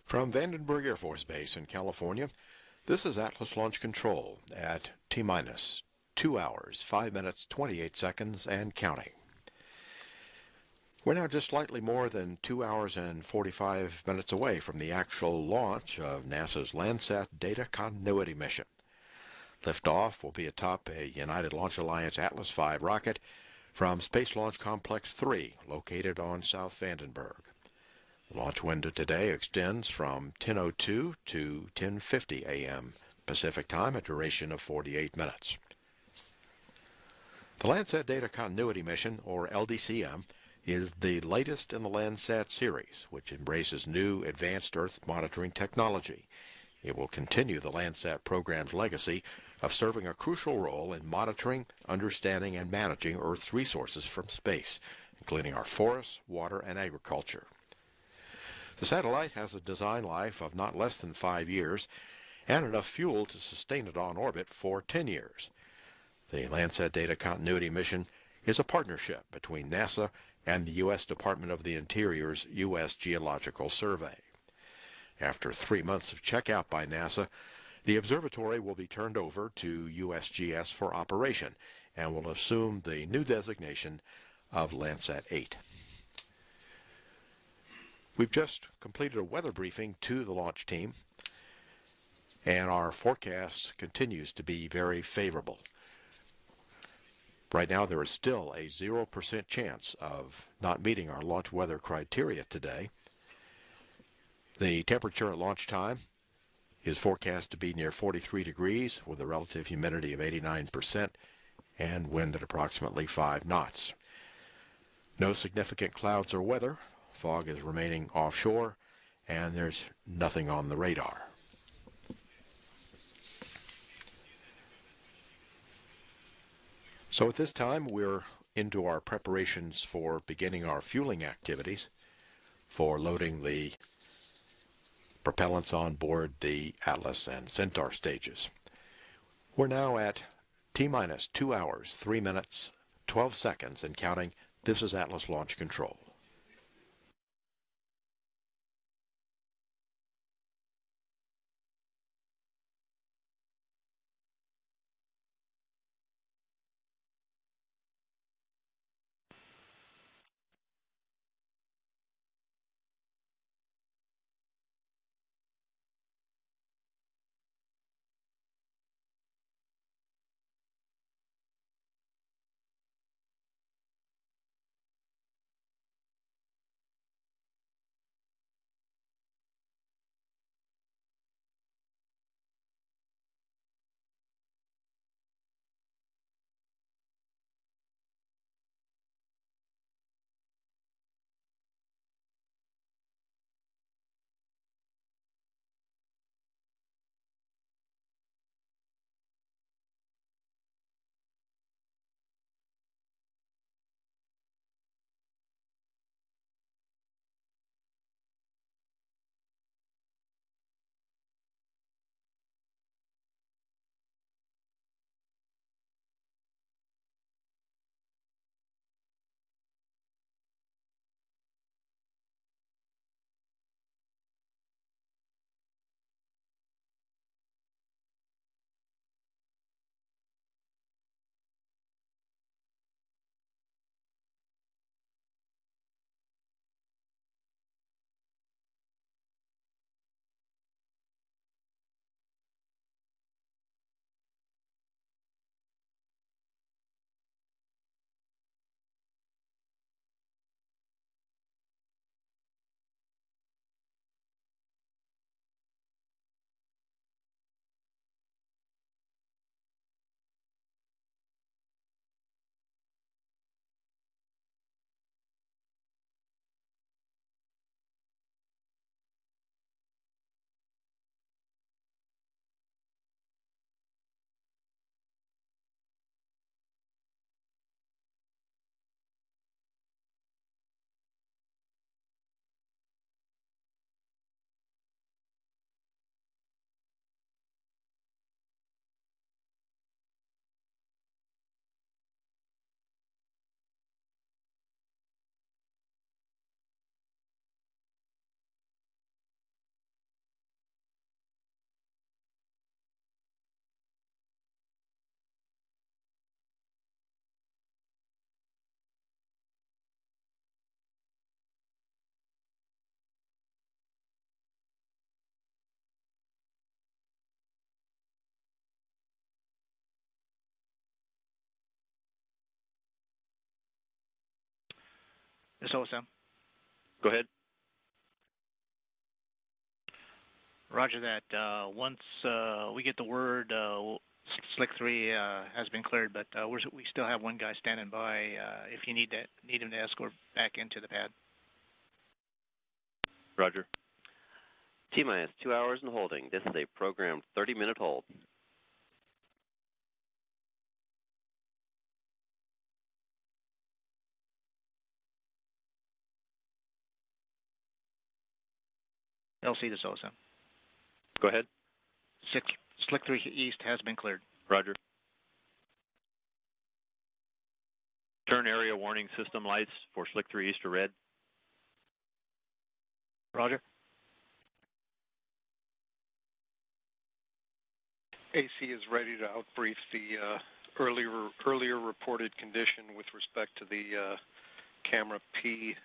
From Vandenberg Air Force Base in California, this is Atlas Launch Control at T-minus 2 hours, 5 minutes, 28 seconds, and counting. We're now just slightly more than 2 hours and 45 minutes away from the actual launch of NASA's Landsat Data Continuity Mission. Liftoff will be atop a United Launch Alliance Atlas V rocket from Space Launch Complex 3, located on South Vandenberg. The launch window today extends from 10:02 to 10:50 a.m. Pacific Time, a duration of 48 minutes. The Landsat Data Continuity Mission, or LDCM, is the latest in the Landsat series, which embraces new advanced Earth monitoring technology. It will continue the Landsat program's legacy of serving a crucial role in monitoring, understanding, and managing Earth's resources from space, including our forests, water, and agriculture. The satellite has a design life of not less than 5 years and enough fuel to sustain it on orbit for 10 years. The Landsat Data Continuity Mission is a partnership between NASA and the U.S. Department of the Interior's U.S. Geological Survey. After 3 months of checkout by NASA, the observatory will be turned over to USGS for operation and will assume the new designation of Landsat 8. We've just completed a weather briefing to the launch team, and our forecast continues to be very favorable. Right now, there is still a 0% chance of not meeting our launch weather criteria today. The temperature at launch time is forecast to be near 43 degrees with a relative humidity of 89% and wind at approximately 5 knots. No significant clouds or weather. Fog is remaining offshore, and there's nothing on the radar. So at this time, we're into our preparations for beginning our fueling activities for loading the propellants on board the Atlas and Centaur stages. We're now at T-minus 2 hours, 3 minutes, 12 seconds, and counting. This is Atlas Launch Control. This OSM. Go ahead. Roger that. Once we get the word, Slick 3 has been cleared, but we still have one guy standing by if you need him to escort back into the pad. Roger. T-minus 2 hours and holding. This is a programmed 30-minute hold. LC, this OSM. Go ahead. Slick 3 East has been cleared. Roger. Turn area warning system lights for Slick 3 East to red. Roger. AC is ready to outbrief the earlier reported condition with respect to the camera P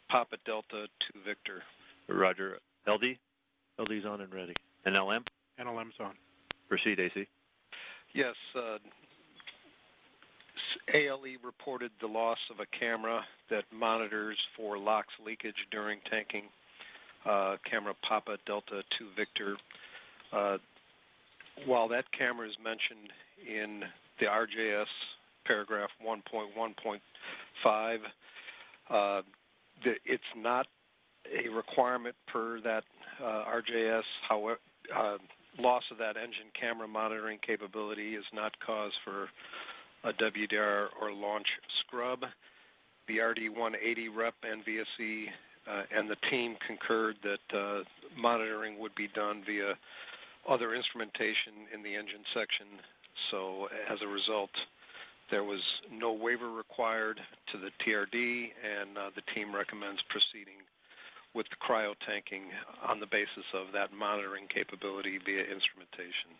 Papa Delta to Victor. Roger. LD? LD's on and ready. And LM? NLM's on. Proceed, AC. Yes, ALE reported the loss of a camera that monitors for LOX leakage during tanking, camera Papa Delta to Victor. While that camera is mentioned in the RJS paragraph 1.1.5, it's not a requirement per that RJS. However, loss of that engine camera monitoring capability is not cause for a WDR or launch scrub. The RD-180 rep and VSE and the team concurred that monitoring would be done via other instrumentation in the engine section. So as a result, there was no waiver required to the TRD, and the team recommends proceeding with the cryo tanking on the basis of that monitoring capability via instrumentation.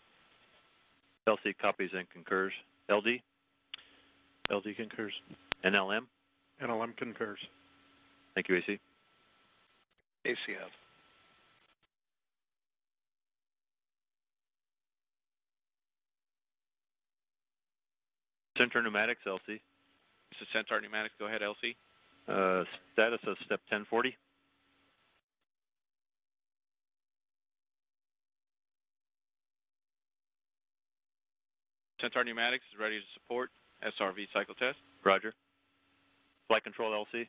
LC copies and concurs. LD? LD concurs. And LM? NLM concurs. Thank you, AC. ACF. Centaur Pneumatics, LC. This is Centaur Pneumatics. Go ahead, LC. Status of step 1040. Centaur Pneumatics is ready to support SRV cycle test. Roger. Flight control, LC.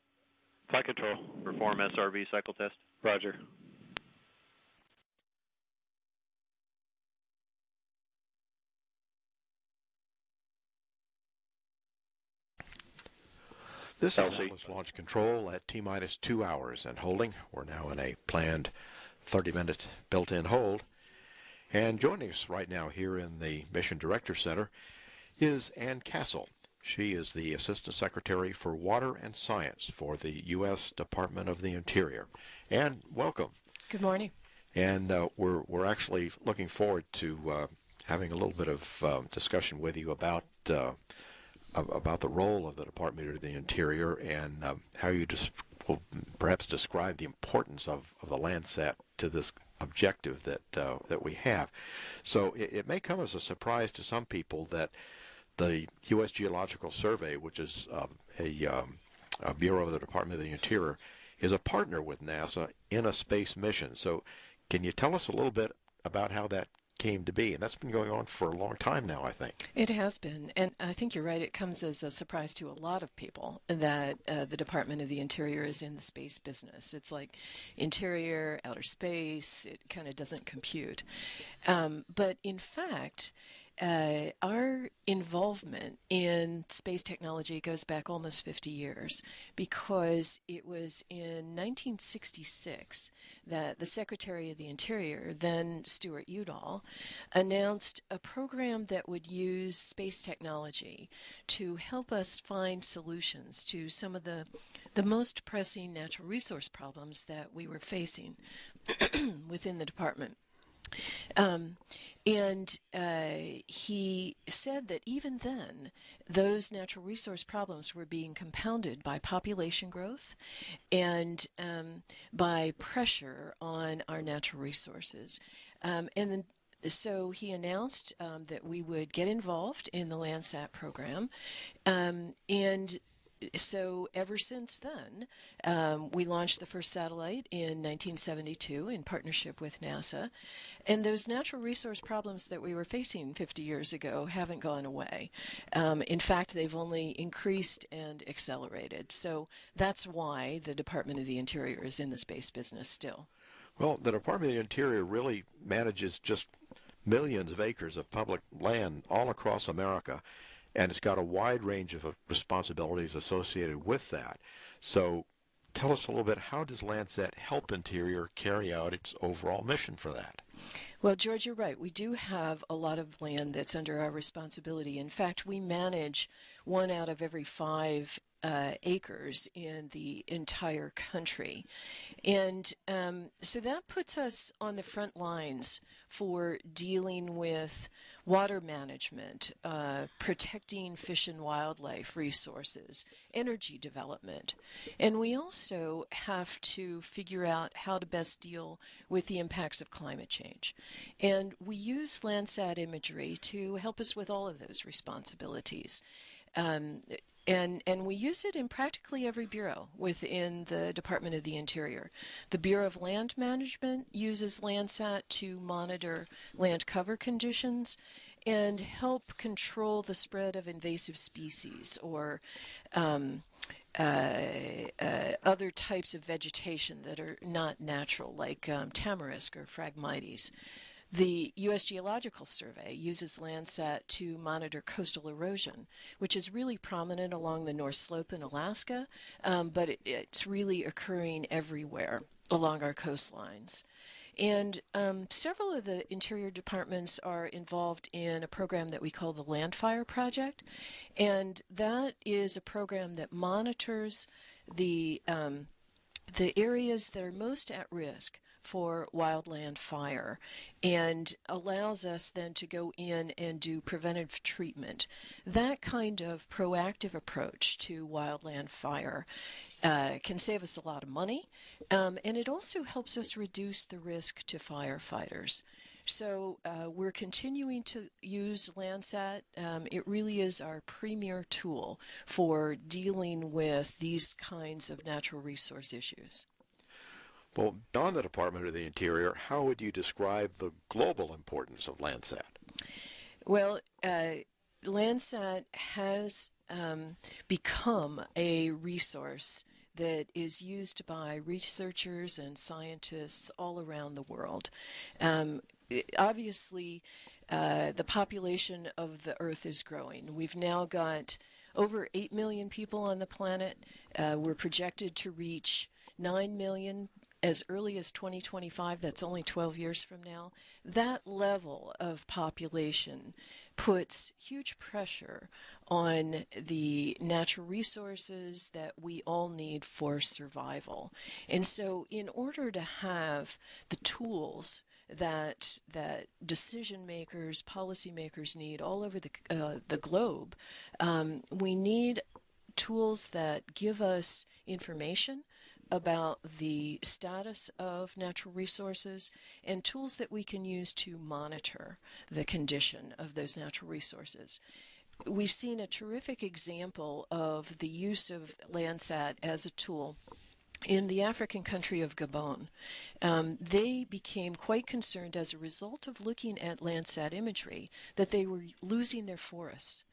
Flight control. Perform SRV cycle test. Roger. This is Atlas Launch Control at T-minus 2 hours and holding. We're now in a planned 30-minute built-in hold. And joining us right now here in the Mission Director Center is Ann Castle. She is the Assistant Secretary for Water and Science for the U.S. Department of the Interior. Ann, welcome. Good morning. And we're actually looking forward to having a little bit of discussion with you about the role of the Department of the Interior and how you will perhaps describe the importance of the Landsat to this objective that we have. So it may come as a surprise to some people that the U.S. Geological Survey, which is a bureau of the Department of the Interior, is a partner with NASA in a space mission. So can you tell us a little bit about how that came to be? And that's been going on for a long time now, I think. It has been, and I think you're right. It comes as a surprise to a lot of people that the Department of the Interior is in the space business. It's like interior, outer space, it kind of doesn't compute. But in fact, our involvement in space technology goes back almost 50 years, because it was in 1966 that the Secretary of the Interior, then Stuart Udall, announced a program that would use space technology to help us find solutions to some of the most pressing natural resource problems that we were facing within the department. He said that even then, those natural resource problems were being compounded by population growth and by pressure on our natural resources. So he announced that we would get involved in the Landsat program, and so ever since then, we launched the first satellite in 1972 in partnership with NASA, and those natural resource problems that we were facing 50 years ago haven't gone away. In fact, they've only increased and accelerated. So that's why the Department of the Interior is in the space business still. Well, the Department of the Interior really manages just millions of acres of public land all across America, and it's got a wide range of responsibilities associated with that. So tell us a little bit, how does Landsat help Interior carry out its overall mission for that? Well, George, you're right. We do have a lot of land that's under our responsibility. In fact, we manage 1 out of every 5 acres in the entire country. And so that puts us on the front lines for dealing with water management, protecting fish and wildlife resources, energy development. And we also have to figure out how to best deal with the impacts of climate change. And we use Landsat imagery to help us with all of those responsibilities. And we use it in practically every bureau within the Department of the Interior. The Bureau of Land Management uses Landsat to monitor land cover conditions and help control the spread of invasive species or other types of vegetation that are not natural, like tamarisk or Phragmites. The U.S. Geological Survey uses Landsat to monitor coastal erosion, which is really prominent along the North Slope in Alaska, but it's really occurring everywhere along our coastlines. And several of the interior departments are involved in a program that we call the Landfire Project, and that is a program that monitors the areas that are most at risk for wildland fire and allows us then to go in and do preventive treatment. That kind of proactive approach to wildland fire can save us a lot of money, and it also helps us reduce the risk to firefighters. So we're continuing to use Landsat. It really is our premier tool for dealing with these kinds of natural resource issues. Well, beyond the Department of the Interior, how would you describe the global importance of Landsat? Well, Landsat has become a resource that is used by researchers and scientists all around the world. Obviously, the population of the Earth is growing. We've now got over 8 million people on the planet. We're projected to reach 9 million as early as 2025. That's only 12 years from now. That level of population puts huge pressure on the natural resources that we all need for survival. And so in order to have the tools that decision makers, policymakers need all over the globe, we need tools that give us information about the status of natural resources and tools that we can use to monitor the condition of those natural resources. We've seen a terrific example of the use of Landsat as a tool in the African country of Gabon. They became quite concerned as a result of looking at Landsat imagery that they were losing their forests.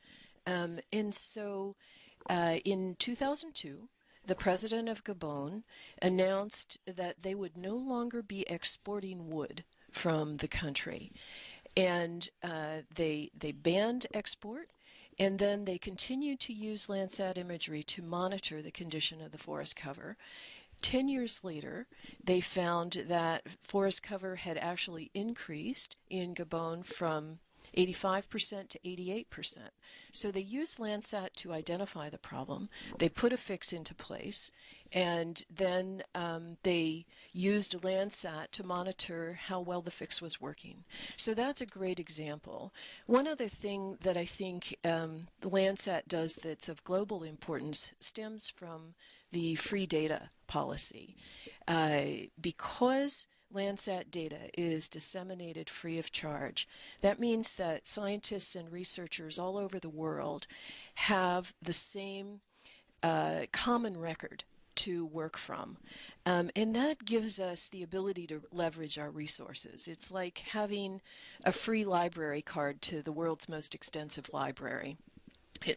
And so in 2002, the president of Gabon announced that they would no longer be exporting wood from the country. And they banned export, and then they continued to use Landsat imagery to monitor the condition of the forest cover. 10 years later, they found that forest cover had actually increased in Gabon from 85% to 88%. So they used Landsat to identify the problem. They put a fix into place, and then they used Landsat to monitor how well the fix was working. So that's a great example. One other thing that I think Landsat does that's of global importance stems from the free data policy. Because Landsat data is disseminated free of charge, that means that scientists and researchers all over the world have the same common record to work from. And that gives us the ability to leverage our resources. It's like having a free library card to the world's most extensive library.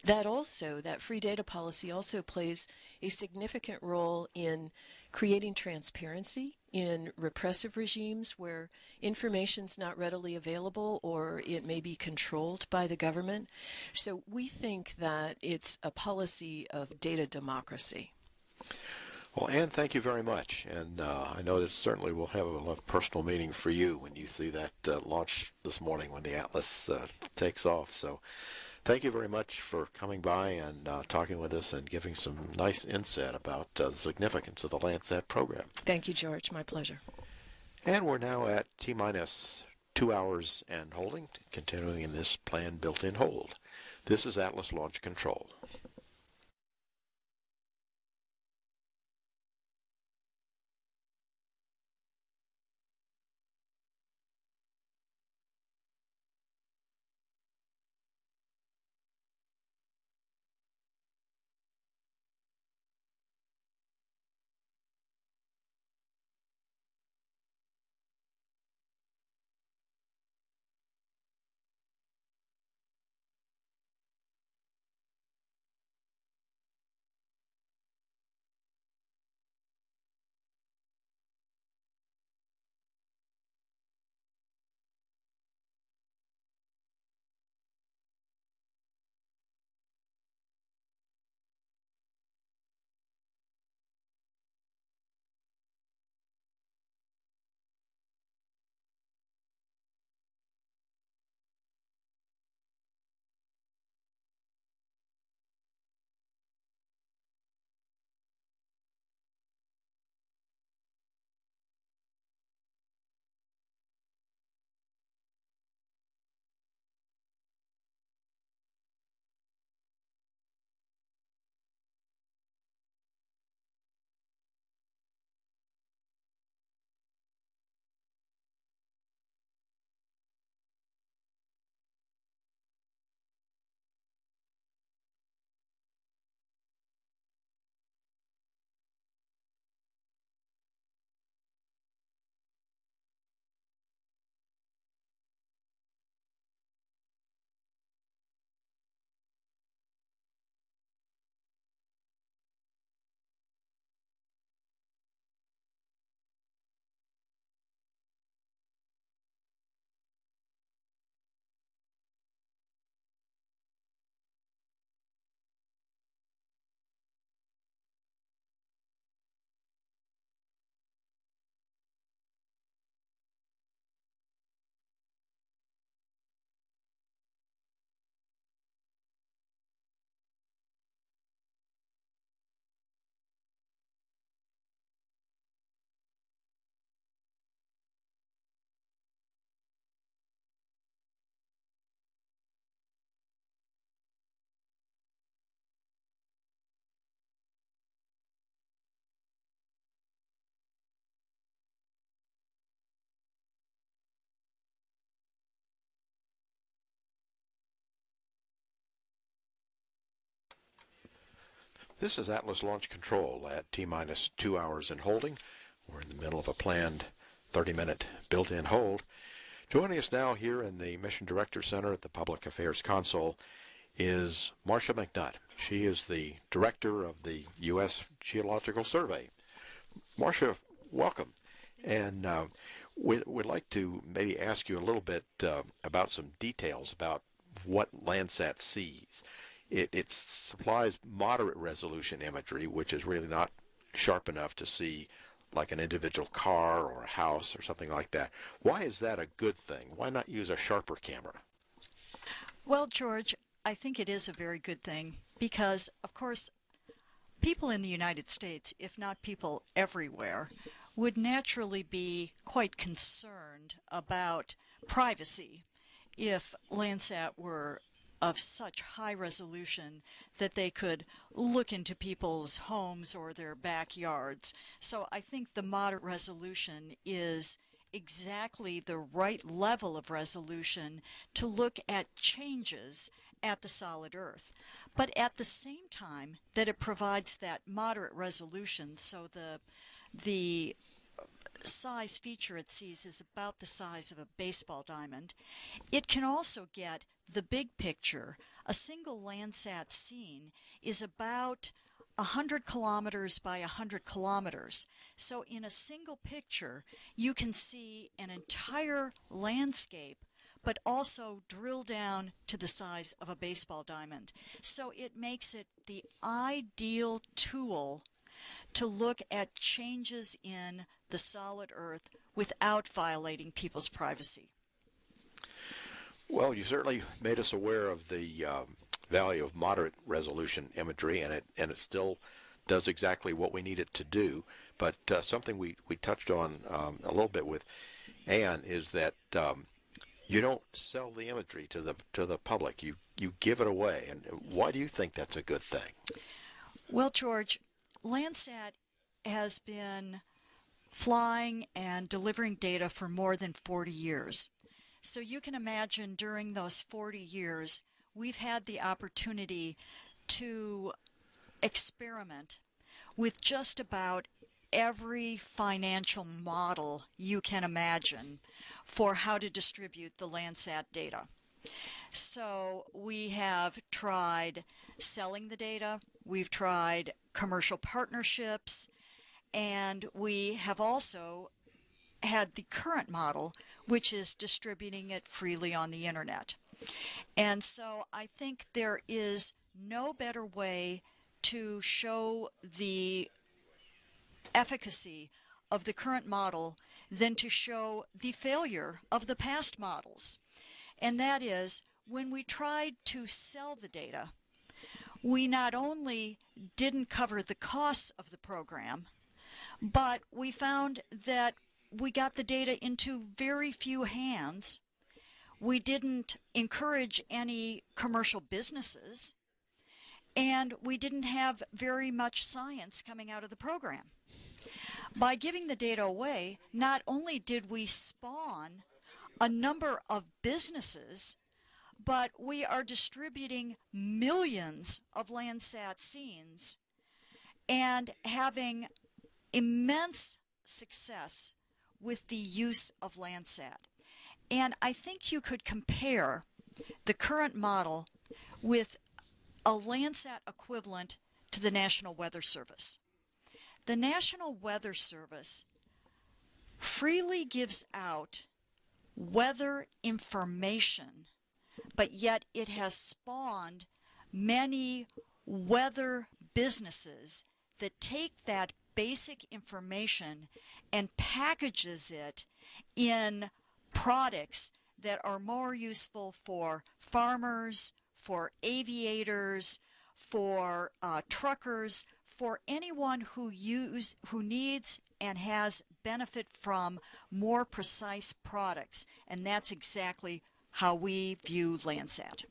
That free data policy also plays a significant role in creating transparency in repressive regimes where information's not readily available or it may be controlled by the government. So we think that it's a policy of data democracy. Well, Ann, thank you very much. And I know that certainly will have a personal meaning for you when you see that launch this morning when the Atlas takes off. So thank you very much for coming by and talking with us and giving some nice insight about the significance of the Landsat program. Thank you, George. My pleasure. And we're now at T-minus 2 hours and holding, continuing in this planned built-in hold. This is Atlas Launch Control. This is Atlas Launch Control at T-minus 2 hours and holding. We're in the middle of a planned 30-minute built-in hold. Joining us now here in the Mission Director Center at the Public Affairs Console is Marcia McNutt. She is the Director of the U.S. Geological Survey. Marcia, welcome. And we'd like to maybe ask you a little bit about some details about what Landsat sees. It supplies moderate resolution imagery, which is really not sharp enough to see like an individual car or a house or something like that. Why is that a good thing? Why not use a sharper camera? Well, George, I think it is a very good thing because, of course, people in the United States, if not people everywhere, would naturally be quite concerned about privacy if Landsat were of such high resolution that they could look into people's homes or their backyards. So I think the moderate resolution is exactly the right level of resolution to look at changes at the solid Earth, but at the same time that it provides that moderate resolution, so the size feature it sees is about the size of a baseball diamond, it can also get the big picture. A single Landsat scene is about 100 kilometers by 100 kilometers. So in a single picture, you can see an entire landscape, but also drill down to the size of a baseball diamond. So it makes it the ideal tool to look at changes in the solid Earth without violating people's privacy. Well, you certainly made us aware of the value of moderate resolution imagery, and it still does exactly what we need it to do. But something we touched on a little bit with Ann is that you don't sell the imagery to the public. You give it away. And why do you think that's a good thing? Well, George, Landsat has been flying and delivering data for more than 40 years. So you can imagine during those 40 years, we've had the opportunity to experiment with just about every financial model you can imagine for how to distribute the Landsat data. So we have tried selling the data, we've tried commercial partnerships, and we have also had the current model, which is distributing it freely on the internet. And so I think there is no better way to show the efficacy of the current model than to show the failure of the past models. And that is, when we tried to sell the data, we not only didn't cover the costs of the program, but we found that we got the data into very few hands. We didn't encourage any commercial businesses, and we didn't have very much science coming out of the program. By giving the data away, not only did we spawn a number of businesses, but we are distributing millions of Landsat scenes and having immense success with the use of Landsat. And I think you could compare the current model with a Landsat equivalent to the National Weather Service. The National Weather Service freely gives out weather information, but yet it has spawned many weather businesses that take that basic information and packages it in products that are more useful for farmers, for aviators, for truckers, for anyone who needs and has benefit from more precise products. And that's exactly how we view Landsat.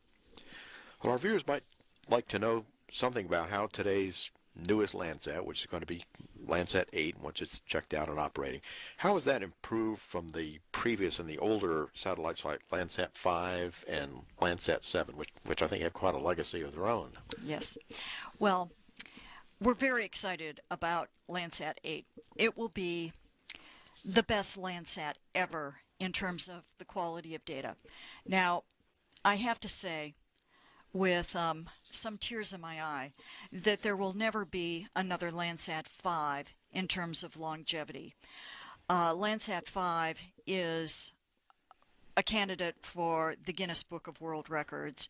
Well, our viewers might like to know something about how today's newest Landsat, which is going to be Landsat 8 once it's checked out and operating, how has that improved from the previous and the older satellites like Landsat 5 and Landsat 7, which I think have quite a legacy of their own? Yes. Well, we're very excited about Landsat 8. It will be the best Landsat ever in terms of the quality of data. Now, I have to say, with some tears in my eye, that there will never be another Landsat 5 in terms of longevity. Landsat 5 is a candidate for the Guinness Book of World Records,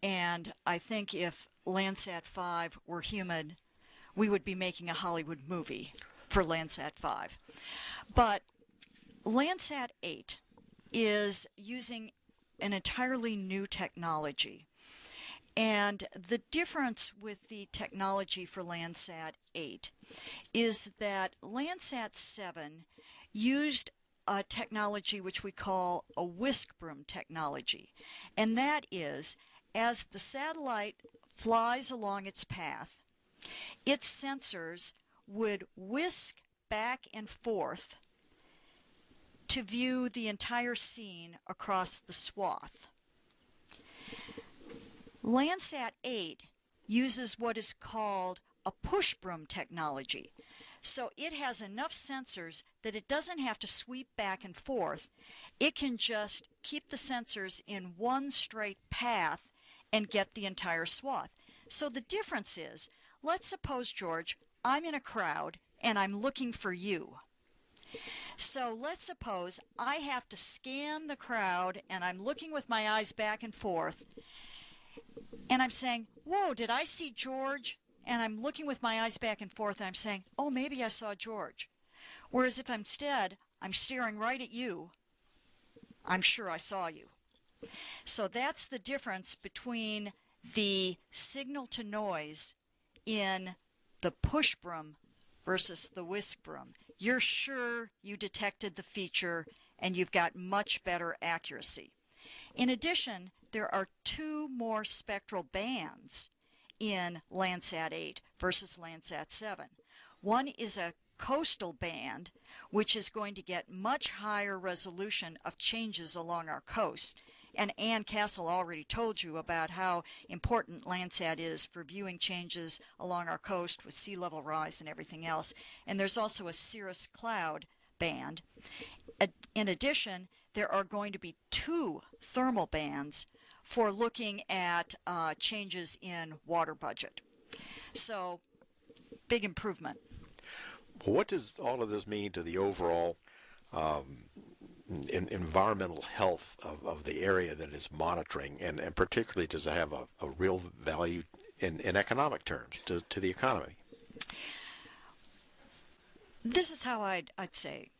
and I think if Landsat 5 were human, we would be making a Hollywood movie for Landsat 5. But Landsat 8 is using an entirely new technology. And the difference with the technology for Landsat 8 is that Landsat 7 used a technology which we call a whisk broom technology. And that is, as the satellite flies along its path, its sensors would whisk back and forth to view the entire scene across the swath. Landsat 8 uses what is called a push broom technology. So it has enough sensors that it doesn't have to sweep back and forth. It can just keep the sensors in one straight path and get the entire swath. So the difference is, let's suppose, George, I'm in a crowd and I'm looking for you. So let's suppose I have to scan the crowd and I'm looking with my eyes back and forth and I'm saying, whoa, did I see George? And I'm looking with my eyes back and forth and I'm saying, oh, maybe I saw George. Whereas if instead I'm staring right at you, I'm sure I saw you. So that's the difference between the signal to noise in the push broom versus the whisk broom. You're sure you detected the feature and you've got much better accuracy. In addition, there are 2 more spectral bands in Landsat 8 versus Landsat 7. One is a coastal band, which is going to get much higher resolution of changes along our coast. And Ann Castle already told you about how important Landsat is for viewing changes along our coast with sea level rise and everything else. And there's also a cirrus cloud band. In addition, there are going to be 2 thermal bands for looking at changes in water budget. So, big improvement. Well, what does all of this mean to the overall environmental health of the area that it's monitoring, and particularly does it have a real value in economic terms to the economy? This is how I'd say.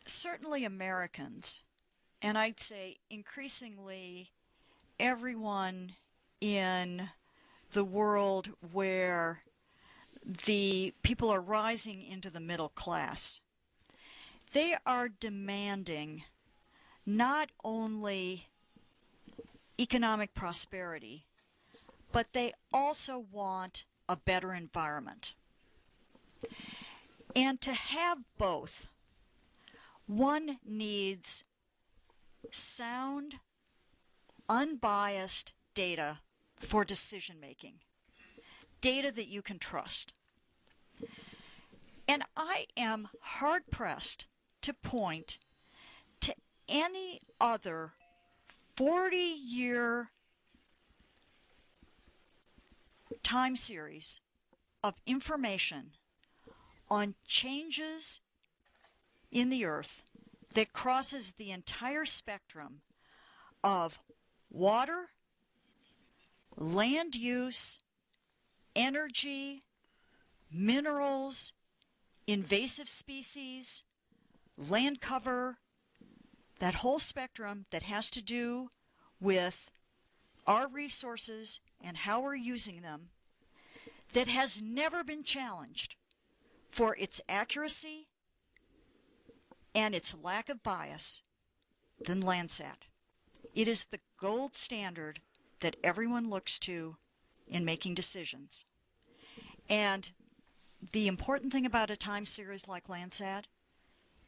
Certainly Americans, and I'd say increasingly everyone in the world where the people are rising into the middle class, they are demanding not only economic prosperity, but they also want a better environment. And to have both, one needs sound, unbiased data for decision making, data that you can trust. And I am hard-pressed to point to any other 40-year time series of information on changes in the Earth that crosses the entire spectrum of water, land use, energy, minerals, invasive species, land cover, that whole spectrum that has to do with our resources and how we're using them, that has never been challenged for its accuracy and its lack of bias than Landsat. It is the gold standard that everyone looks to in making decisions. And the important thing about a time series like Landsat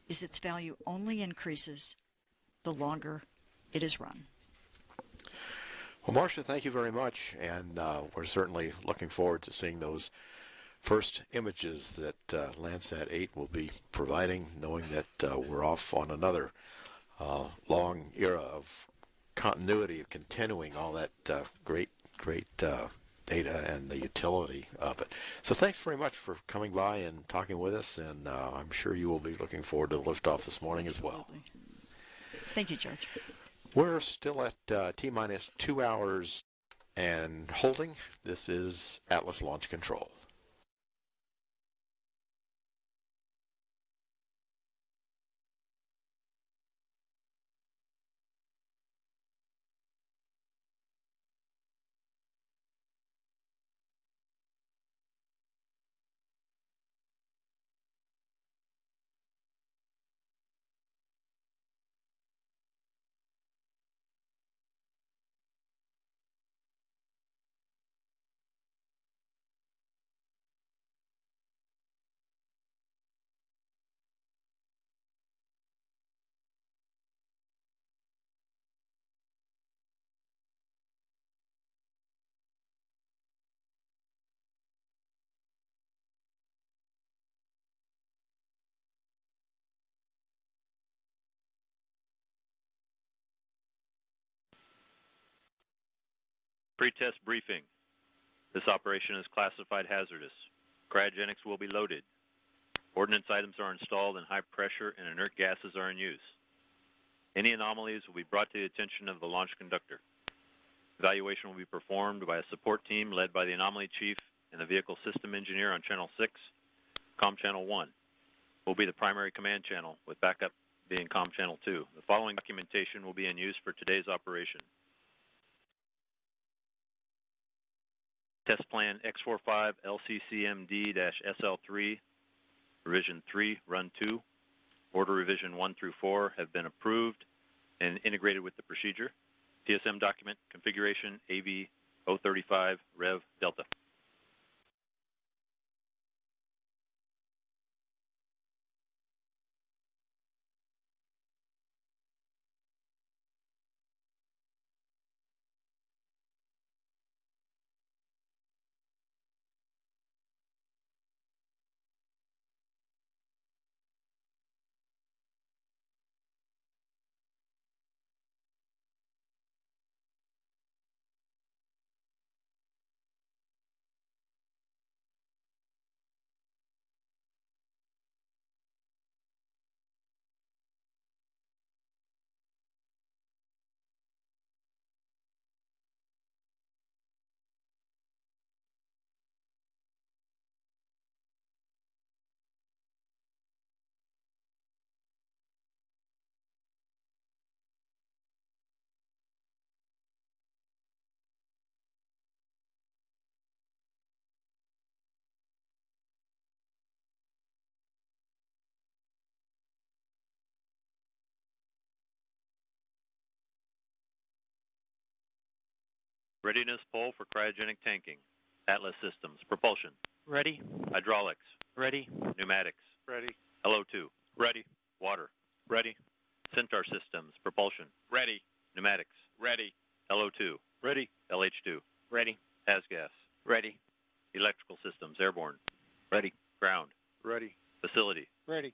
is its value only increases the longer it is run. Well, Marcia, thank you very much, and we're certainly looking forward to seeing those first images that Landsat 8 will be providing, knowing that we're off on another long era of continuity, of continuing all that great data and the utility of it. So thanks very much for coming by and talking with us, and I'm sure you will be looking forward to the liftoff this morning as well. Thank you, George. We're still at T-minus 2 hours and holding. This is Atlas Launch Control. Pre-test briefing. This operation is classified hazardous. Cryogenics will be loaded. Ordnance items are installed and high pressure and inert gases are in use. Any anomalies will be brought to the attention of the launch conductor. Evaluation will be performed by a support team led by the anomaly chief and the vehicle system engineer on channel 6. COM channel 1 will be the primary command channel, with backup being COM channel 2. The following documentation will be in use for today's operation. Test Plan X45 LCCMD-SL3, Revision 3, Run 2. Order Revision 1 through 4 have been approved and integrated with the procedure. TSM document configuration AV035 Rev Delta. Readiness poll for cryogenic tanking. Atlas systems. Propulsion. Ready. Hydraulics. Ready. Pneumatics. Ready. LO2. Ready. Water. Ready. Centaur systems. Propulsion. Ready. Pneumatics. Ready. LO2. Ready. LH2. Ready. HASGAS. Ready. Electrical systems. Airborne. Ready. Ground. Ready. Facility. Ready.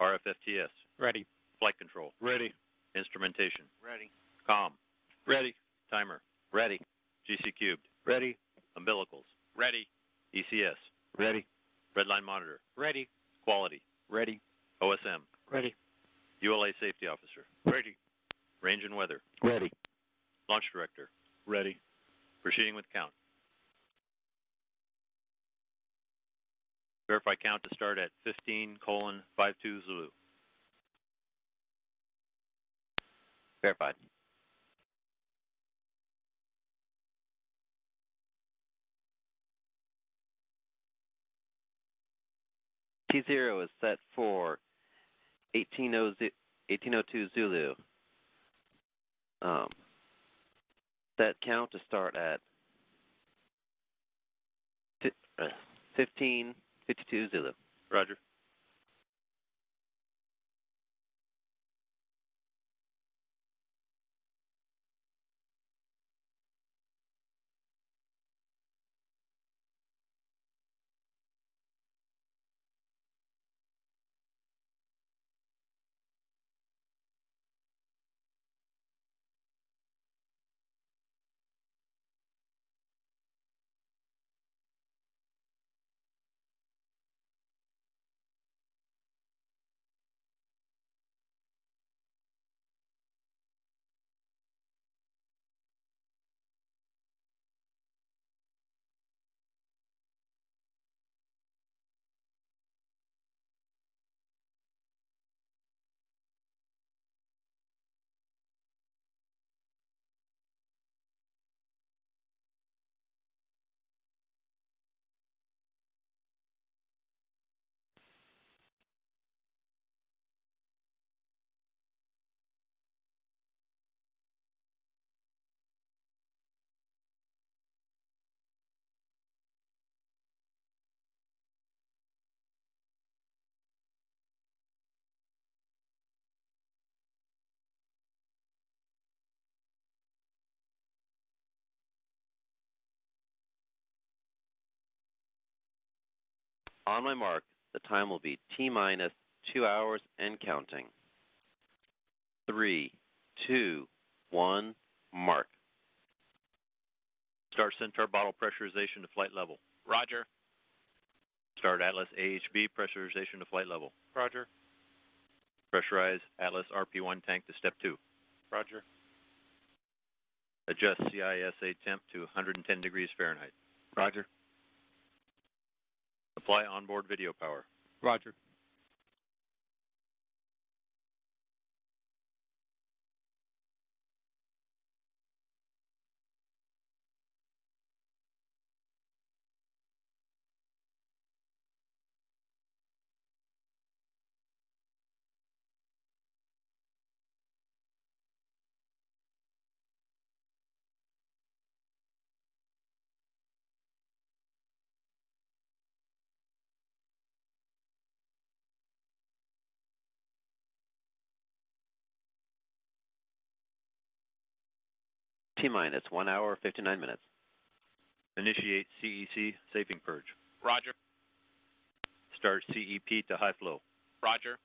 RFFTS. Ready. Flight control. Ready. Instrumentation. Ready. COM. Ready. Timer. Ready. GC cubed. Ready. Umbilicals. Ready. ECS. Ready. Redline monitor. Ready. Quality. Ready. OSM. Ready. ULA safety officer. Ready. Range and weather. Ready. Launch director. Ready. Proceeding with count. Verify count to start at 15:52 Zulu. Verified. T0 is set for 1802 Zulu. Set count to start at 15:52 Zulu. Roger. On my mark, the time will be T-minus 2 hours and counting. 3, 2, 1, mark. Start Centaur bottle pressurization to flight level. Roger. Start Atlas AHB pressurization to flight level. Roger. Pressurize Atlas RP1 tank to step 2. Roger. Adjust CISA temp to 110 degrees Fahrenheit. Roger. Apply onboard video power. Roger. T-minus 1 hour, 59 minutes. Initiate CEC safing purge. Roger. Start CEP to high flow. Roger.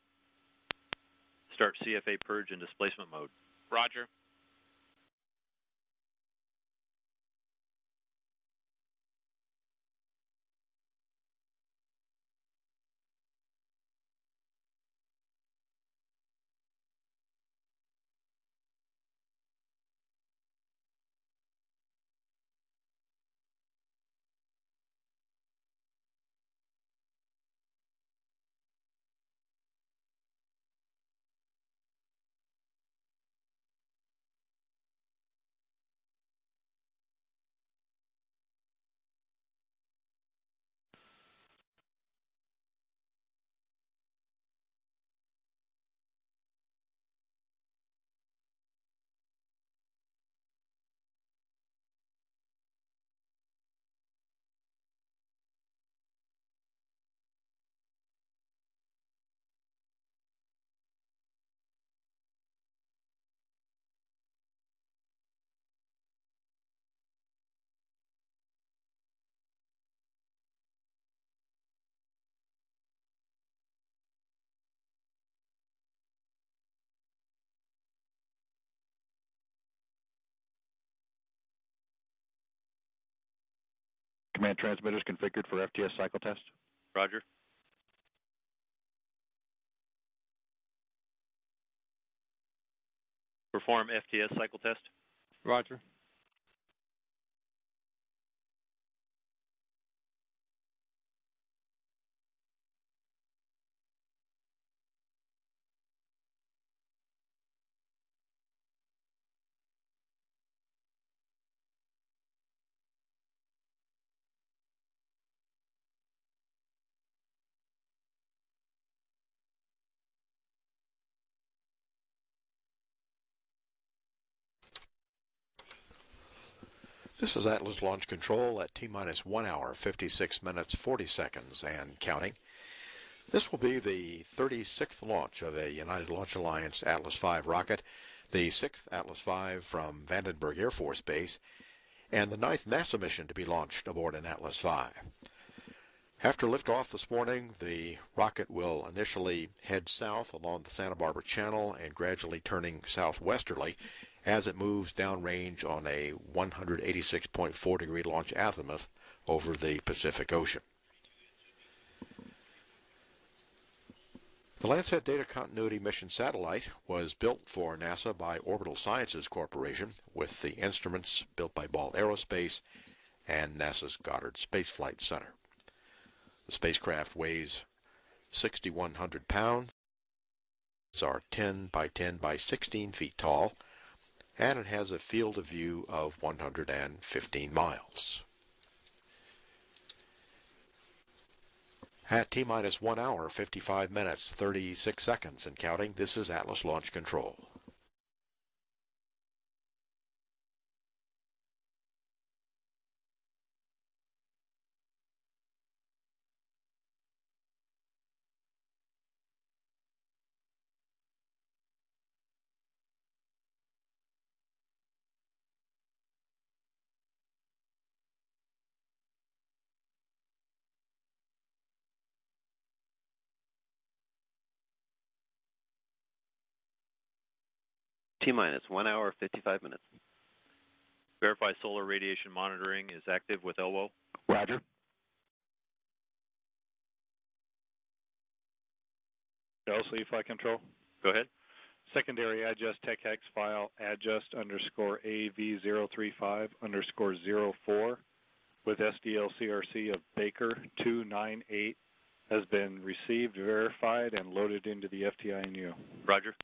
Start CFA purge in displacement mode. Roger. Command transmitters configured for FTS cycle test. Roger. Perform FTS cycle test. Roger. This is Atlas Launch Control at T-minus 1 hour, 56 minutes, 40 seconds, and counting. This will be the 36th launch of a United Launch Alliance Atlas V rocket, the 6th Atlas V from Vandenberg Air Force Base, and the 9th NASA mission to be launched aboard an Atlas V. After liftoff this morning, the rocket will initially head south along the Santa Barbara Channel and gradually turning southwesterly as it moves downrange on a 186.4-degree launch azimuth over the Pacific Ocean. The Landsat Data Continuity Mission satellite was built for NASA by Orbital Sciences Corporation with the instruments built by Ball Aerospace and NASA's Goddard Space Flight Center. The spacecraft weighs 6,100 pounds, are 10 by 10 by 16 feet tall, and it has a field of view of 115 miles. At T-minus 1 hour, 55 minutes, 36 seconds and counting, this is Atlas Launch Control. T-minus 1 hour, 55 minutes. Verify solar radiation monitoring is active with LWO. Roger. LC Flight Control. Go ahead. Secondary adjust TechX file adjust underscore AV035 underscore 04 with SDLCRC of Baker 298 has been received, verified, and loaded into the FTINU. Roger.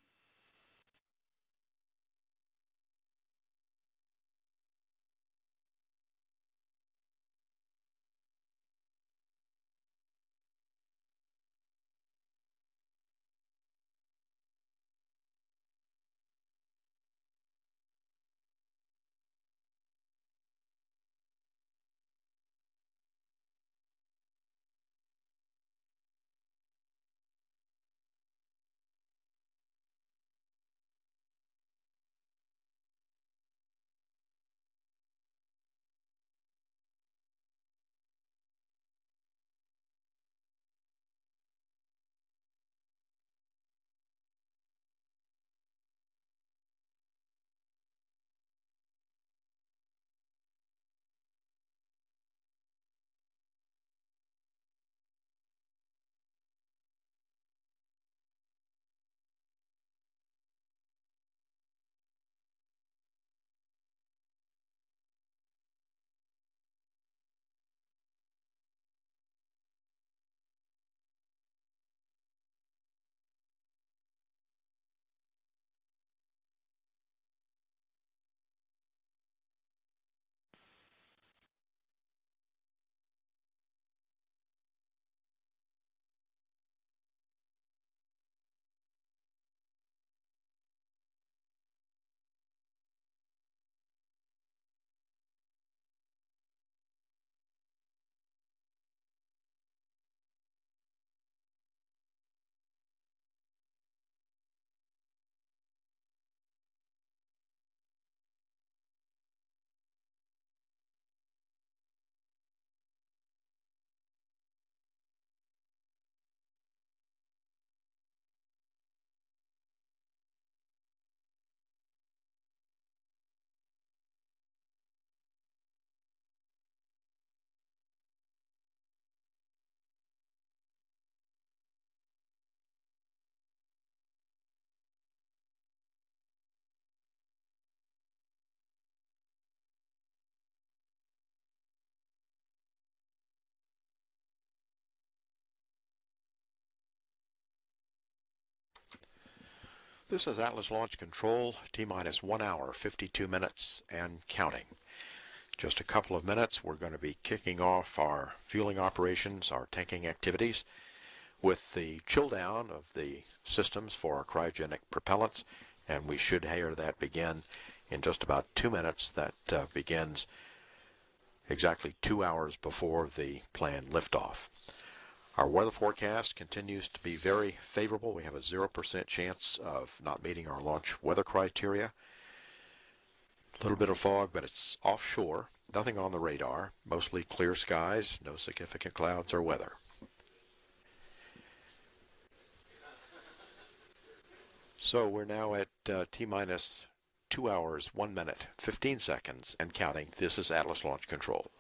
This is Atlas Launch Control, T-minus 1 hour, 52 minutes, and counting. Just a couple of minutes, we're going to be kicking off our fueling operations, our tanking activities, with the chill down of the systems for our cryogenic propellants, and we should hear that begin in just about 2 minutes. That begins exactly 2 hours before the planned liftoff. Our weather forecast continues to be very favorable. We have a 0% chance of not meeting our launch weather criteria. A little bit of fog, but it's offshore. Nothing on the radar. Mostly clear skies. No significant clouds or weather. So we're now at T-minus 2 hours, 1 minute, 15 seconds, and counting. This is Atlas Launch Control.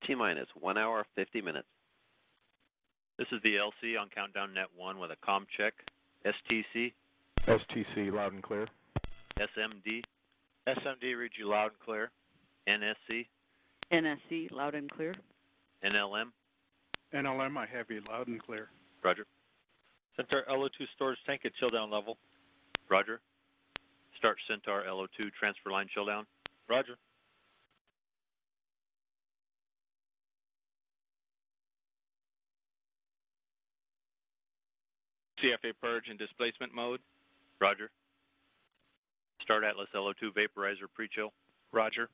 T-minus 1 hour, 50 minutes. This is the LC on Countdown Net 1 with a comm check. STC. STC, loud and clear. SMD. SMD reads you loud and clear. NSC. NSC, loud and clear. NLM. NLM, I have you loud and clear. Roger. Centaur LO2 storage tank at chill down level. Roger. Start Centaur LO2 transfer line chill down. Roger. CFA purge and displacement mode. Roger. Start Atlas LO2 vaporizer pre-chill. Roger.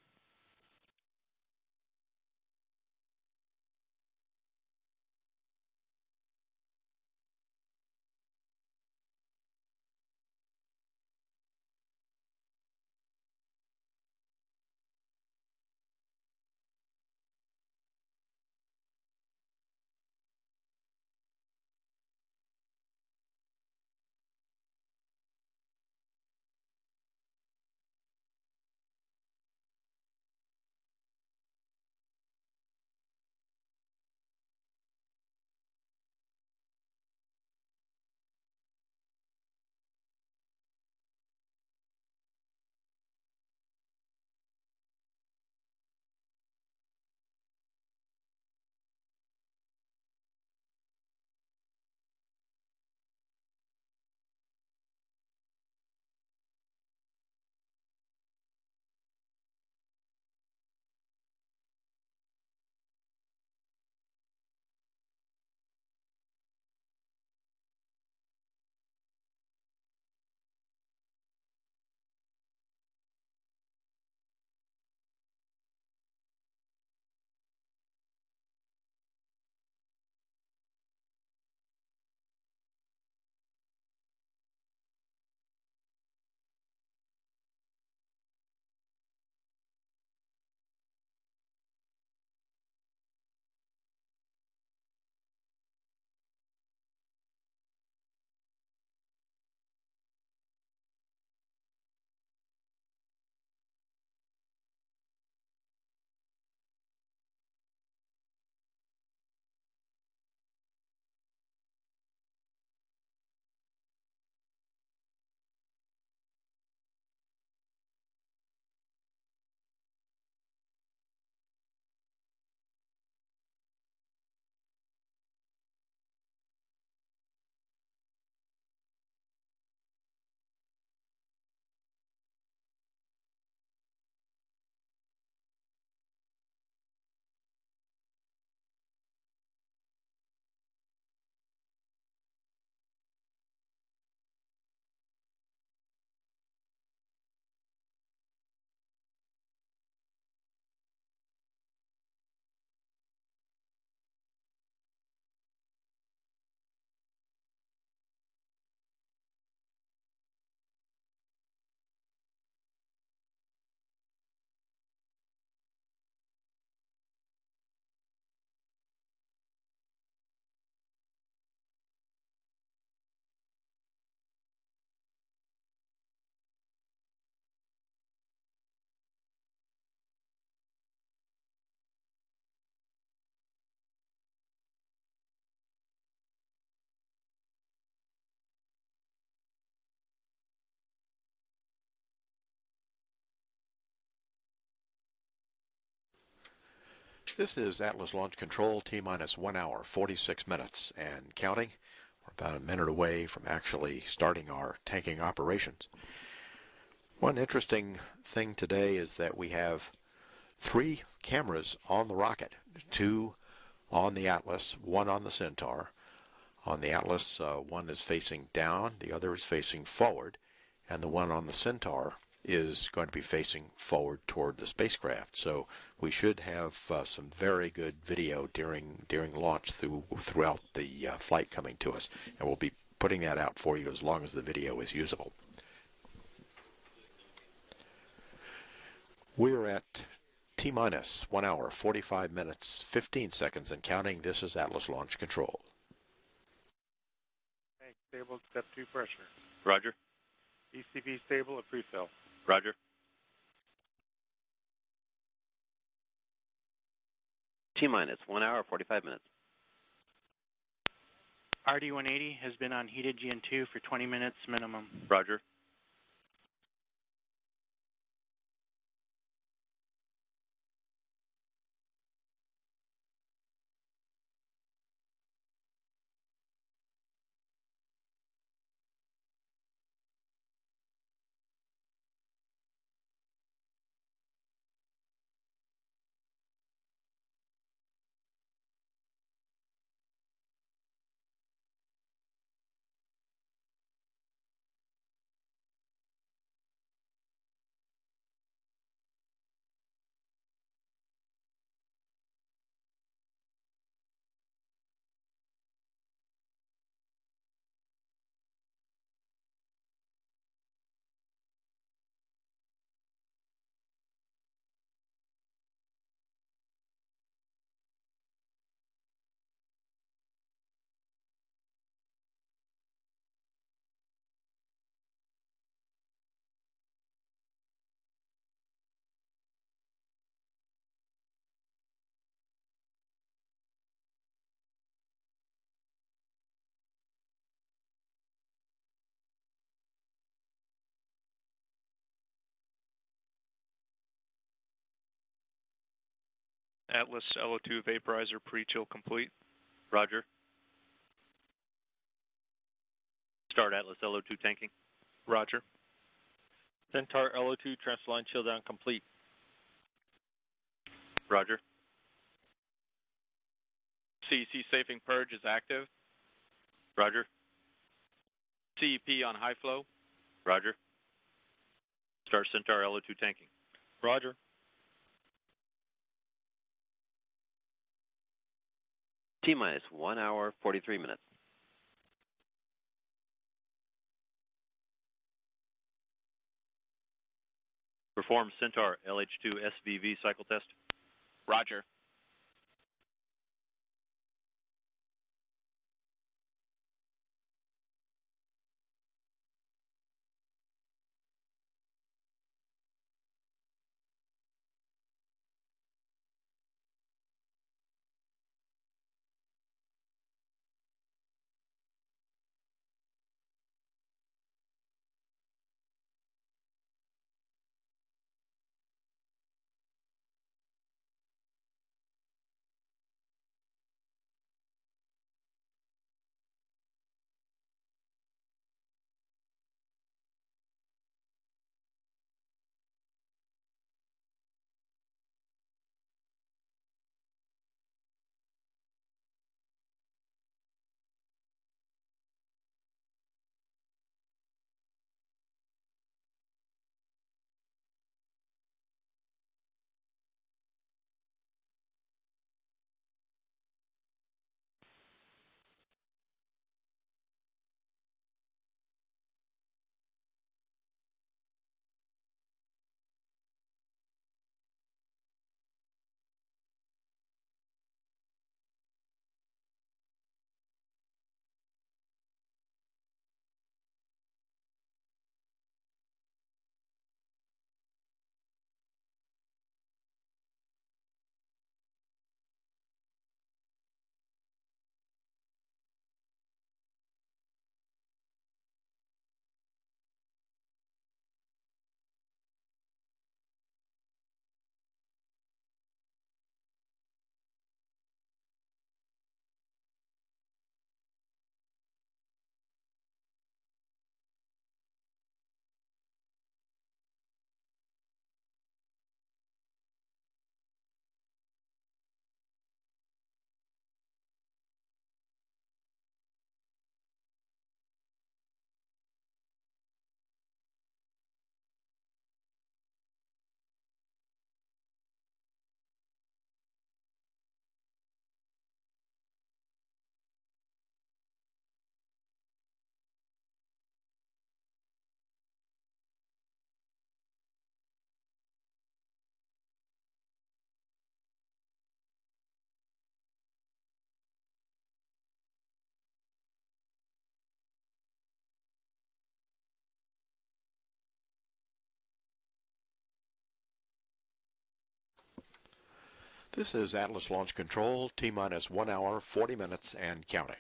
This is Atlas Launch Control, T-minus 1 hour, 46 minutes, and counting. We're about a minute away from actually starting our tanking operations. One interesting thing today is that we have 3 cameras on the rocket, 2 on the Atlas, 1 on the Centaur. On the Atlas, one is facing down, the other is facing forward, and the one on the Centaur is going to be facing forward toward the spacecraft. So we should have some very good video during launch throughout the flight coming to us, and we'll be putting that out for you as long as the video is usable. We're at T-minus 1 hour, 45 minutes, 15 seconds and counting. This is Atlas Launch Control. Tank stable, step 2 pressure. Roger. ECV stable at prefill. Roger. T-minus 1 hour, 45 minutes. RD-180 has been on heated GN2 for 20 minutes minimum. Roger. Atlas LO2 vaporizer pre-chill complete. Roger. Start Atlas LO2 tanking. Roger. Centaur LO2 transfer line chill down complete. Roger. CEC safing purge is active. Roger. CEP on high flow. Roger. Start Centaur LO2 tanking. Roger. T-minus 1 hour, 43 minutes. Perform Centaur LH2 SVV cycle test. Roger. This is Atlas Launch Control, T-minus 1 hour, 40 minutes, and counting.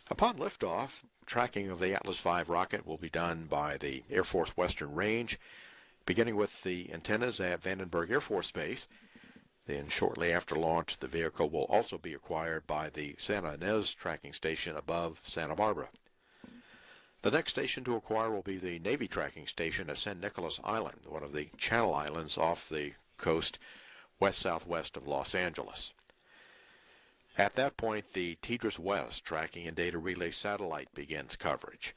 Upon liftoff, tracking of the Atlas V rocket will be done by the Air Force Western Range, beginning with the antennas at Vandenberg Air Force Base. Then shortly after launch, the vehicle will also be acquired by the Santa Ynez tracking station above Santa Barbara. The next station to acquire will be the Navy tracking station at San Nicolas Island, one of the Channel Islands off the coast west-southwest of Los Angeles. At that point, the TDRS West tracking and data relay satellite begins coverage.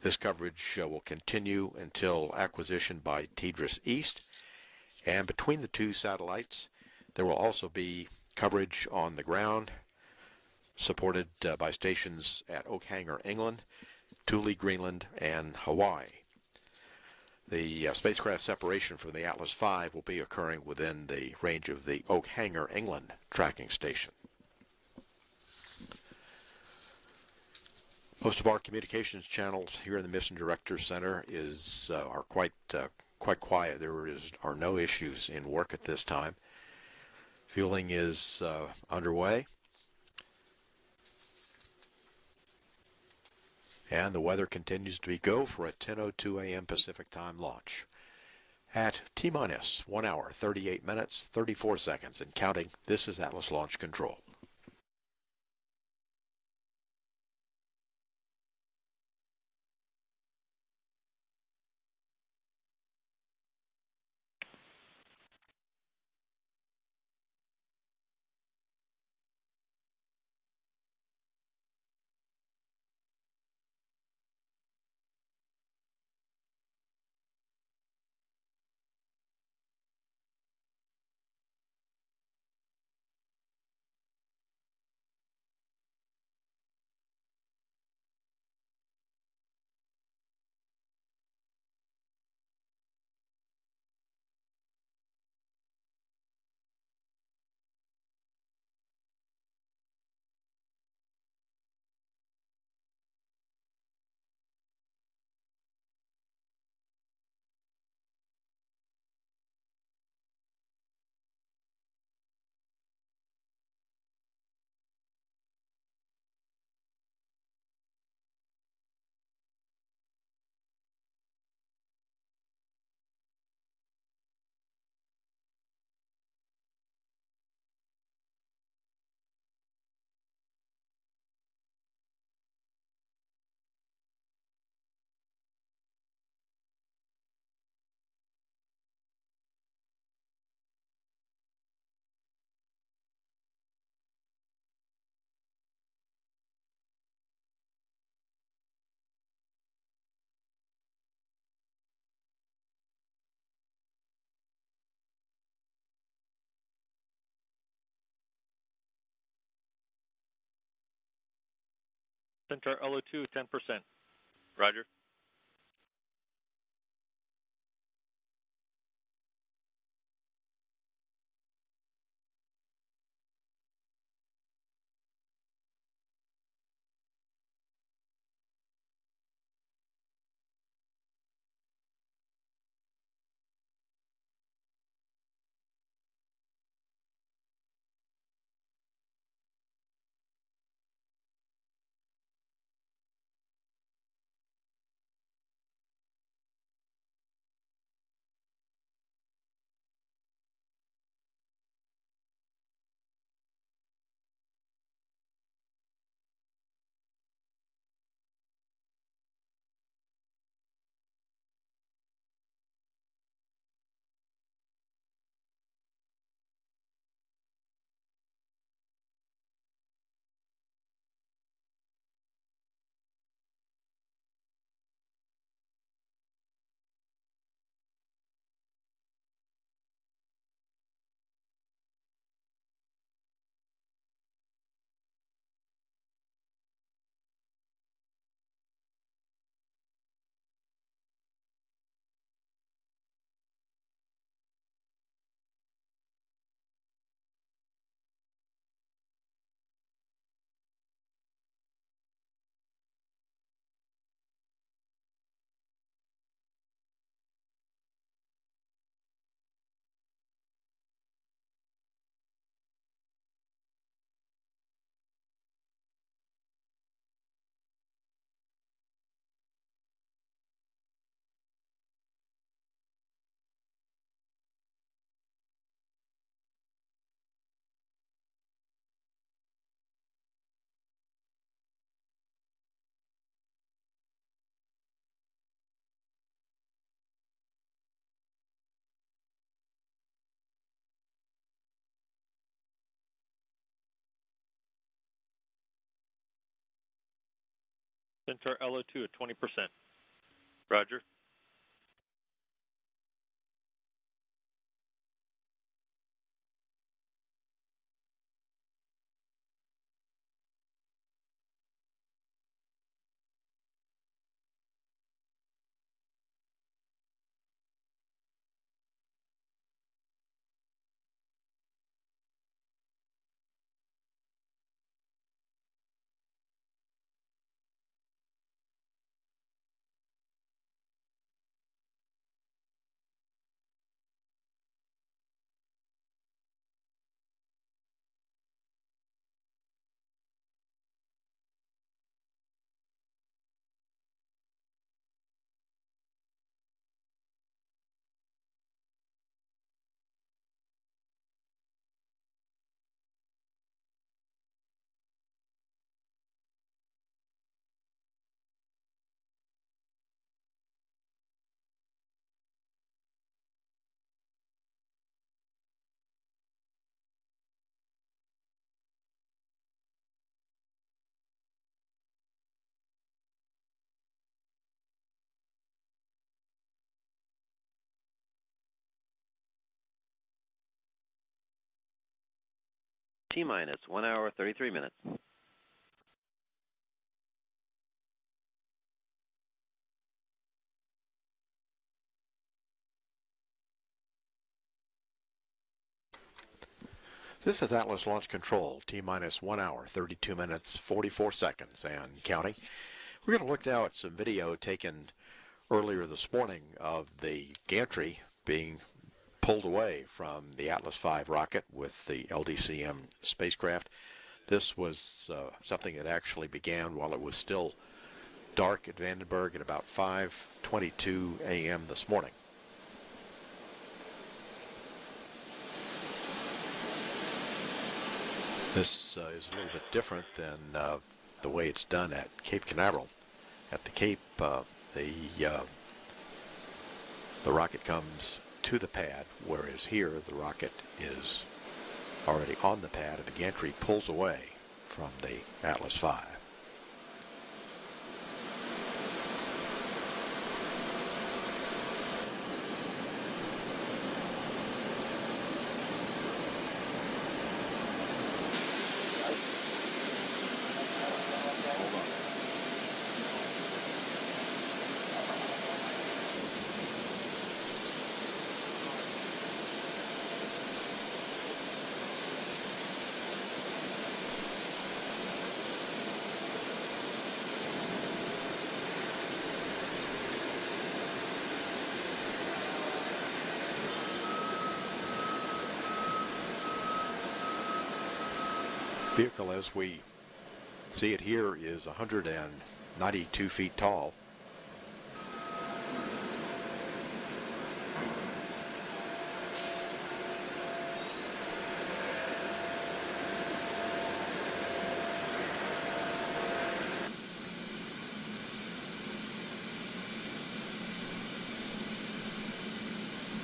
This coverage will continue until acquisition by TDRS East, and between the two satellites, there will also be coverage on the ground, supported by stations at Oak Hanger, England, Thule, Greenland, and Hawaii. The spacecraft separation from the Atlas V will be occurring within the range of the Oak Hanger, England tracking station. Most of our communications channels here in the Mission Director Center are quite quiet. There are no issues in work at this time. Fueling is underway, and the weather continues to be go for a 10:02 a.m. Pacific Time launch. At T-minus 1 hour, 38 minutes, 34 seconds, and counting, this is Atlas Launch Control. Centaur LO2, 10%. Roger. Centaur LO2 at 20%. Roger. T-minus 1 hour, 33 minutes. This is Atlas Launch Control, T-minus 1 hour, 32 minutes, 44 seconds, and counting. We're going to look now at some video taken earlier this morning of the gantry being pulled away from the Atlas V rocket with the LDCM spacecraft. This was something that actually began while it was still dark at Vandenberg at about 5:22 a.m. this morning. This is a little bit different than the way it's done at Cape Canaveral. At the Cape, the rocket comes to the pad, whereas here the rocket is already on the pad and the gantry pulls away from the Atlas V. Vehicle as we see it here is 192 feet tall.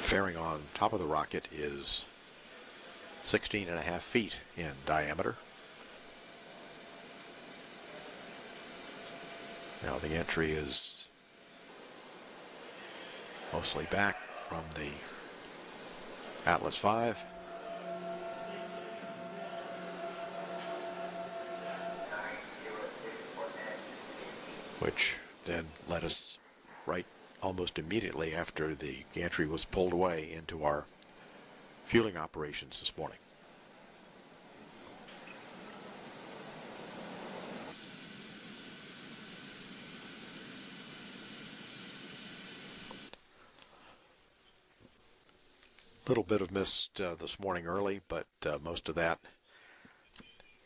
Fairing on top of the rocket is 16.5 feet in diameter. Now the entry is mostly back from the Atlas V. Which then led us right almost immediately after the gantry was pulled away into our fueling operations this morning. Little bit of mist this morning early, but most of that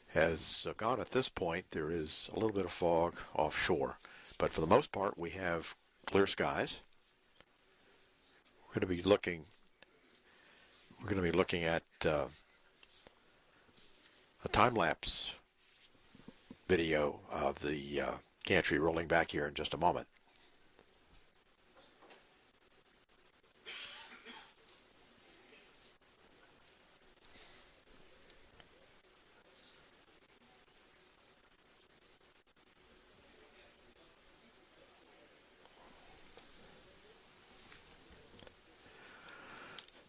has gone at this point. There is a little bit of fog offshore, but for the most part we have clear skies. We're going to be looking at a time-lapse video of the gantry rolling back here in just a moment.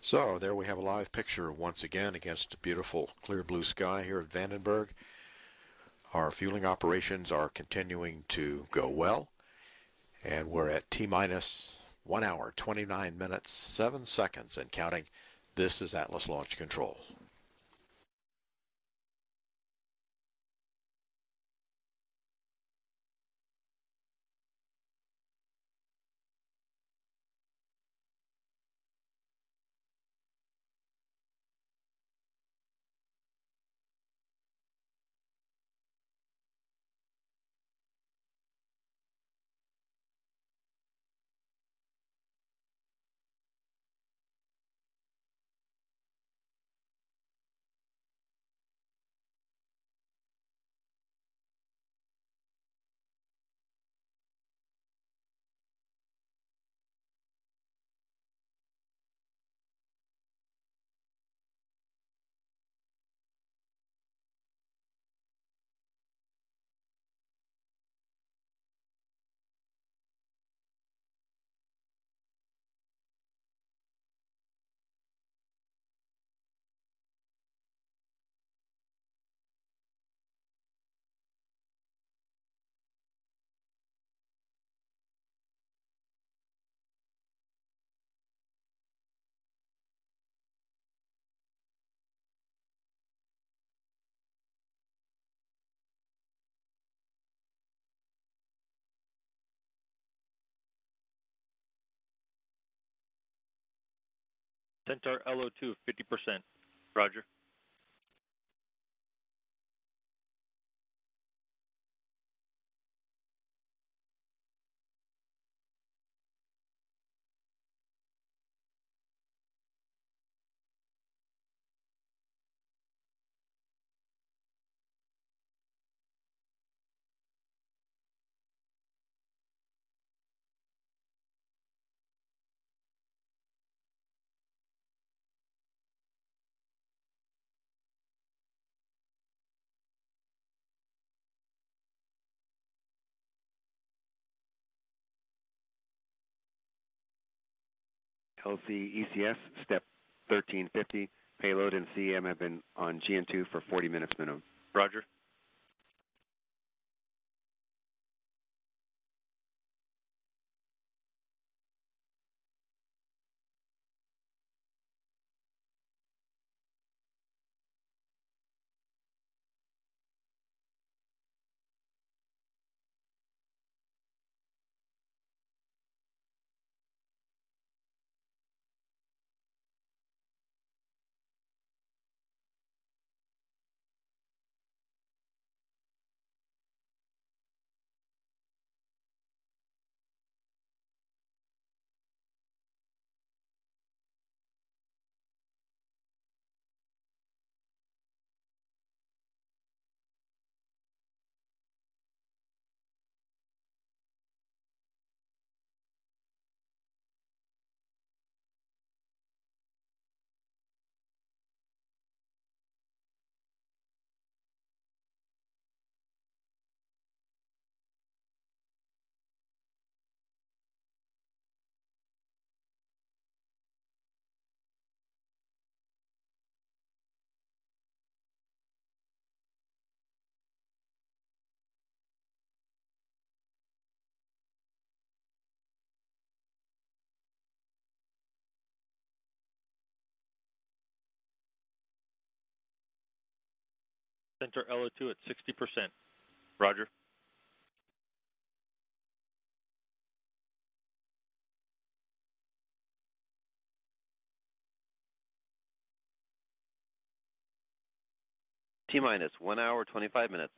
So there we have a live picture once again against a beautiful clear blue sky here at Vandenberg. Our fueling operations are continuing to go well, and we're at T-minus 1 hour, 29 minutes, 7 seconds and counting. This is Atlas Launch Control. Centaur LO2, 50%. Roger. LC ECS, step 1350. Payload and CM have been on GN2 for 40 minutes minimum. Roger. Centaur LO2 at 60%. Roger. T-minus 1 hour, 25 minutes.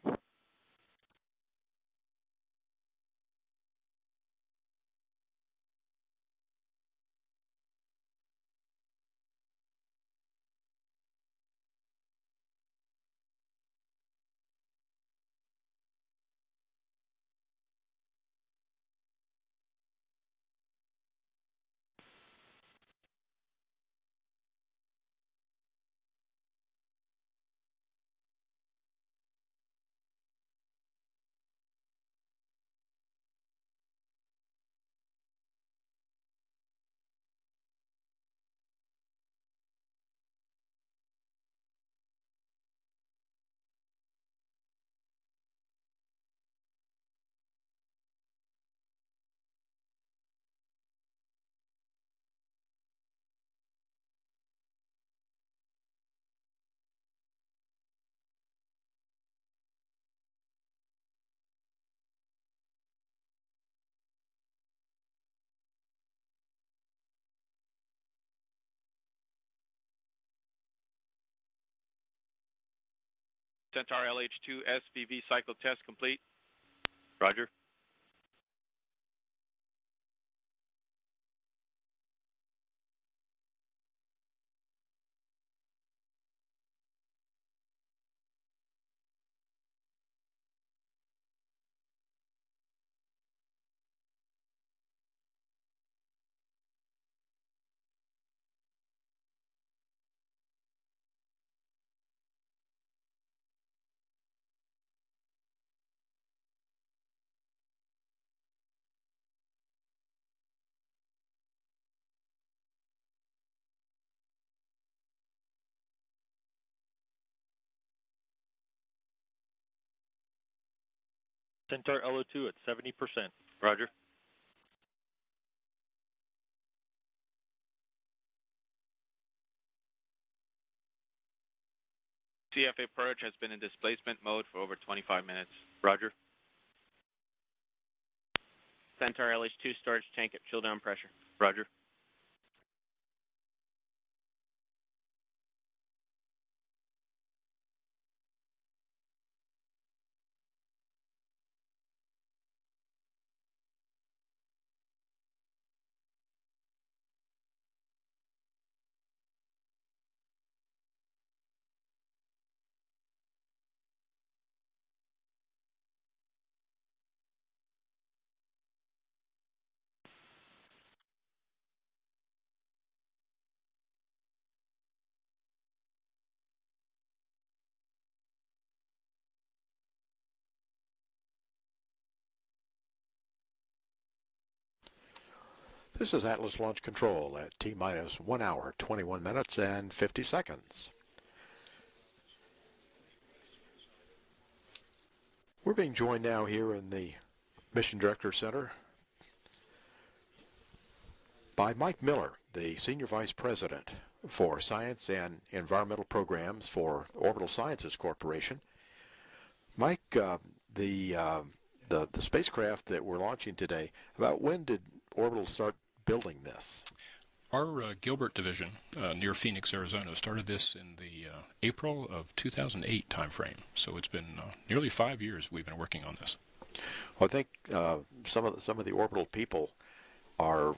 Centaur LH2 SVV cycle test complete. Roger. Centaur LO2 at 70%. Roger. CFA purge has been in displacement mode for over 25 minutes. Roger. Centaur LH2 storage tank at chill down pressure. Roger. This is Atlas Launch Control at T-minus 1 hour, 21 minutes, and 50 seconds. We're being joined now here in the Mission Director Center by Mike Miller, the Senior Vice President for Science and Environmental Programs for Orbital Sciences Corporation. Mike, the spacecraft that we're launching today, about when did Orbital start building this? Our Gilbert division near Phoenix, Arizona, started this in the April of 2008 timeframe. So it's been nearly 5 years we've been working on this. Well, I think some of the orbital people are,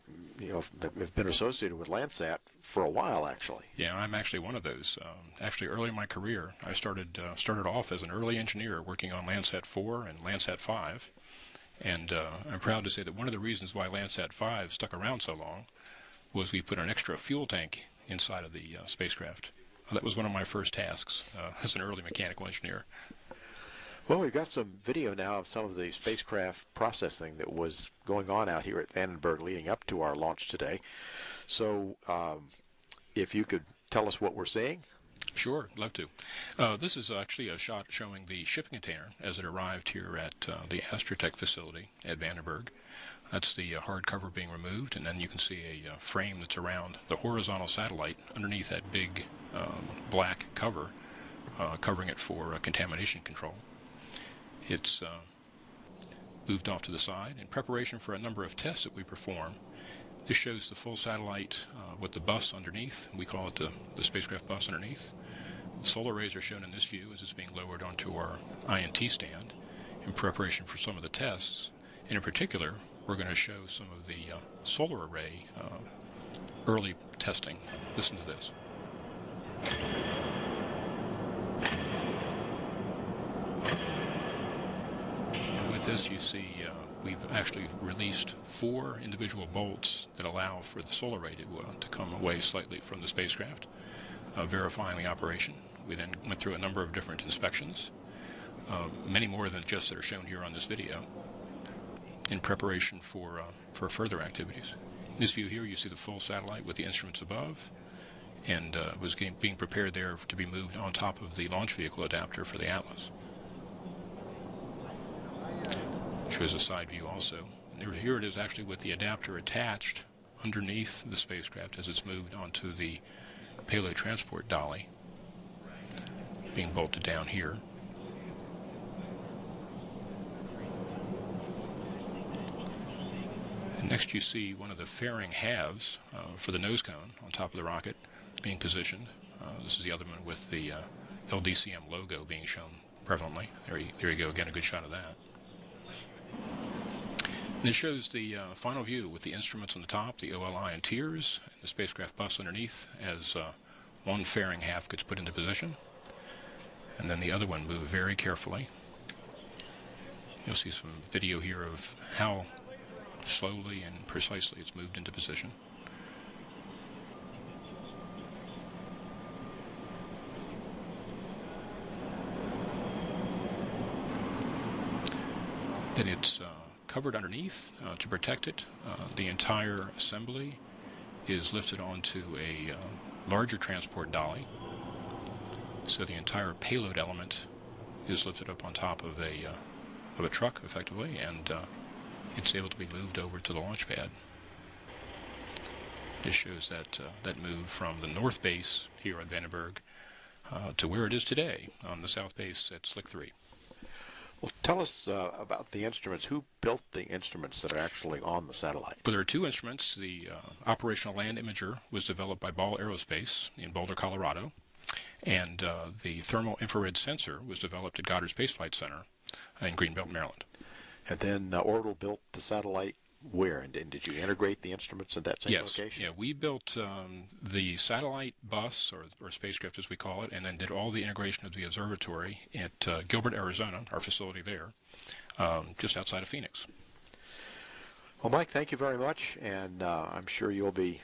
have been associated with Landsat for a while, actually. Yeah, I'm actually one of those. Actually, early in my career, I started off as an early engineer working on Landsat 4 and Landsat 5. And I'm proud to say that one of the reasons why Landsat 5 stuck around so long was we put an extra fuel tank inside of the spacecraft. That was one of my first tasks as an early mechanical engineer. Well, we've got some video now of some of the spacecraft processing that was going on out here at Vandenberg leading up to our launch today. So if you could tell us what we're seeing. Sure, love to. This is actually a shot showing the shipping container as it arrived here at the Astrotech facility at Vandenberg. That's the hard cover being removed, and then you can see a frame that's around the horizontal satellite underneath that big black cover, covering it for contamination control. It's moved off to the side in preparation for a number of tests that we perform. This shows the full satellite with the bus underneath. We call it the spacecraft bus underneath. The solar arrays are shown in this view as it's being lowered onto our INT stand in preparation for some of the tests. And in particular, we're going to show some of the solar array early testing. Listen to this. And with this, you see we've actually released 4 individual bolts that allow for the solar array to come away slightly from the spacecraft, verifying the operation. We then went through a number of different inspections, many more than just that are shown here on this video, in preparation for further activities. In this view here, you see the full satellite with the instruments above, and was being prepared there to be moved on top of the launch vehicle adapter for the Atlas. Shows a side view also. And here it is actually with the adapter attached underneath the spacecraft as it's moved onto the payload transport dolly, being bolted down here. And next you see one of the fairing halves for the nose cone on top of the rocket being positioned. This is the other one with the LDCM logo being shown prevalently. There you go, again, a good shot of that. This shows the final view with the instruments on the top, the OLI and tiers, and the spacecraft bus underneath as one fairing half gets put into position, and then the other one moved very carefully. You'll see some video here of how slowly and precisely it's moved into position. Then it's covered underneath to protect it. The entire assembly is lifted onto a larger transport dolly. So the entire payload element is lifted up on top of a truck, effectively, and it's able to be moved over to the launch pad. This shows that move from the north base here at Vandenberg to where it is today on the south base at Slick 3. Well, tell us about the instruments. Who built the instruments that are actually on the satellite? Well, there are two instruments. The operational land imager was developed by Ball Aerospace in Boulder, Colorado, and the thermal infrared sensor was developed at Goddard Space Flight Center in Greenbelt, Maryland. And then Orbital built the satellite where? And did you integrate the instruments in that same location? Yeah, we built the satellite bus, or spacecraft as we call it, and then did all the integration of the observatory at Gilbert, Arizona, our facility there, just outside of Phoenix. Well, Mike, thank you very much, and I'm sure you'll be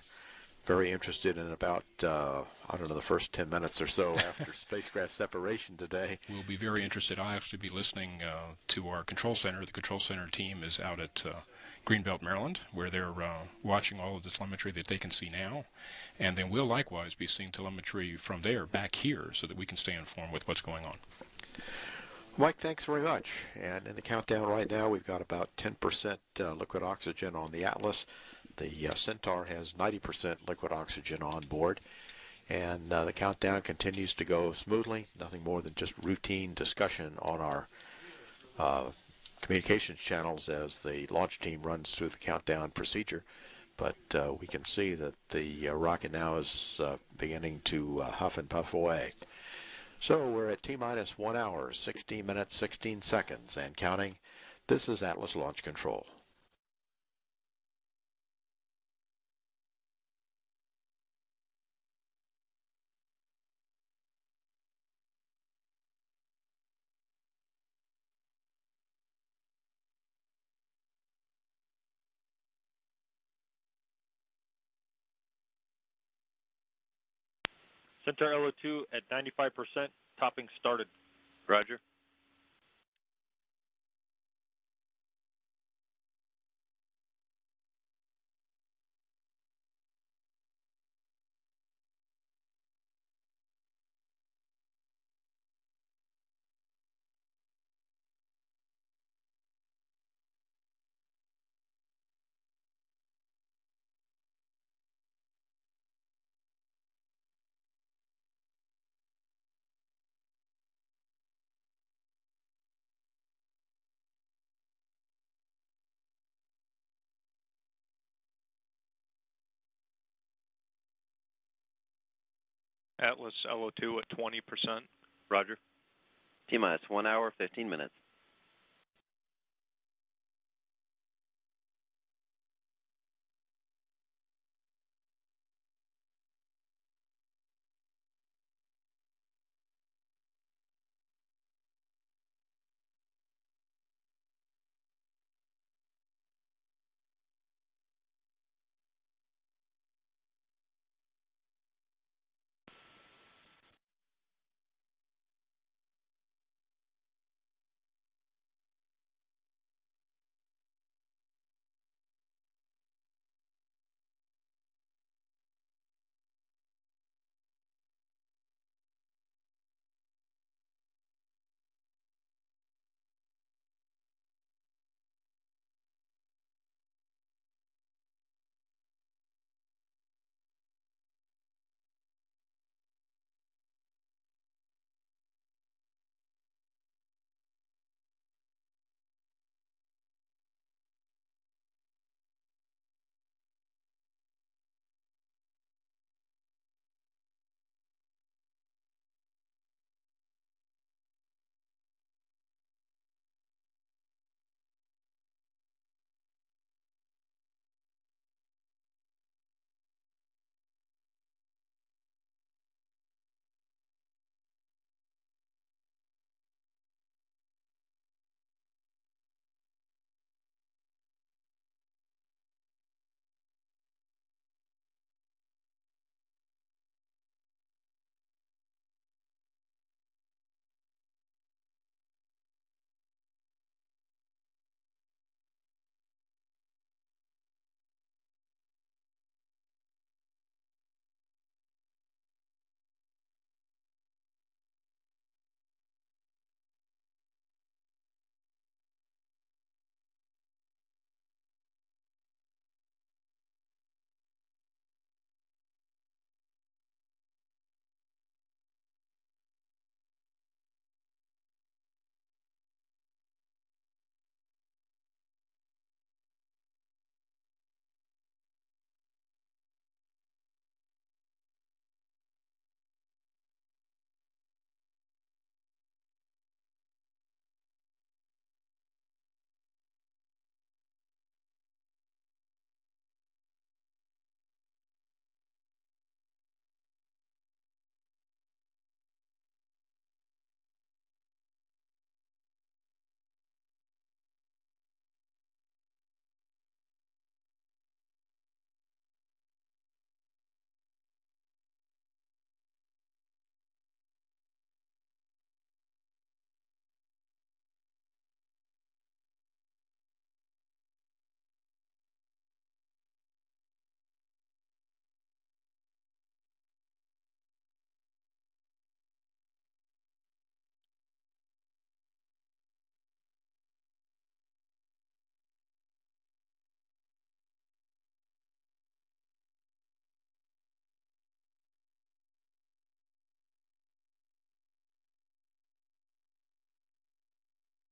very interested in about, I don't know, the first 10 minutes or so after spacecraft separation today. We'll be very interested. I'll actually be listening to our control center. The control center team is out at Greenbelt, Maryland, where they're watching all of the telemetry that they can see now. And then we'll likewise be seeing telemetry from there back here so that we can stay informed with what's going on. Mike, thanks very much. And in the countdown right now, we've got about 10% liquid oxygen on the Atlas. The Centaur has 90% liquid oxygen on board. And the countdown continues to go smoothly. Nothing more than just routine discussion on our communications channels as the launch team runs through the countdown procedure. But we can see that the rocket now is beginning to huff and puff away. So we're at T-minus 1 hour, 16 minutes, 16 seconds, and counting. This is Atlas Launch Control. Centaur LO2 at 95%, topping started. Roger. Atlas LO2 at 20%. Roger. T-minus 1 hour, 15 minutes.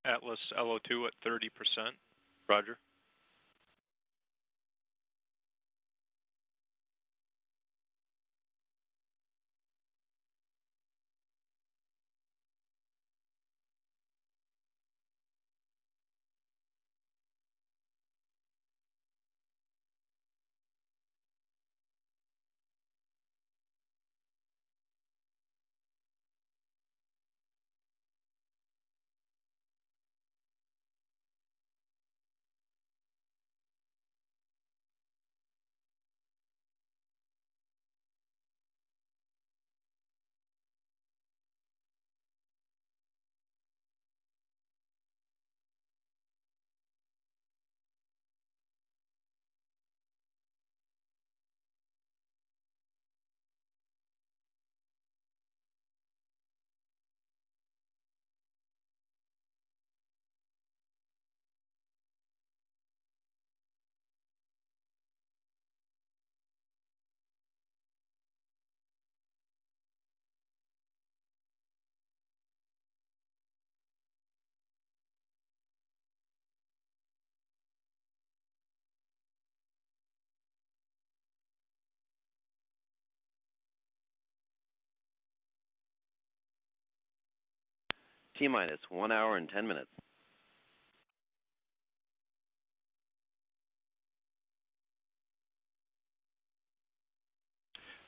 Atlas LO2 at 30%. Roger. T-minus 1 hour and 10 minutes.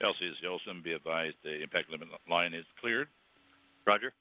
LCS Yeltsin, be advised the impact limit line is cleared. Roger.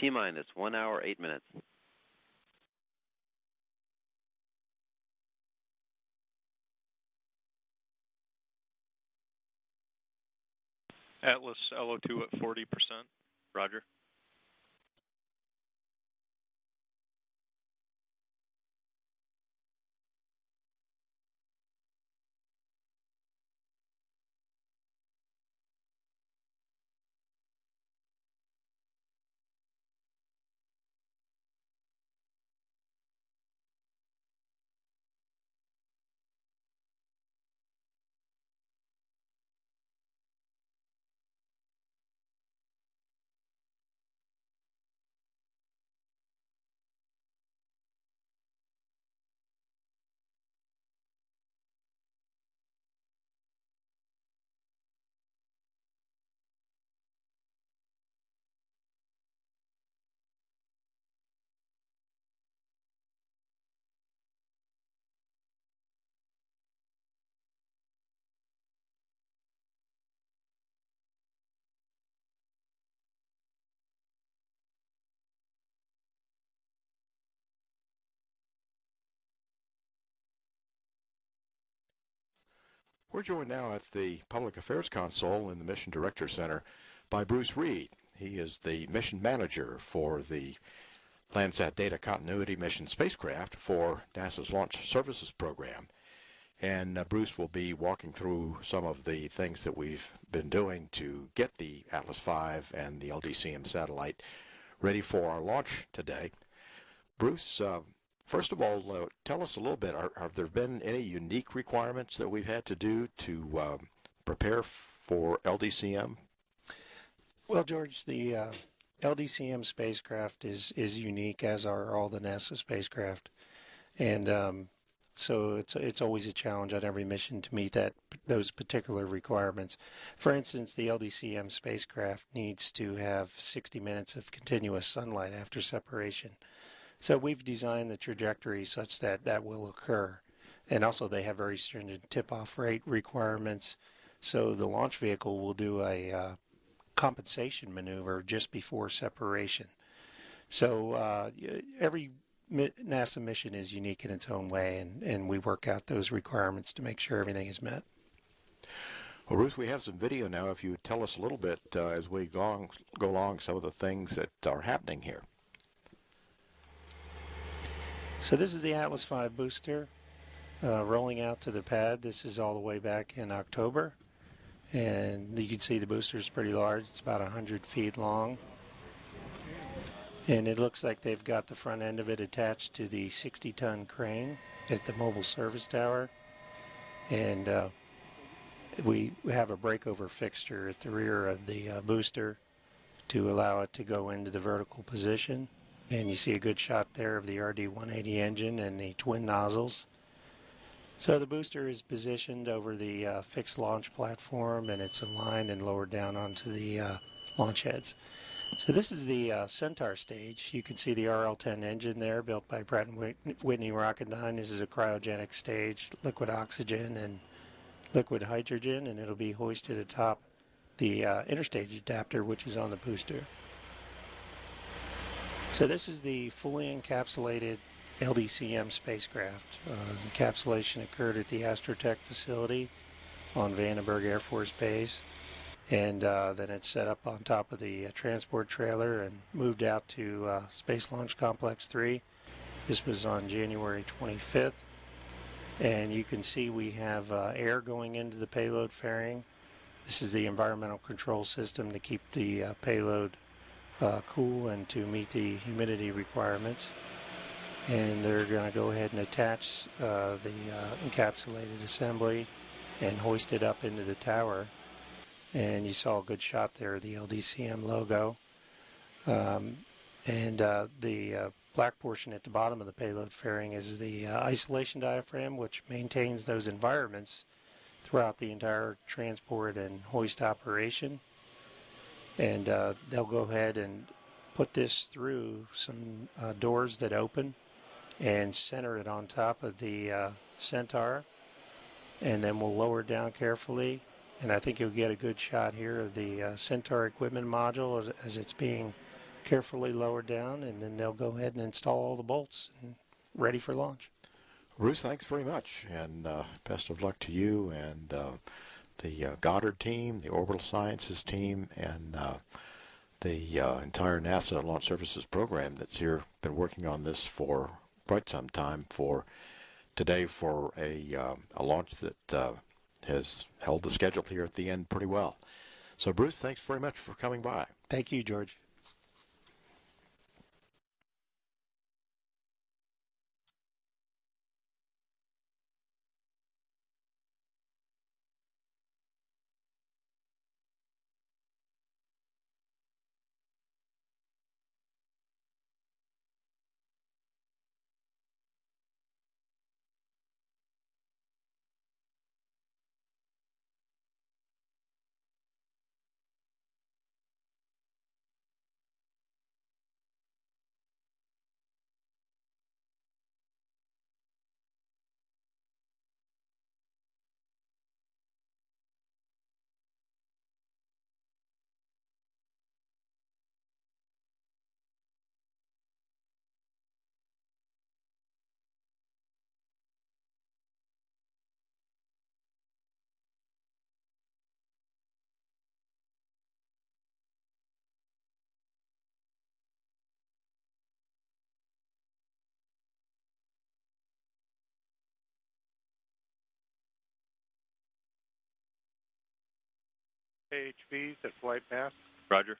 T-minus 1 hour, 8 minutes. Atlas LO2 at 40%. Roger. We're joined now at the Public Affairs Console in the Mission Director Center by Bruce Reed. He is the mission manager for the Landsat Data Continuity Mission spacecraft for NASA's Launch Services Program. And Bruce will be walking through some of the things that we've been doing to get the Atlas V and the LDCM satellite ready for our launch today. Bruce, first of all, tell us a little bit, have there been any unique requirements that we've had to do to prepare for LDCM? Well, George, the LDCM spacecraft is unique, as are all the NASA spacecraft. And so it's always a challenge on every mission to meet those particular requirements. For instance, the LDCM spacecraft needs to have 60 minutes of continuous sunlight after separation. So we've designed the trajectory such that that will occur. And also they have very stringent tip-off rate requirements. So the launch vehicle will do a compensation maneuver just before separation. So every NASA mission is unique in its own way, and we work out those requirements to make sure everything is met. Well, Ruth, we have some video now. If you would tell us a little bit as we go along some of the things that are happening here. So this is the Atlas V booster rolling out to the pad. This is all the way back in October. And you can see the booster is pretty large. It's about 100 feet long. And it looks like they've got the front end of it attached to the 60-ton crane at the mobile service tower. And we have a breakover fixture at the rear of the booster to allow it to go into the vertical position. And you see a good shot there of the RD-180 engine and the twin nozzles. So the booster is positioned over the fixed launch platform, and it's aligned and lowered down onto the launch heads. So this is the Centaur stage. You can see the RL-10 engine there, built by Pratt & Whitney Rocketdyne. This is a cryogenic stage, liquid oxygen and liquid hydrogen, and it'll be hoisted atop the interstage adapter, which is on the booster. So this is the fully encapsulated LDCM spacecraft. The encapsulation occurred at the Astrotech facility on Vandenberg Air Force Base, and then it's set up on top of the transport trailer and moved out to Space Launch Complex 3. This was on January 25th, and you can see we have air going into the payload fairing. This is the environmental control system to keep the payload cool and to meet the humidity requirements. And they're going to go ahead and attach the encapsulated assembly and hoist it up into the tower. And you saw a good shot there of the LDCM logo. The black portion at the bottom of the payload fairing is the isolation diaphragm, which maintains those environments throughout the entire transport and hoist operation. And they'll go ahead and put this through some doors that open and center it on top of the Centaur, and then we'll lower it down carefully, and I think you'll get a good shot here of the Centaur equipment module as it's being carefully lowered down, and then they'll go ahead and install all the bolts and ready for launch. Bruce, thanks very much, and best of luck to you and the Goddard team, the Orbital Sciences team, and the entire NASA Launch Services program that's here, been working on this for quite some time for today for a launch that has held the schedule here at the end pretty well. So Bruce, thanks very much for coming by. Thank you, George. AHVs at flight mask. Roger.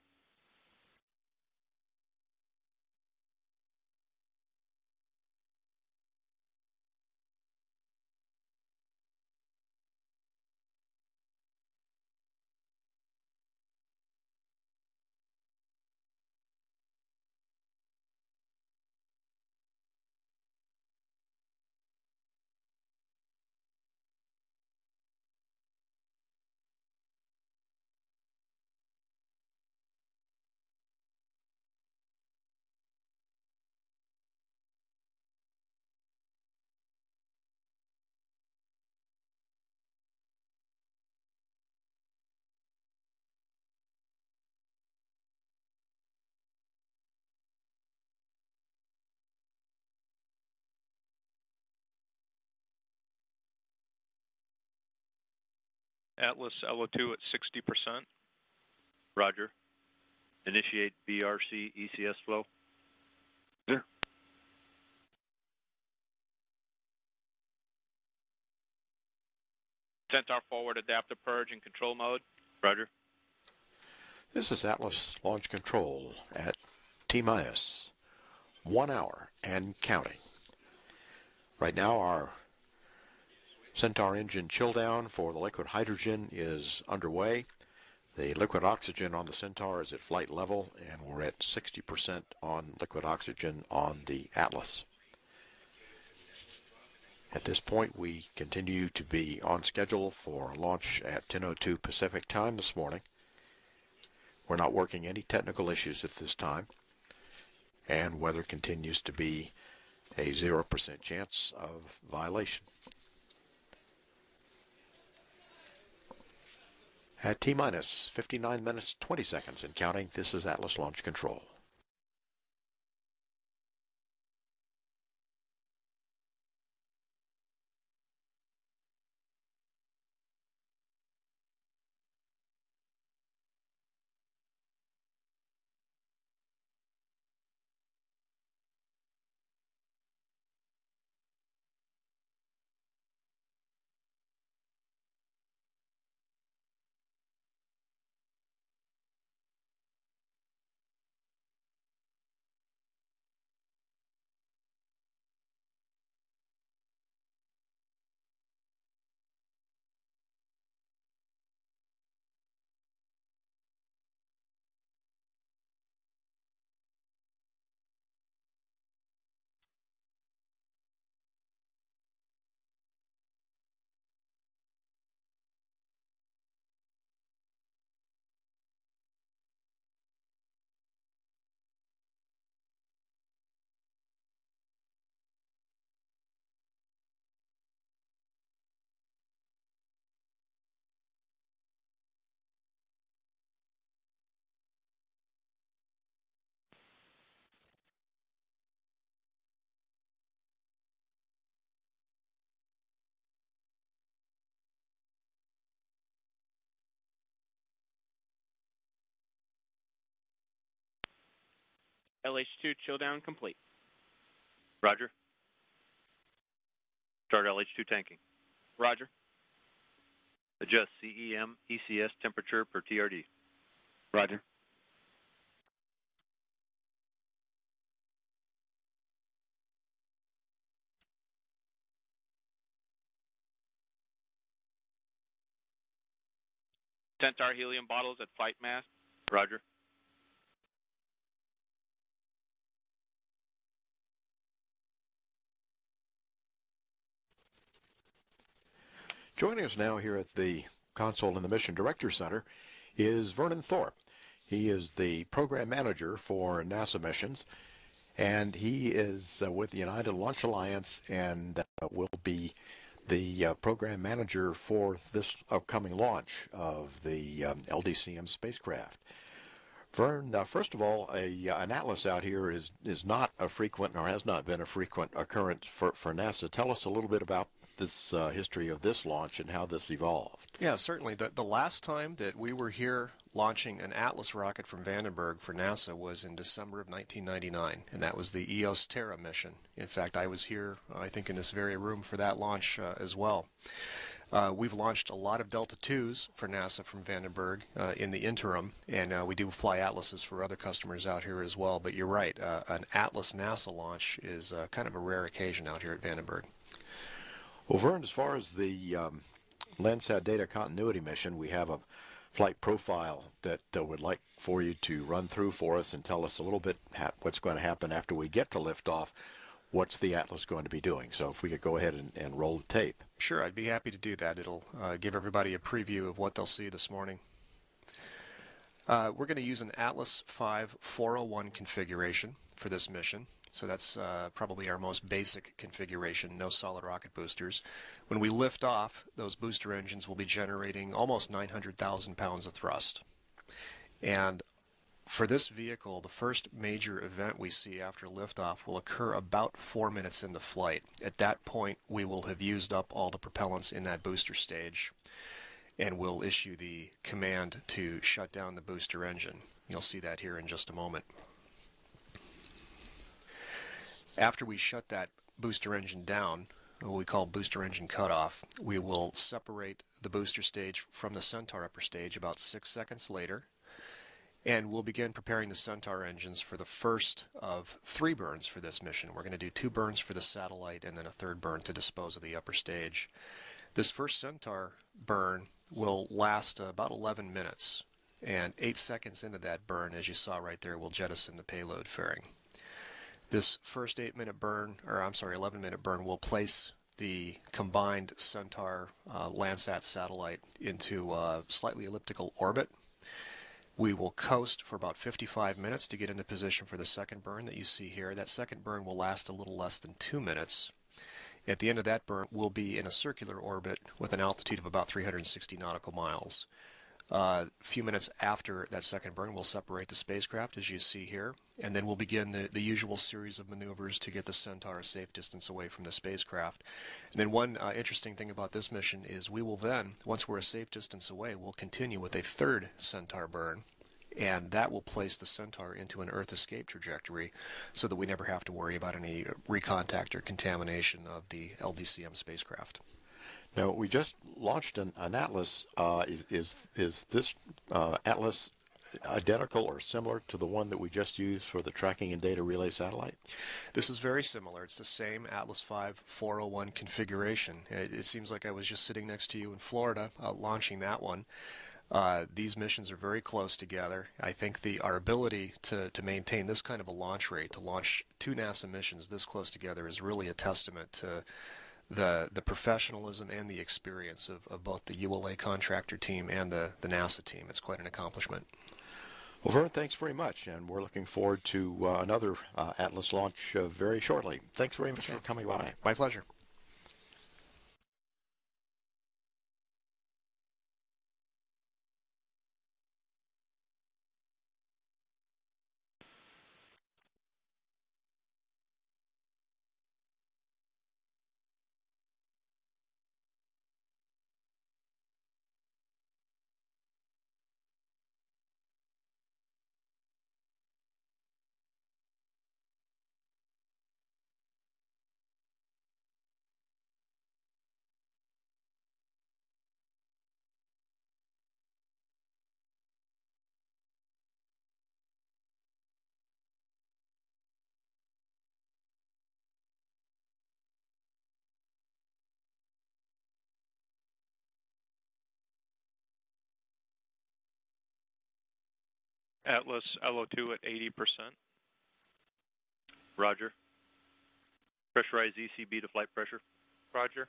Atlas LO2 at 60%. Roger. Initiate BRC ECS flow. Sir. Centaur forward adaptive purge in control mode. Roger. This is Atlas Launch Control at T-minus 1 hour and counting. Right now our Centaur engine chill down for the liquid hydrogen is underway. The liquid oxygen on the Centaur is at flight level, and we're at 60% on liquid oxygen on the Atlas. At this point, we continue to be on schedule for launch at 10:02 Pacific time this morning. We're not working any technical issues at this time, and weather continues to be a 0% chance of violation. At T-minus 59 minutes 20 seconds and counting, this is Atlas Launch Control. LH2 chill down complete. Roger. Start LH2 tanking. Roger. Adjust CEM ECS temperature per TRD. Roger. Centaur helium bottles at flight mask. Roger. Joining us now here at the console in the Mission Director Center is Vernon Thorpe. He is the program manager for NASA missions, and he is with the United Launch Alliance and will be the program manager for this upcoming launch of the LDCM spacecraft. Vern, first of all, an Atlas out here is not a frequent, or has not been a frequent occurrence for NASA. Tell us a little bit about this history of this launch and how this evolved. Yeah, certainly. The last time that we were here launching an Atlas rocket from Vandenberg for NASA was in December of 1999, and that was the EOS Terra mission. In fact, I was here, I think, in this very room for that launch as well. We've launched a lot of Delta IIs for NASA from Vandenberg in the interim, and we do fly Atlases for other customers out here as well. But you're right, an Atlas NASA launch is kind of a rare occasion out here at Vandenberg. Well, Vern, as far as the Landsat Data Continuity Mission, we have a flight profile that would like for you to run through for us and tell us a little bit what's going to happen after we get to liftoff. What's the Atlas going to be doing? So if we could go ahead and roll the tape. Sure, I'd be happy to do that. It'll give everybody a preview of what they'll see this morning. We're going to use an Atlas 5 401 configuration for this mission. So that's probably our most basic configuration, no solid rocket boosters. When we lift off, those booster engines will be generating almost 900,000 pounds of thrust. And for this vehicle, the first major event we see after liftoff will occur about 4 minutes into flight. At that point, we will have used up all the propellants in that booster stage, and we'll issue the command to shut down the booster engine. You'll see that here in just a moment. After we shut that booster engine down, what we call booster engine cutoff, we will separate the booster stage from the Centaur upper stage about 6 seconds later, and we'll begin preparing the Centaur engines for the first of 3 burns for this mission. We're going to do 2 burns for the satellite and then a 3rd burn to dispose of the upper stage. This first Centaur burn will last about 11 minutes, and 8 seconds into that burn, as you saw right there, we'll jettison the payload fairing. This first 11-minute burn will place the combined Centaur Landsat satellite into a slightly elliptical orbit. We will coast for about 55 minutes to get into position for the second burn that you see here. That second burn will last a little less than 2 minutes. At the end of that burn, we'll be in a circular orbit with an altitude of about 360 nautical miles. A few minutes after that second burn, we'll separate the spacecraft, as you see here, and then we'll begin the usual series of maneuvers to get the Centaur a safe distance away from the spacecraft. And then one interesting thing about this mission is we will then, once we're a safe distance away, we'll continue with a 3rd Centaur burn, and that will place the Centaur into an Earth escape trajectory so that we never have to worry about any recontact or contamination of the LDCM spacecraft. Now, we just launched an Atlas. Is this Atlas identical or similar to the one that we just used for the tracking and data relay satellite? This is very similar. It's the same Atlas 5 401 configuration. It seems like I was just sitting next to you in Florida launching that one. These missions are very close together. I think our ability to maintain this kind of a launch rate, to launch 2 NASA missions this close together, is really a testament to the professionalism and the experience of both the ULA contractor team and the NASA team. It's quite an accomplishment. Well, Vern, thanks very much, and we're looking forward to another Atlas launch very shortly. Thanks very much for coming by. My pleasure. Atlas LO2 at 80%. Roger. Pressurize ECB to flight pressure. Roger.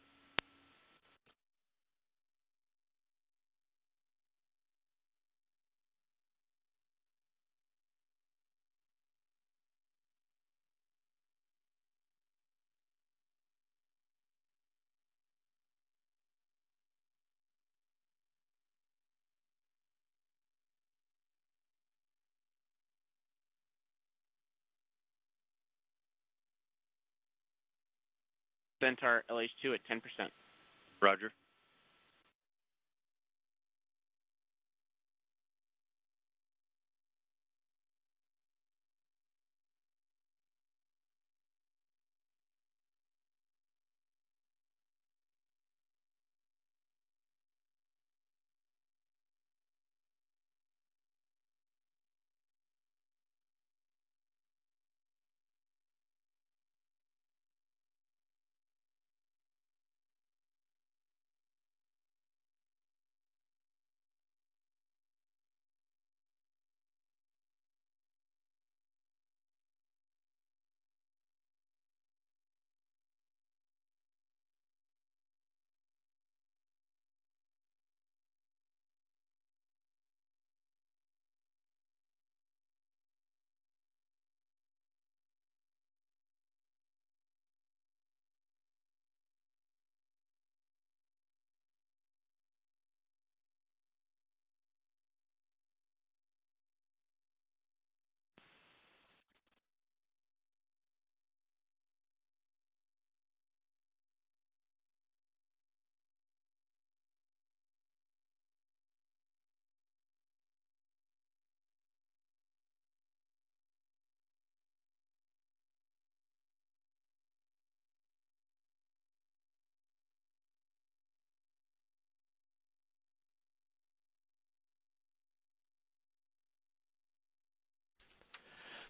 Centaur LH2 at 10%. Roger.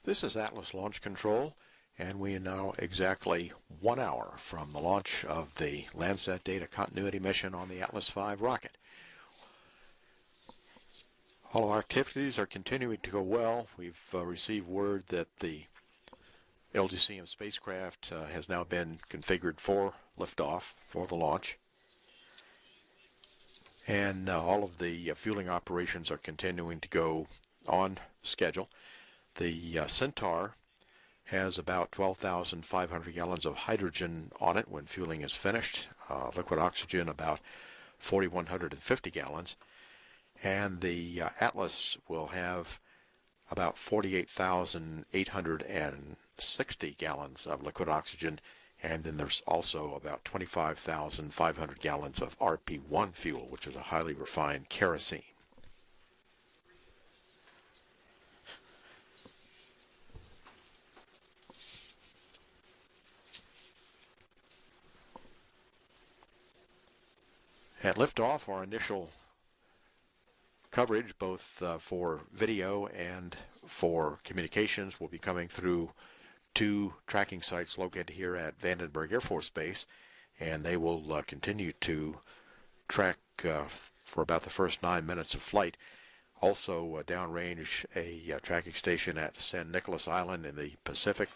This is Atlas Launch Control, and we are now exactly 1 hour from the launch of the Landsat Data Continuity Mission on the Atlas V rocket. All our activities are continuing to go well. We've received word that the LDCM spacecraft has now been configured for liftoff for the launch. And all of the fueling operations are continuing to go on schedule. The Centaur has about 12,500 gallons of hydrogen on it when fueling is finished. Liquid oxygen about 4,150 gallons. And the Atlas will have about 48,860 gallons of liquid oxygen, and then there's also about 25,500 gallons of RP1 fuel, which is a highly refined kerosene. At liftoff, our initial coverage, both for video and for communications, will be coming through 2 tracking sites located here at Vandenberg Air Force Base, and they will continue to track for about the first 9 minutes of flight. Also downrange, a tracking station at San Nicolas Island in the Pacific,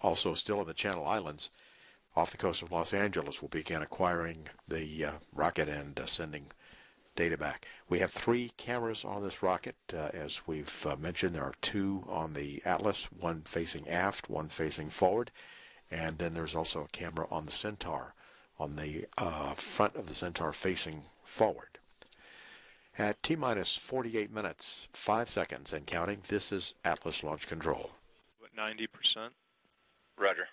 also still in the Channel Islands, off the coast of Los Angeles, will begin acquiring the rocket and sending data back. We have 3 cameras on this rocket. As we've mentioned, there are 2 on the Atlas, one facing aft, one facing forward, and then there's also a camera on the Centaur, on the front of the Centaur facing forward. At T-minus 48 minutes, 5 seconds and counting, this is Atlas Launch Control. 90%. Roger.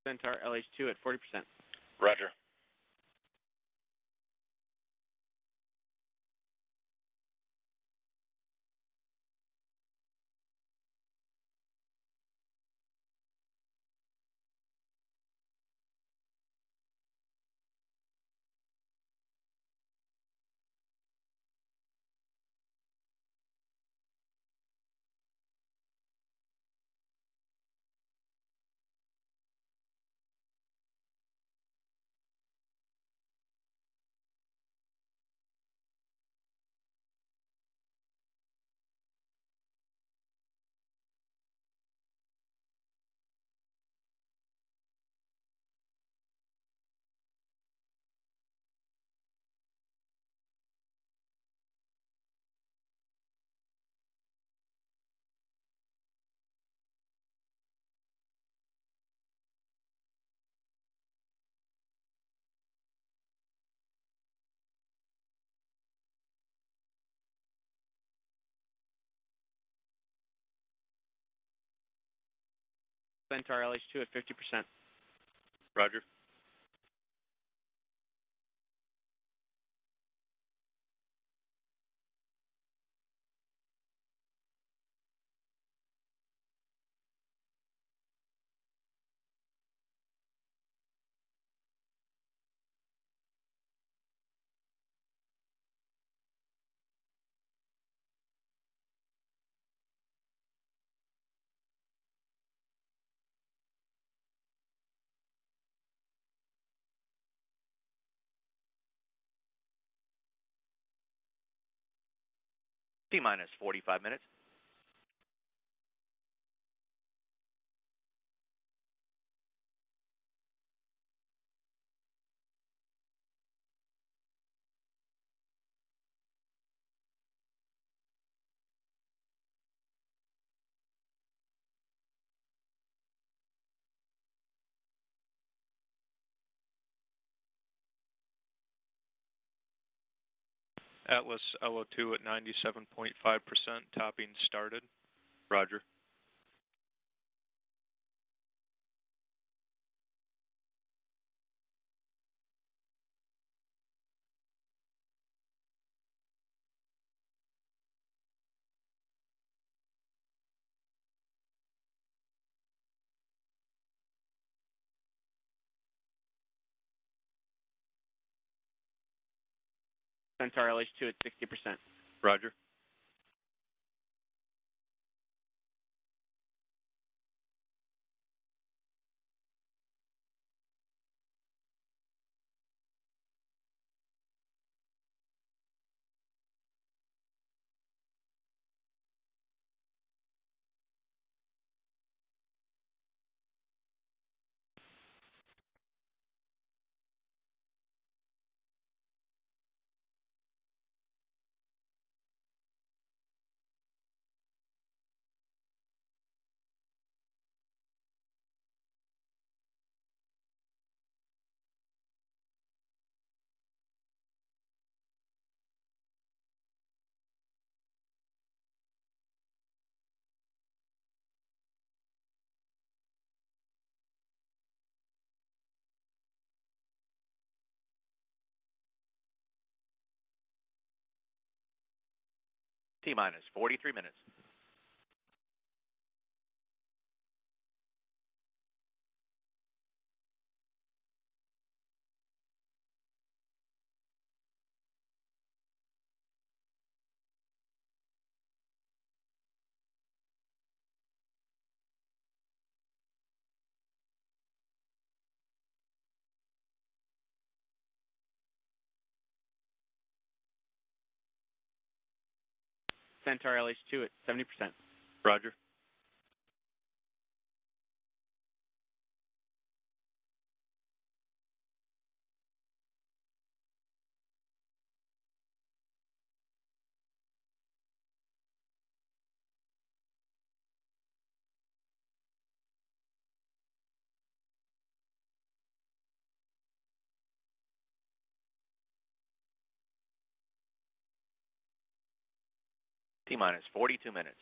Centaur LH2 at 40%. Roger. Centaur LH2 at 50%. Roger. T-minus 45 minutes. Atlas LO2 at 97.5%, topping started. Roger. Centaur LH2 at 60%. Roger. T-minus 43 minutes. Centaur LH2 at 70%. Roger. T-minus 42 minutes.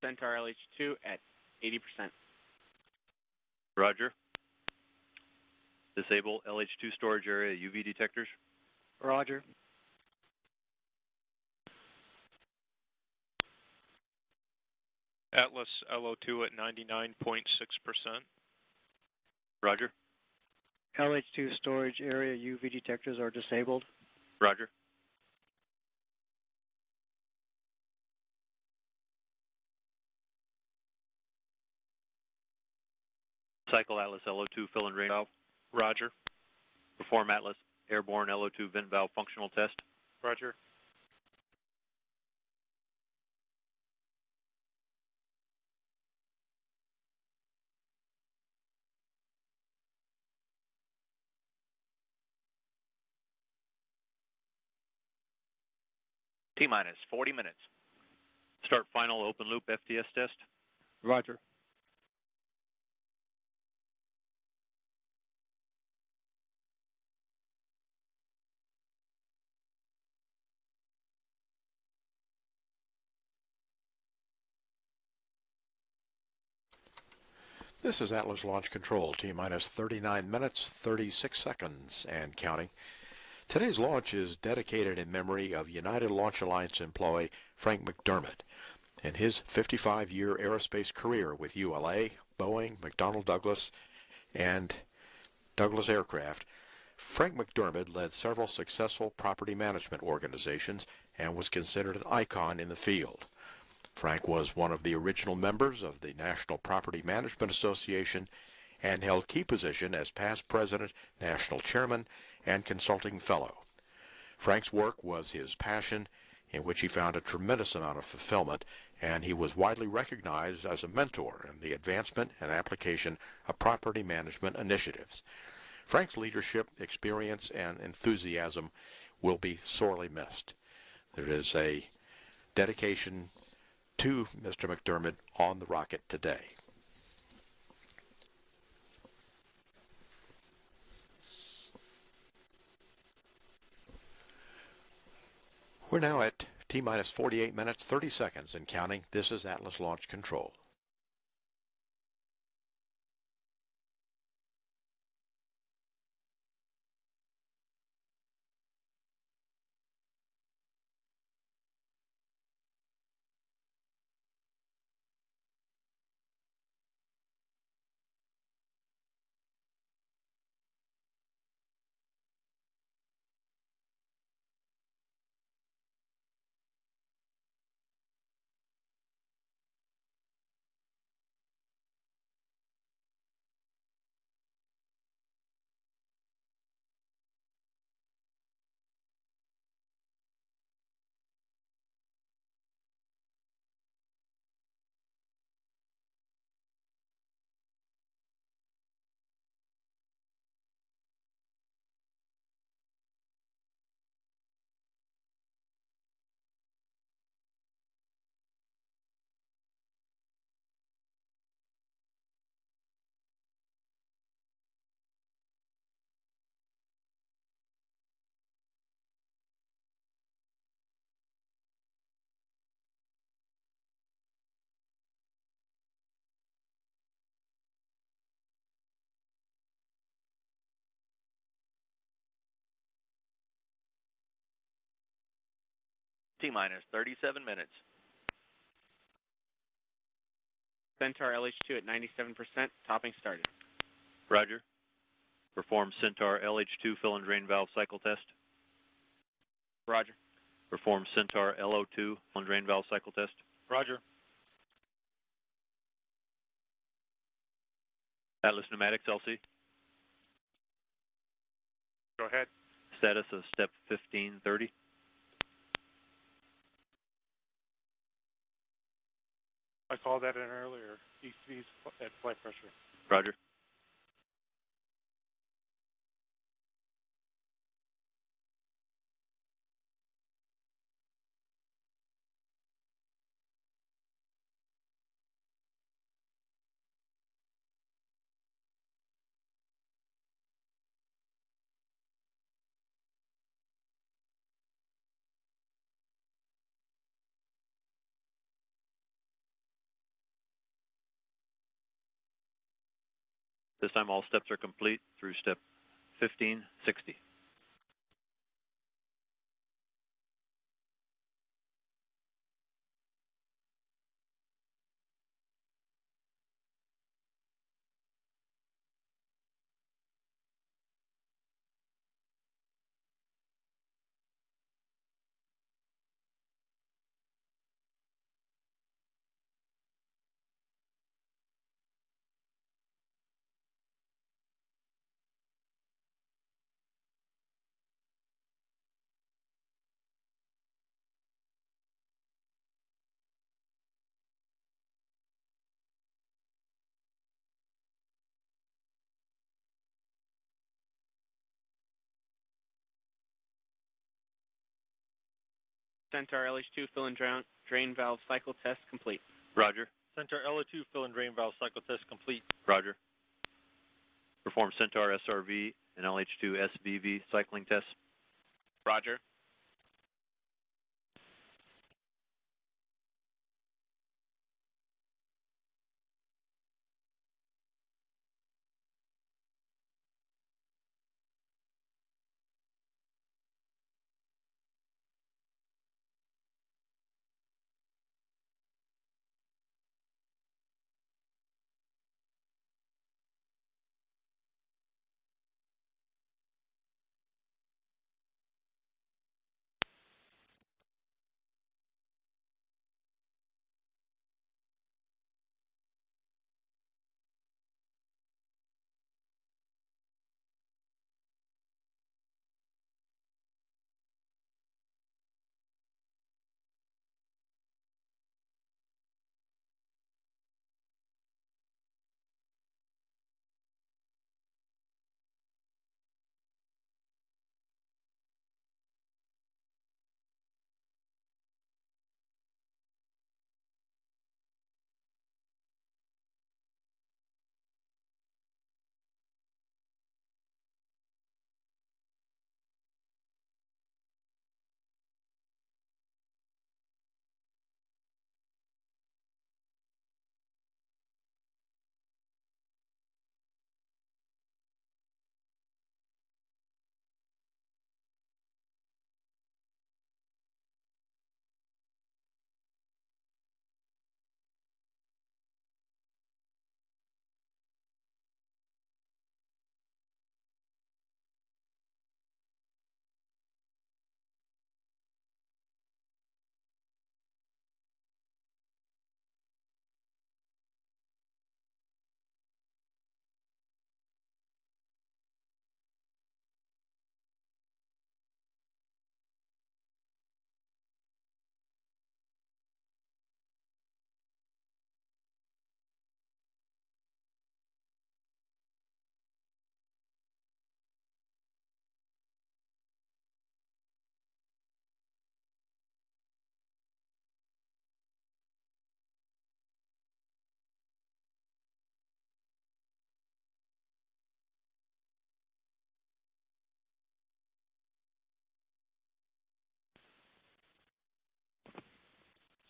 Centaur LH2 at 80%. Roger. Disable LH2 storage area UV detectors. Roger. Atlas LO2 at 99.6%. Roger. LH2 storage area UV detectors are disabled. Roger. Cycle Atlas LO2 fill and drain valve. Roger. Perform Atlas airborne LO2 vent valve functional test. Roger. T-minus 40 minutes. Start final open loop FTS test. Roger. This is Atlas Launch Control, T-minus 39 minutes, 36 seconds, and counting. Today's launch is dedicated in memory of United Launch Alliance employee Frank McDermott and his 55-year aerospace career with ULA, Boeing, McDonnell Douglas, and Douglas Aircraft. Frank McDermott led several successful property management organizations and was considered an icon in the field. Frank was one of the original members of the National Property Management Association and held key position as past president, national chairman, and consulting fellow. Frank's work was his passion, in which he found a tremendous amount of fulfillment, and he was widely recognized as a mentor in the advancement and application of property management initiatives. Frank's leadership, experience, and enthusiasm will be sorely missed. There is a dedication to Mr. McDermott on the rocket today. We're now at T-minus 48 minutes, 30 seconds and counting. This is Atlas Launch Control. T-minus 37 minutes. Centaur LH2 at 97%. Topping started. Roger. Perform Centaur LH2 fill and drain valve cycle test. Roger. Perform Centaur LO2 fill and drain valve cycle test. Roger. Atlas Pneumatics LC. Go ahead. Status of step 1530. I called that in earlier. ECV's at flight pressure. Roger. This time all steps are complete through step 1560. Centaur LH2 fill and drain valve cycle test complete. Roger. Centaur LO2 fill and drain valve cycle test complete. Roger. Perform Centaur SRV and LH2 SVV cycling tests. Roger.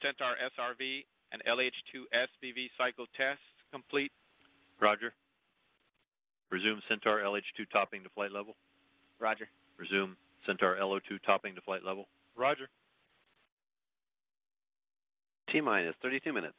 Centaur SRV and LH2 SVV cycle tests complete. Roger. Resume Centaur LH2 topping to flight level. Roger. Resume Centaur LO2 topping to flight level. Roger. T-minus 32 minutes.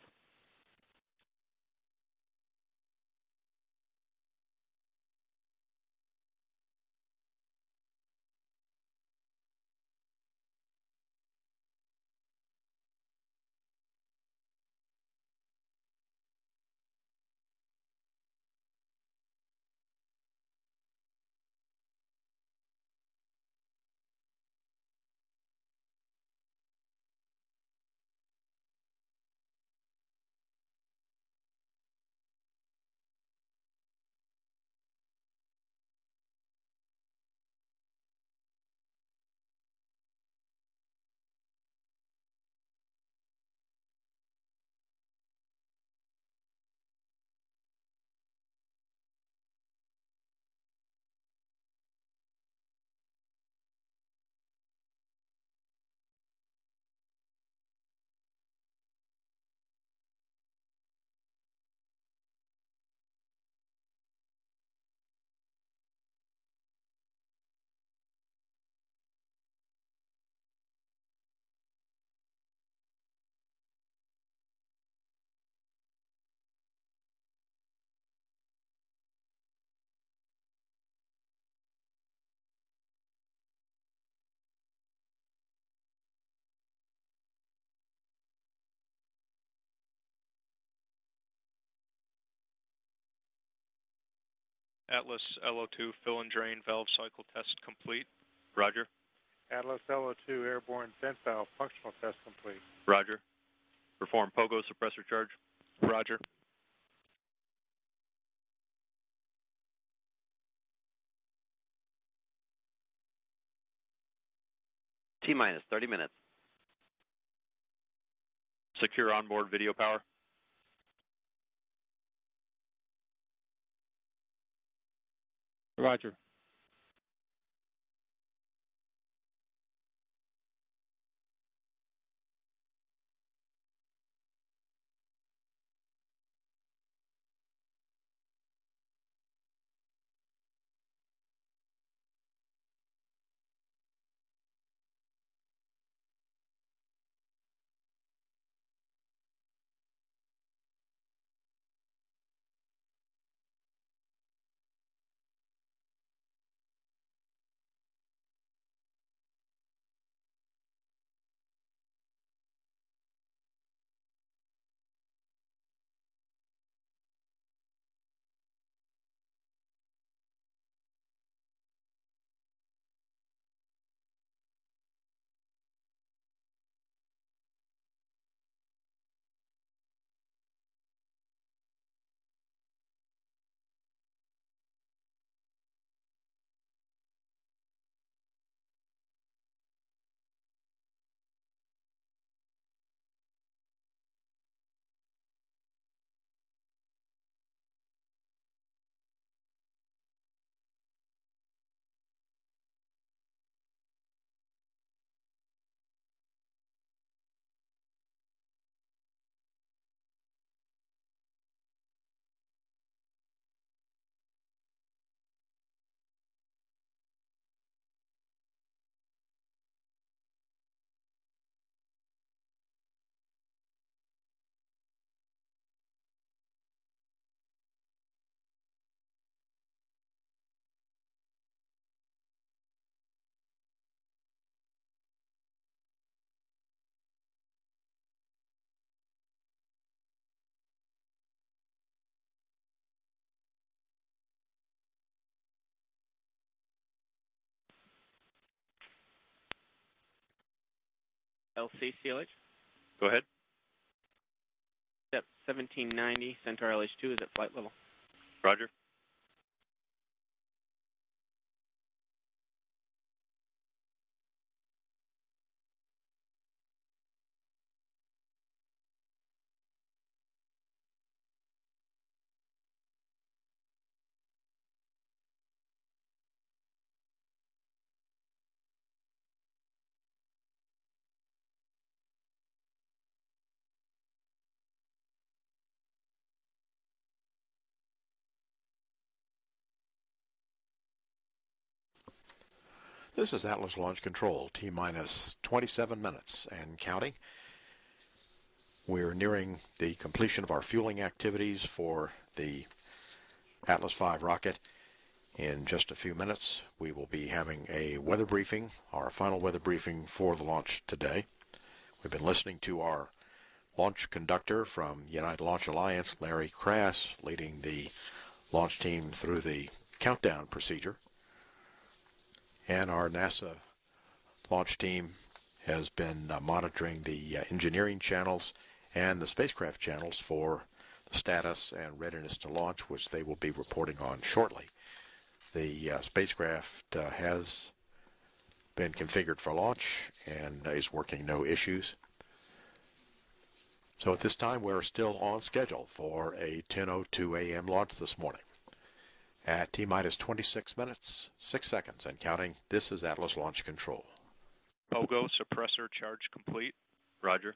Atlas LO2 fill and drain valve cycle test complete. Roger. Atlas LO2 airborne vent valve functional test complete. Roger. Perform pogo suppressor charge. Roger. T-minus 30 minutes. Secure onboard video power. Roger. LCCLH. Go ahead. Step 1790, Centaur LH2 is at flight level. Roger. This is Atlas Launch Control, T-minus 27 minutes and counting. We're nearing the completion of our fueling activities for the Atlas V rocket. In just a few minutes, we will be having a weather briefing, our final weather briefing for the launch today. We've been listening to our launch conductor from United Launch Alliance, Larry Crass, leading the launch team through the countdown procedure. And our NASA launch team has been monitoring the engineering channels and the spacecraft channels for the status and readiness to launch, which they will be reporting on shortly. The spacecraft has been configured for launch and is working no issues. So at this time, we're still on schedule for a 10:02 a.m. launch this morning. At T-minus 26 minutes, 6 seconds, and counting, this is Atlas Launch Control. Pogo suppressor charge complete. Roger.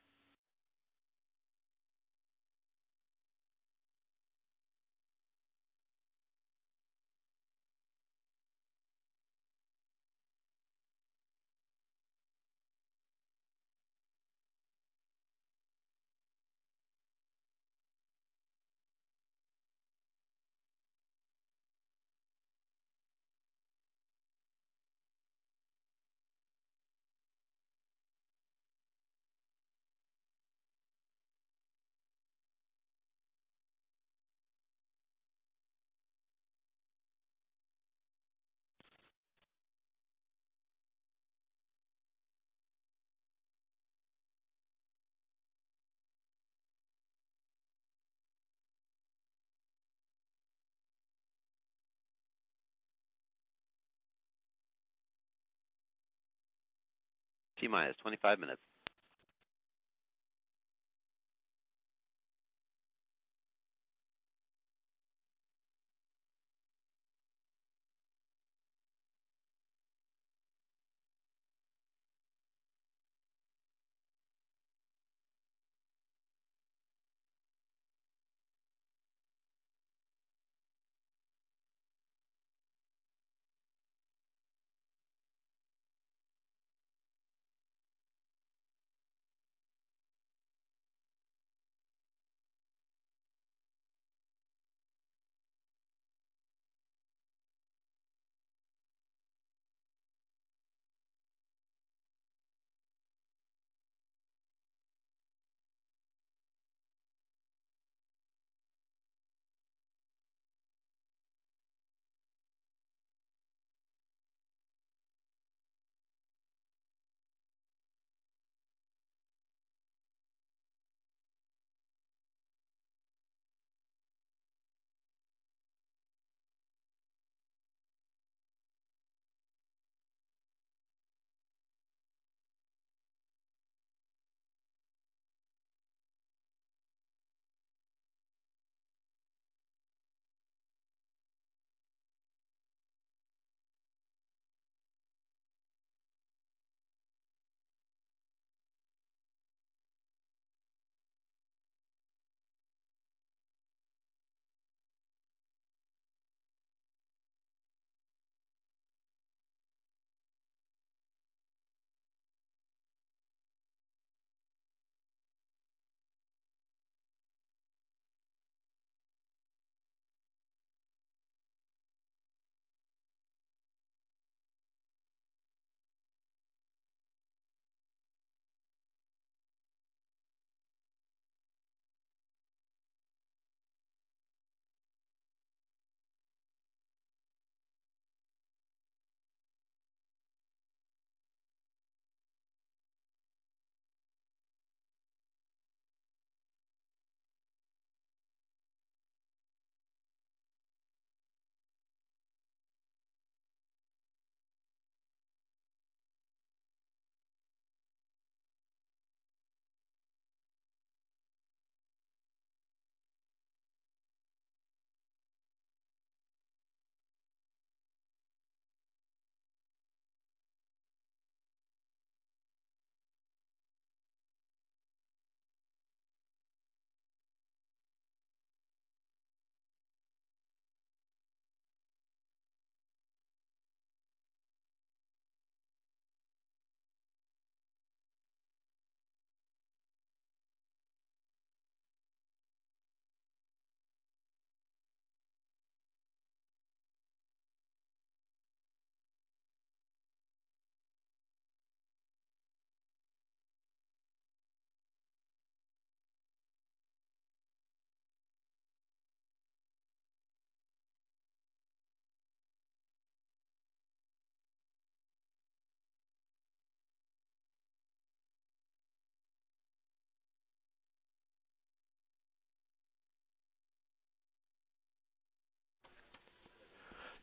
T-minus 25 minutes.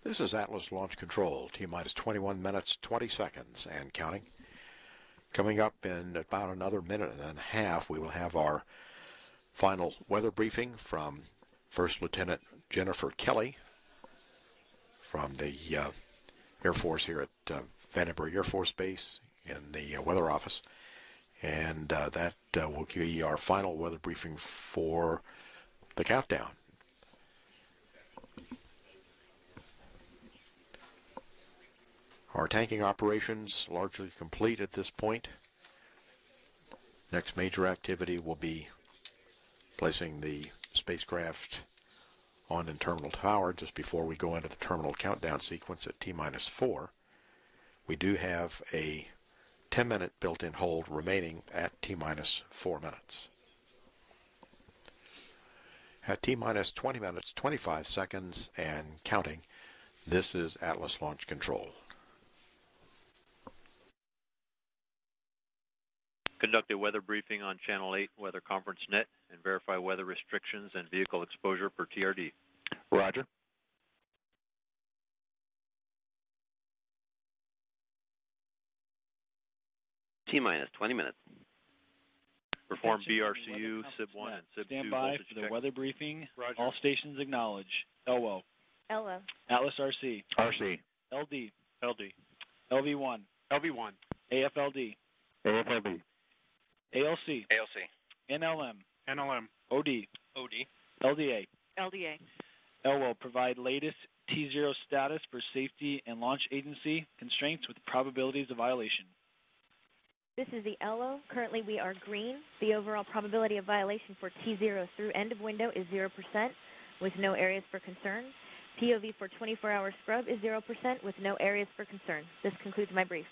This is Atlas Launch Control, T-minus 21 minutes, 20 seconds, and counting. Coming up in about another minute and a half, we will have our final weather briefing from First Lieutenant Jennifer Kelly from the Air Force here at Vandenberg Air Force Base in the weather office. And that will be our final weather briefing for the countdown. Our tanking operations largely complete at this point. Next major activity will be placing the spacecraft on in terminal tower just before we go into the terminal countdown sequence at T-minus 4. We do have a 10-minute built-in hold remaining at T-minus 4 minutes. At T-minus 20 minutes, 25 seconds, and counting, this is Atlas Launch Control. Conduct a weather briefing on Channel 8 Weather Conference Net and verify weather restrictions and vehicle exposure per TRD. Roger. T-minus 20 minutes. Perform BRCU, SIB1, and SIB2 Stand by voltage for the check. weather briefing. Roger. All stations acknowledge. LWO. LO. Atlas RC. RC. LD. LD. LV1. LV1. AFLD. AFLB. ALC. ALC. NLM. NLM. OD. OD. LDA. LDA. LWO provide latest T0 status for safety and launch agency constraints with probabilities of violation. This is the LO. Currently we are green. The overall probability of violation for T0 through end of window is 0% with no areas for concern. POV for 24-hour scrub is 0% with no areas for concern. This concludes my brief.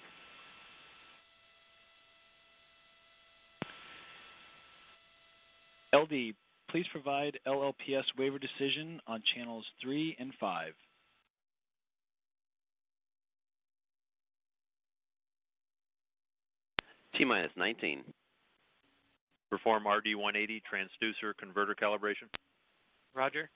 LD, please provide LLPS waiver decision on channels 3 and 5. T-minus 19. Perform RD180 transducer converter calibration. Roger.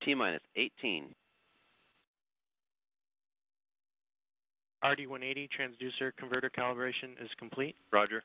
T-minus 18. RD180 transducer converter calibration is complete. Roger.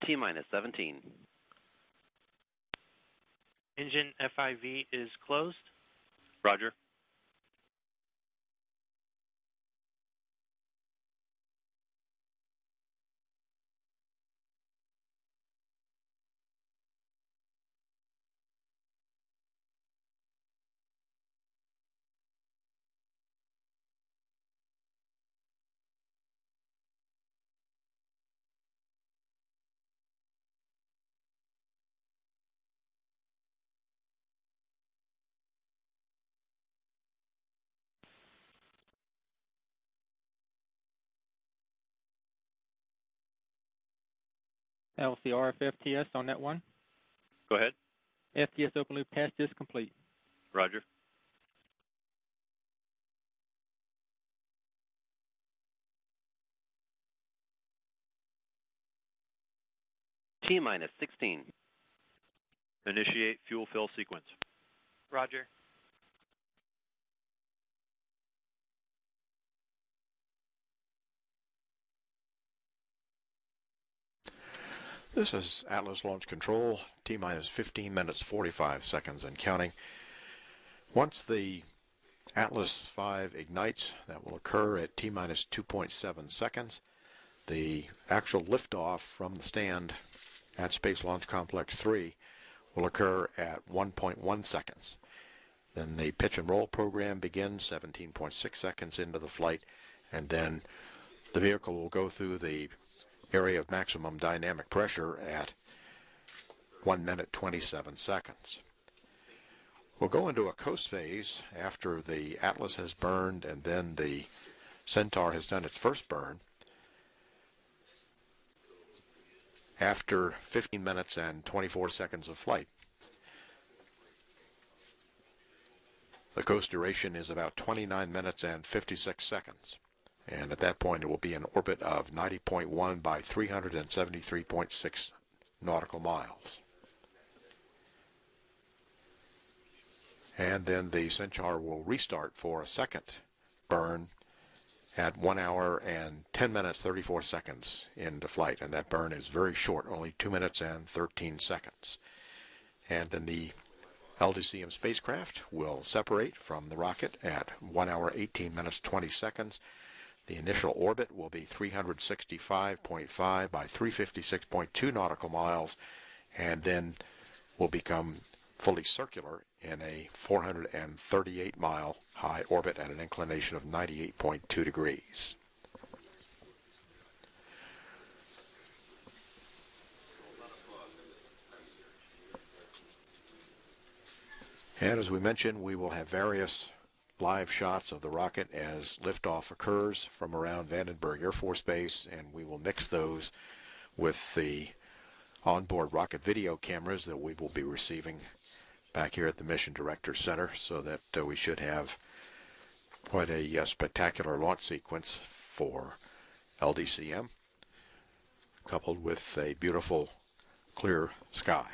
T-minus 17. Engine FIV is closed. Roger. LCRF FTS on net 1. Go ahead. FTS open loop test is complete. Roger. T-minus 16. Initiate fuel fill sequence. Roger. This is Atlas Launch Control, T-minus 15 minutes 45 seconds and counting. Once the Atlas V ignites, that will occur at T-minus 2.7 seconds. The actual liftoff from the stand at Space Launch Complex 3 will occur at 1.1 seconds. Then the pitch and roll program begins 17.6 seconds into the flight, and then the vehicle will go through the area of maximum dynamic pressure at 1 minute 27 seconds. We'll go into a coast phase after the Atlas has burned and then the Centaur has done its first burn. After 15 minutes and 24 seconds of flight. The coast duration is about 29 minutes and 56 seconds. And at that point, it will be an orbit of 90.1 by 373.6 nautical miles. And then the Centaur will restart for a second burn at 1 hour and 10 minutes 34 seconds into flight. And that burn is very short, only 2 minutes and 13 seconds. And then the LDCM spacecraft will separate from the rocket at 1 hour 18 minutes 20 seconds. The initial orbit will be 365.5 by 356.2 nautical miles, and then will become fully circular in a 438-mile high orbit at an inclination of 98.2 degrees. And as we mentioned, we will have various live shots of the rocket as liftoff occurs from around Vandenberg Air Force Base, and we will mix those with the onboard rocket video cameras that we will be receiving back here at the Mission Director Center, so that we should have quite a spectacular launch sequence for LDCM, coupled with a beautiful clear sky.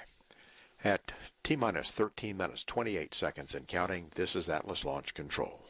At T-minus 13 minutes 28 seconds and counting, this is Atlas Launch Control.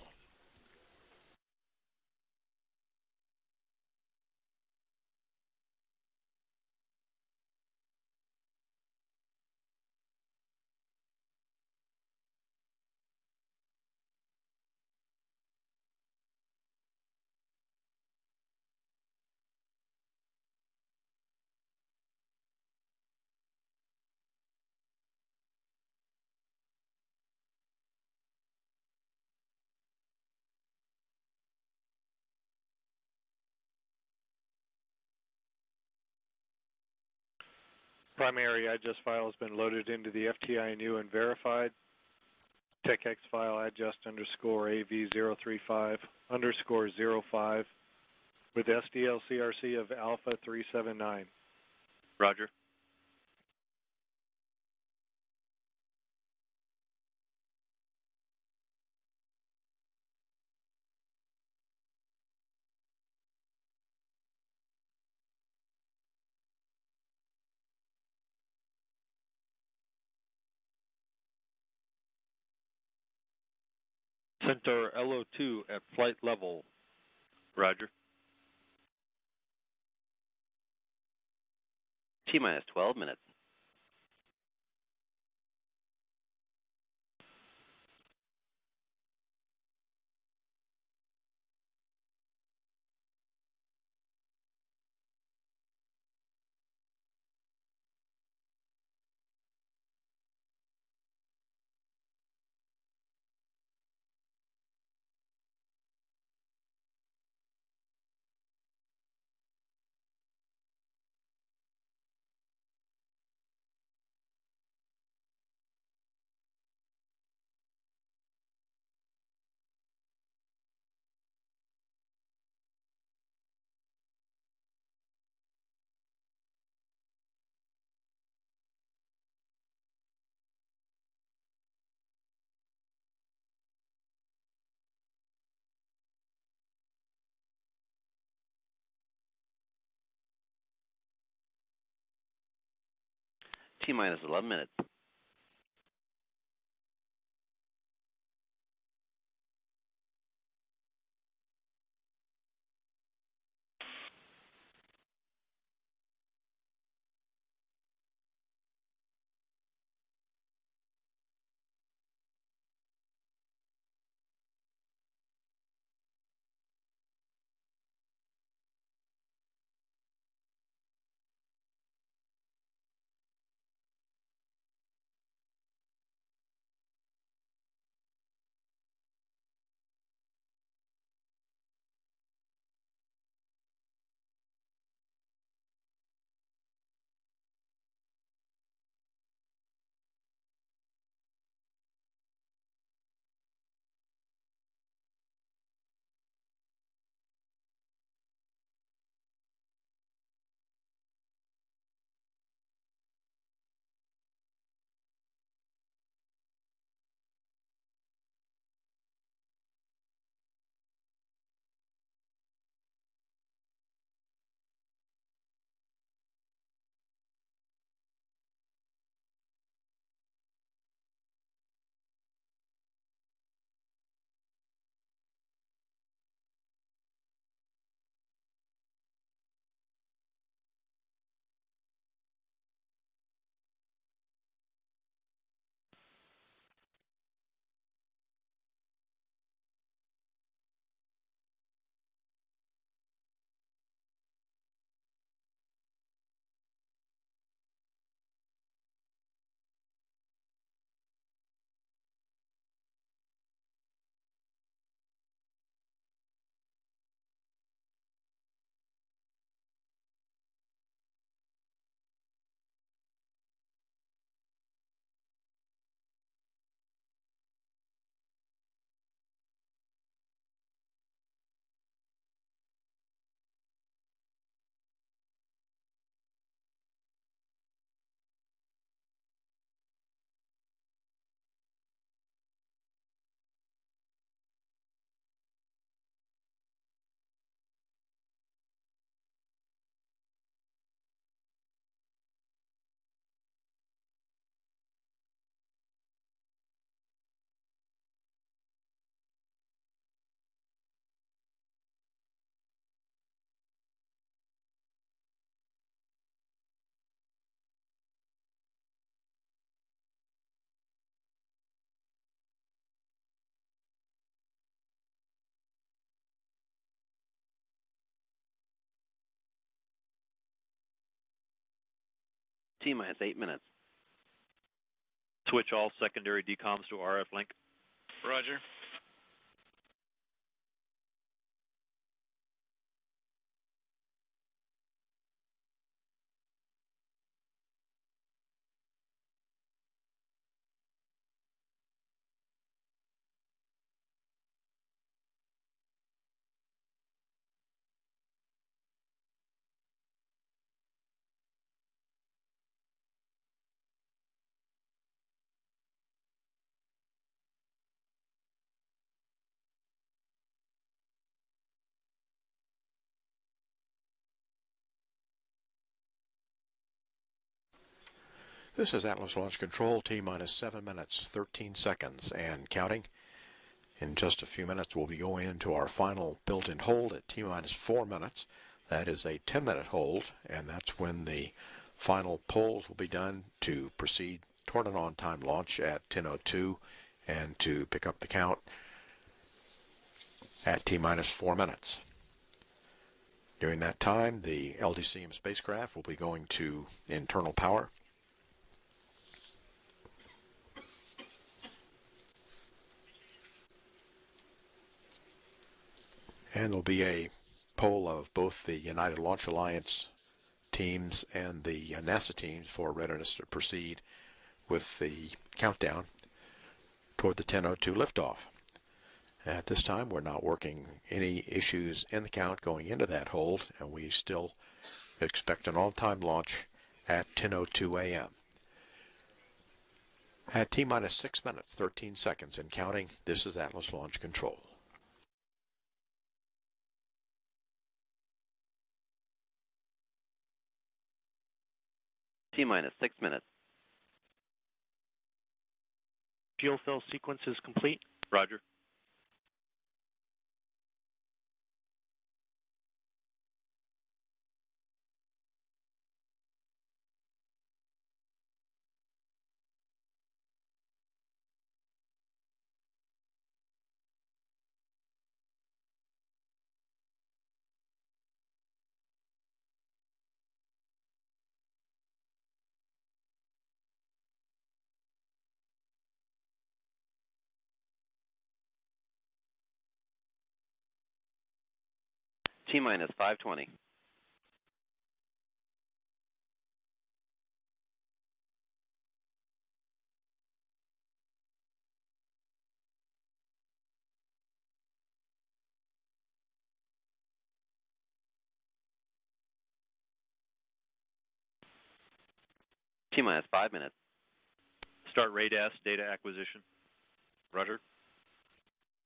Primary adjust file has been loaded into the FTINU and verified. TechX file adjust underscore AV035 underscore 05 with SDLCRC of alpha 379. Roger. Centaur LO2 at flight level. Roger. T-minus 12 minutes. T-minus 11 minutes. T-minus 8 minutes. Switch all secondary decoms to RF link. Roger. This is Atlas Launch Control, T-minus 7 minutes, 13 seconds, and counting. In just a few minutes, we'll be going into our final built-in hold at T-minus 4 minutes. That is a 10-minute hold, and that's when the final polls will be done to proceed toward an on-time launch at 10:02 and to pick up the count at T-minus 4 minutes. During that time, the LDCM spacecraft will be going to internal power. And there'll be a poll of both the United Launch Alliance teams and the NASA teams for readiness to proceed with the countdown toward the 10:02 liftoff. At this time, we're not working any issues in the count going into that hold, and we still expect an on-time launch at 10:02 a.m. At T-minus 6 minutes, 13 seconds and counting, this is Atlas Launch Control. T-minus 6 minutes. Fuel cell sequence is complete. Roger. T-minus 520. T-minus 5 minutes. Start radar data acquisition. Roger.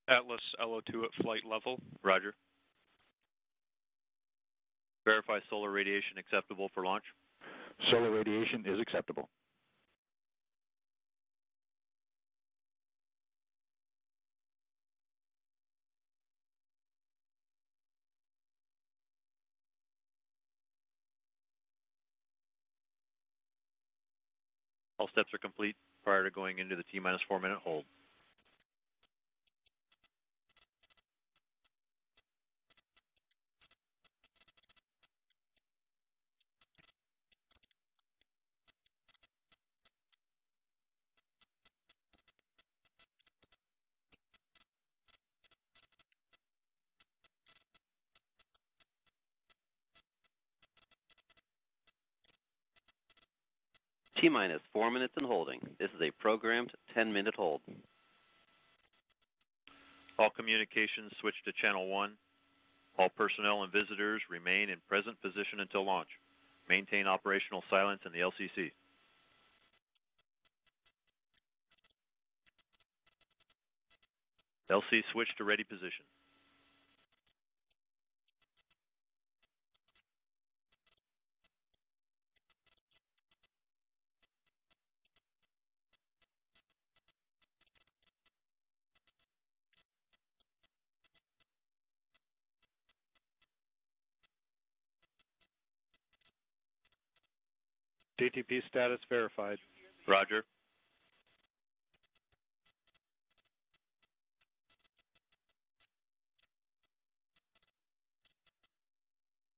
Atlas LO2 at flight level. Roger. Verify solar radiation acceptable for launch. Solar radiation is acceptable. All steps are complete prior to going into the T-minus 4 minute hold. T-minus 4 minutes and holding. This is a programmed 10-minute hold. All communications switch to channel 1. All personnel and visitors remain in present position until launch. Maintain operational silence in the LCC. LC switch to ready position. DTP status verified. Roger.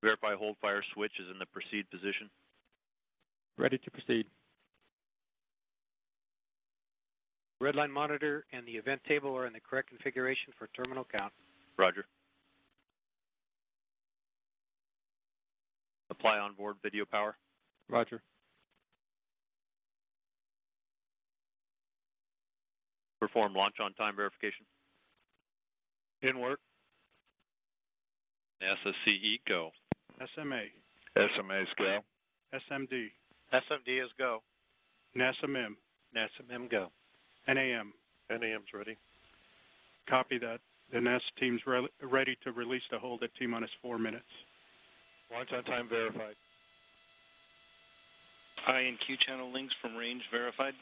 Verify hold fire switch is in the proceed position. Ready to proceed. Redline monitor and the event table are in the correct configuration for terminal count. Roger. Apply onboard video power. Roger. Perform launch on time verification. In work. SSCE go. SMA. SMA's go. SMD. SMD is go. NASAMM. NASAMM go. NAM. NAM's ready. Copy that. The NASA team's ready to release the hold at T-minus 4 minutes. Launch on time verified. I and Q channel links from range verified.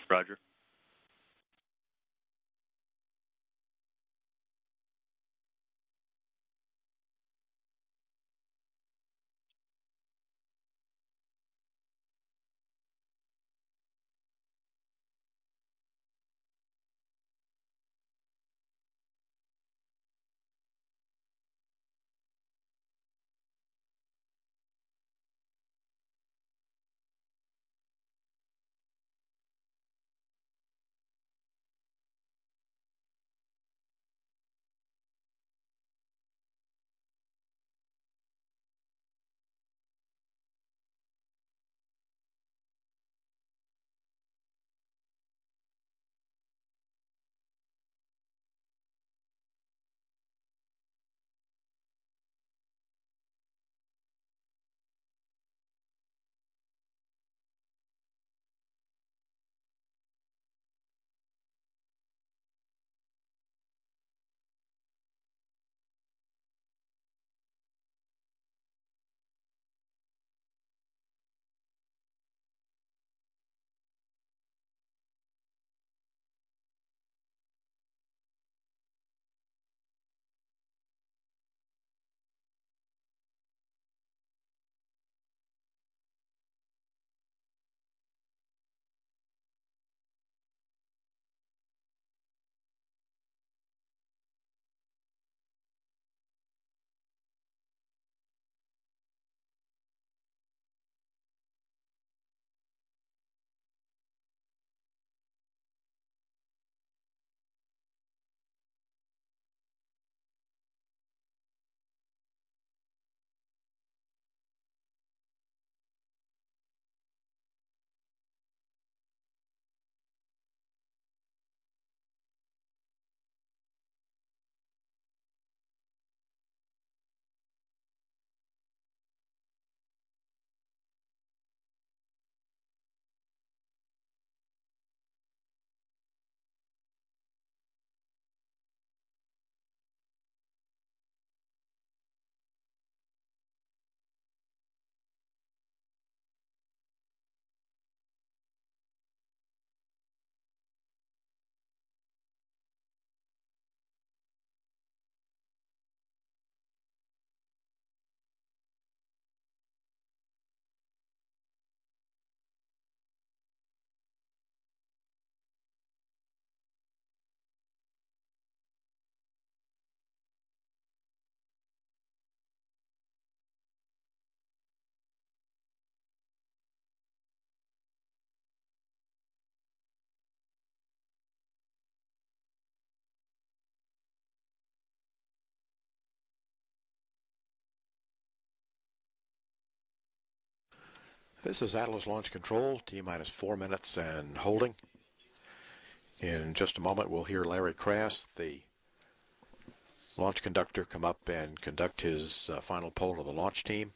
Roger. This is Atlas Launch Control, T-minus 4 minutes and holding. In just a moment, we'll hear Larry Crass, the launch conductor, come up and conduct his final poll of the launch team.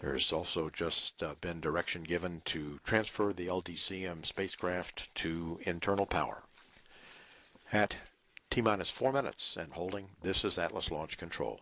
There's also just been direction given to transfer the LDCM spacecraft to internal power. At T-minus 4 minutes and holding, this is Atlas Launch Control.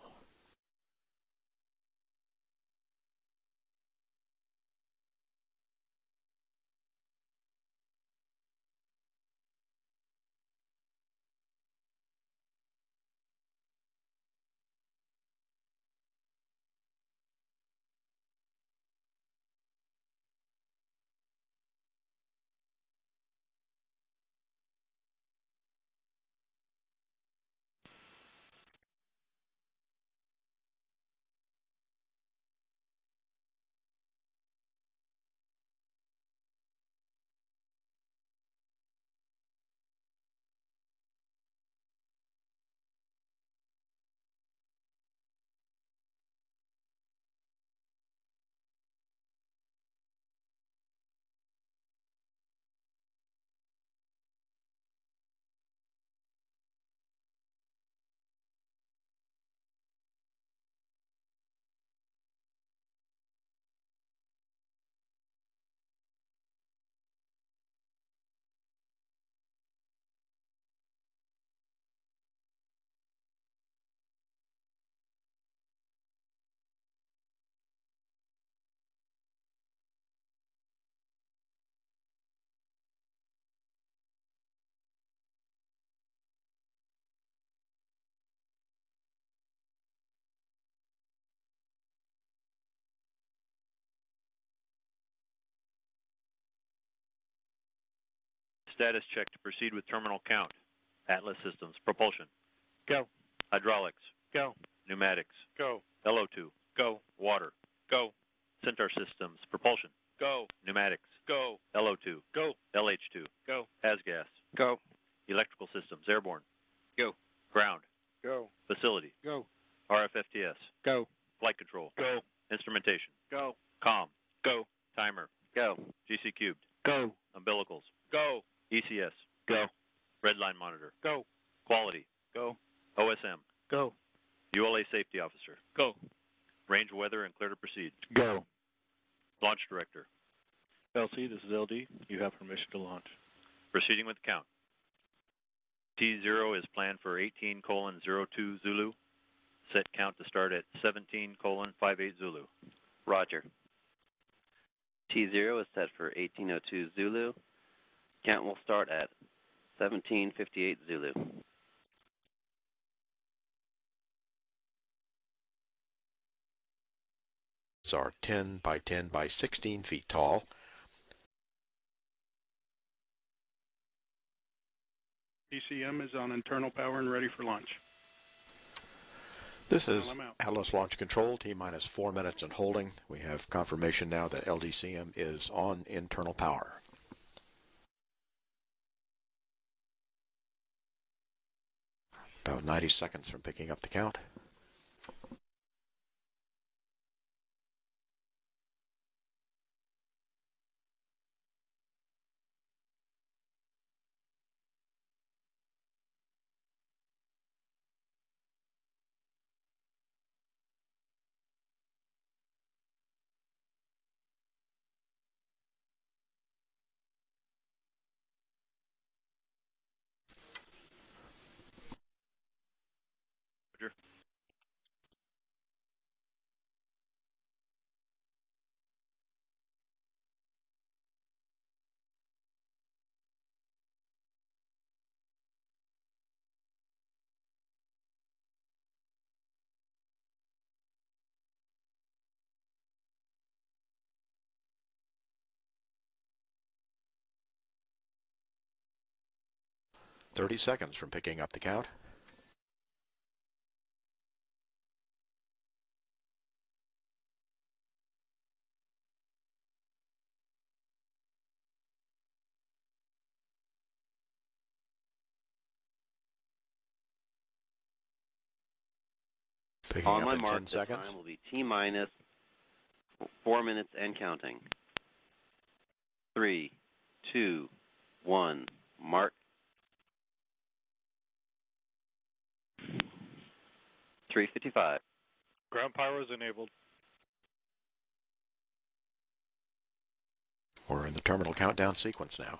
Status check to proceed with terminal count. Atlas Systems, propulsion. Go. Hydraulics. Go. Pneumatics. Go. LO2. Go. Water. Go. Centaur Systems, propulsion. Go. Pneumatics. Go. LO2. Go. LH2. Go. Gas. Go. Electrical Systems, airborne. Go. Ground. Go. Facility. Go. RFFTS. Go. Flight control. Go. Instrumentation. Go. COM. Go. Timer. Go. GC cubed. Go. Umbilicals. Go. ECS. Go. Redline monitor. Go. Quality. Go. OSM. Go. ULA safety officer. Go. Range weather and clear to proceed. Go. Launch director. LC, this is LD. You have permission to launch. Proceeding with count. T0 is planned for 18:02 Zulu. Set count to start at 17:58 Zulu. Roger. T0 is set for 1802 Zulu. Count will start at 1758 Zulu. These are 10 by 10 by 16 feet tall. DCM is on internal power and ready for launch. This is Atlas Launch Control, T-minus 4 minutes and holding. We have confirmation now that LDCM is on internal power. About 90 seconds from picking up the count. Roger. 30 seconds from picking up the count. Picking On up my in mark, 10 the seconds. time will be T-minus 4 minutes and counting. 3, 2, 1, mark. 3:55. Ground power is enabled. We're in the terminal countdown sequence now.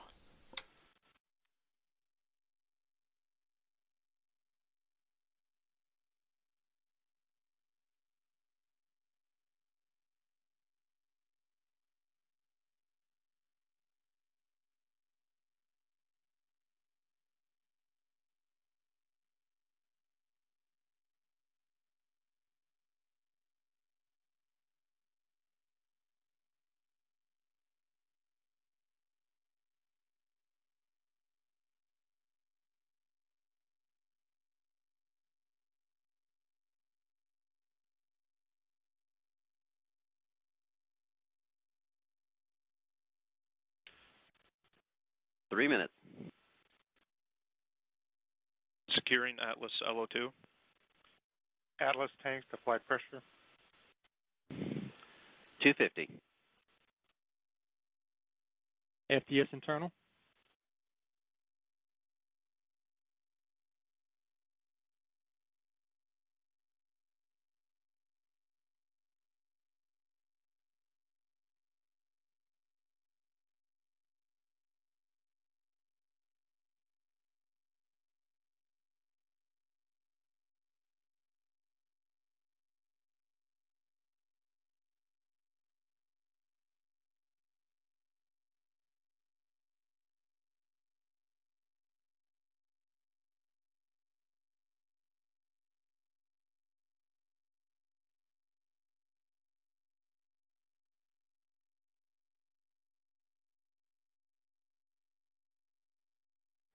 Three minutes. Securing Atlas LO2. Atlas tanks to flight pressure. 250. FTS internal.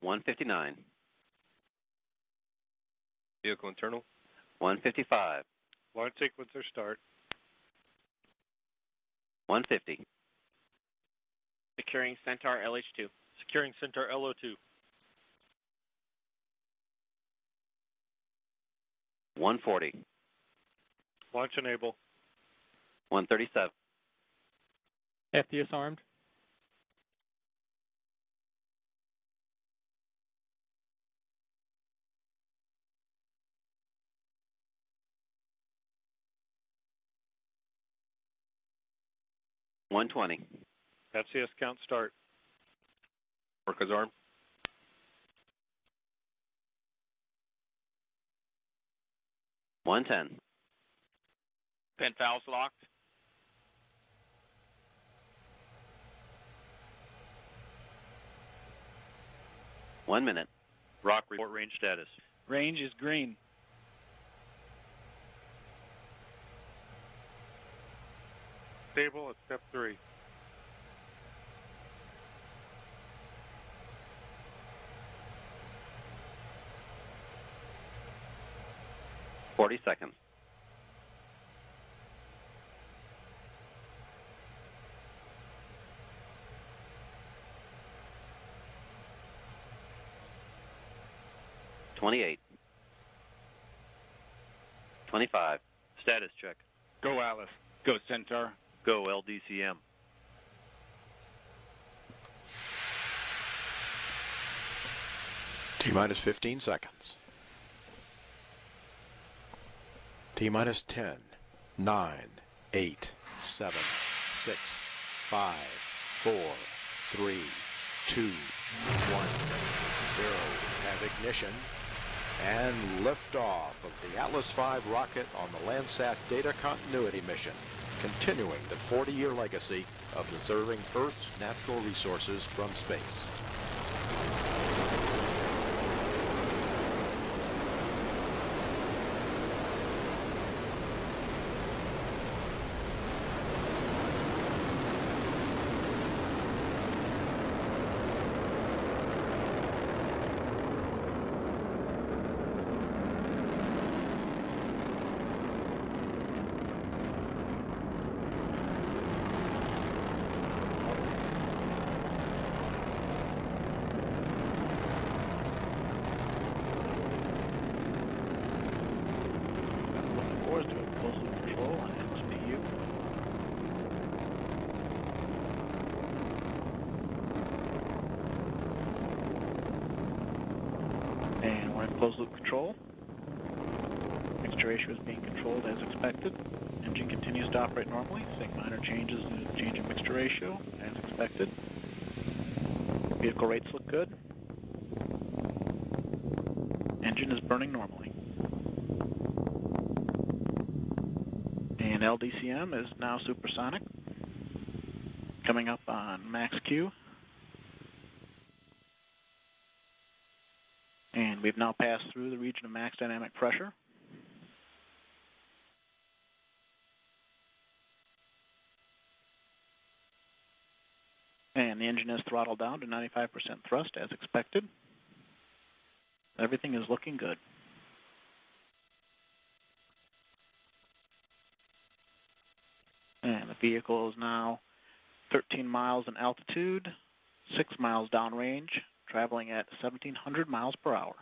$159. Vehicle internal. $155. Launch sequencer start. $150. Securing Centaur LH2. Securing Centaur LO2. $140. Launch enable. $137. FTS armed. $120. FCS count start. Orca's armed. $110. Vent valves locked. One minute. Rock report range status. Range is green. Stable at step 3. $40 seconds. $28. 25. Status check. Go Atlas. Go Centaur. Go LDCM. T-minus 15 seconds. T-minus 10, 9, 8, 7, 6, 5, 4, 3, 2, 1, 0. Have ignition and liftoff of the Atlas V rocket on the Landsat Data Continuity Mission, continuing the 40-year legacy of preserving Earth's natural resources from space. we're in closed loop control. Mixture ratio is being controlled as expected. Engine continues to operate normally, seeing minor changes in the change in mixture ratio as expected. Vehicle rates look good. Engine is burning normally. And LDCM is now supersonic, coming up on max Q. And we've now passed through the region of max dynamic pressure. And the engine is throttled down to 95% thrust as expected. Everything is looking good. And the vehicle is now 13 miles in altitude, 6 miles downrange, traveling at 1,700 miles per hour.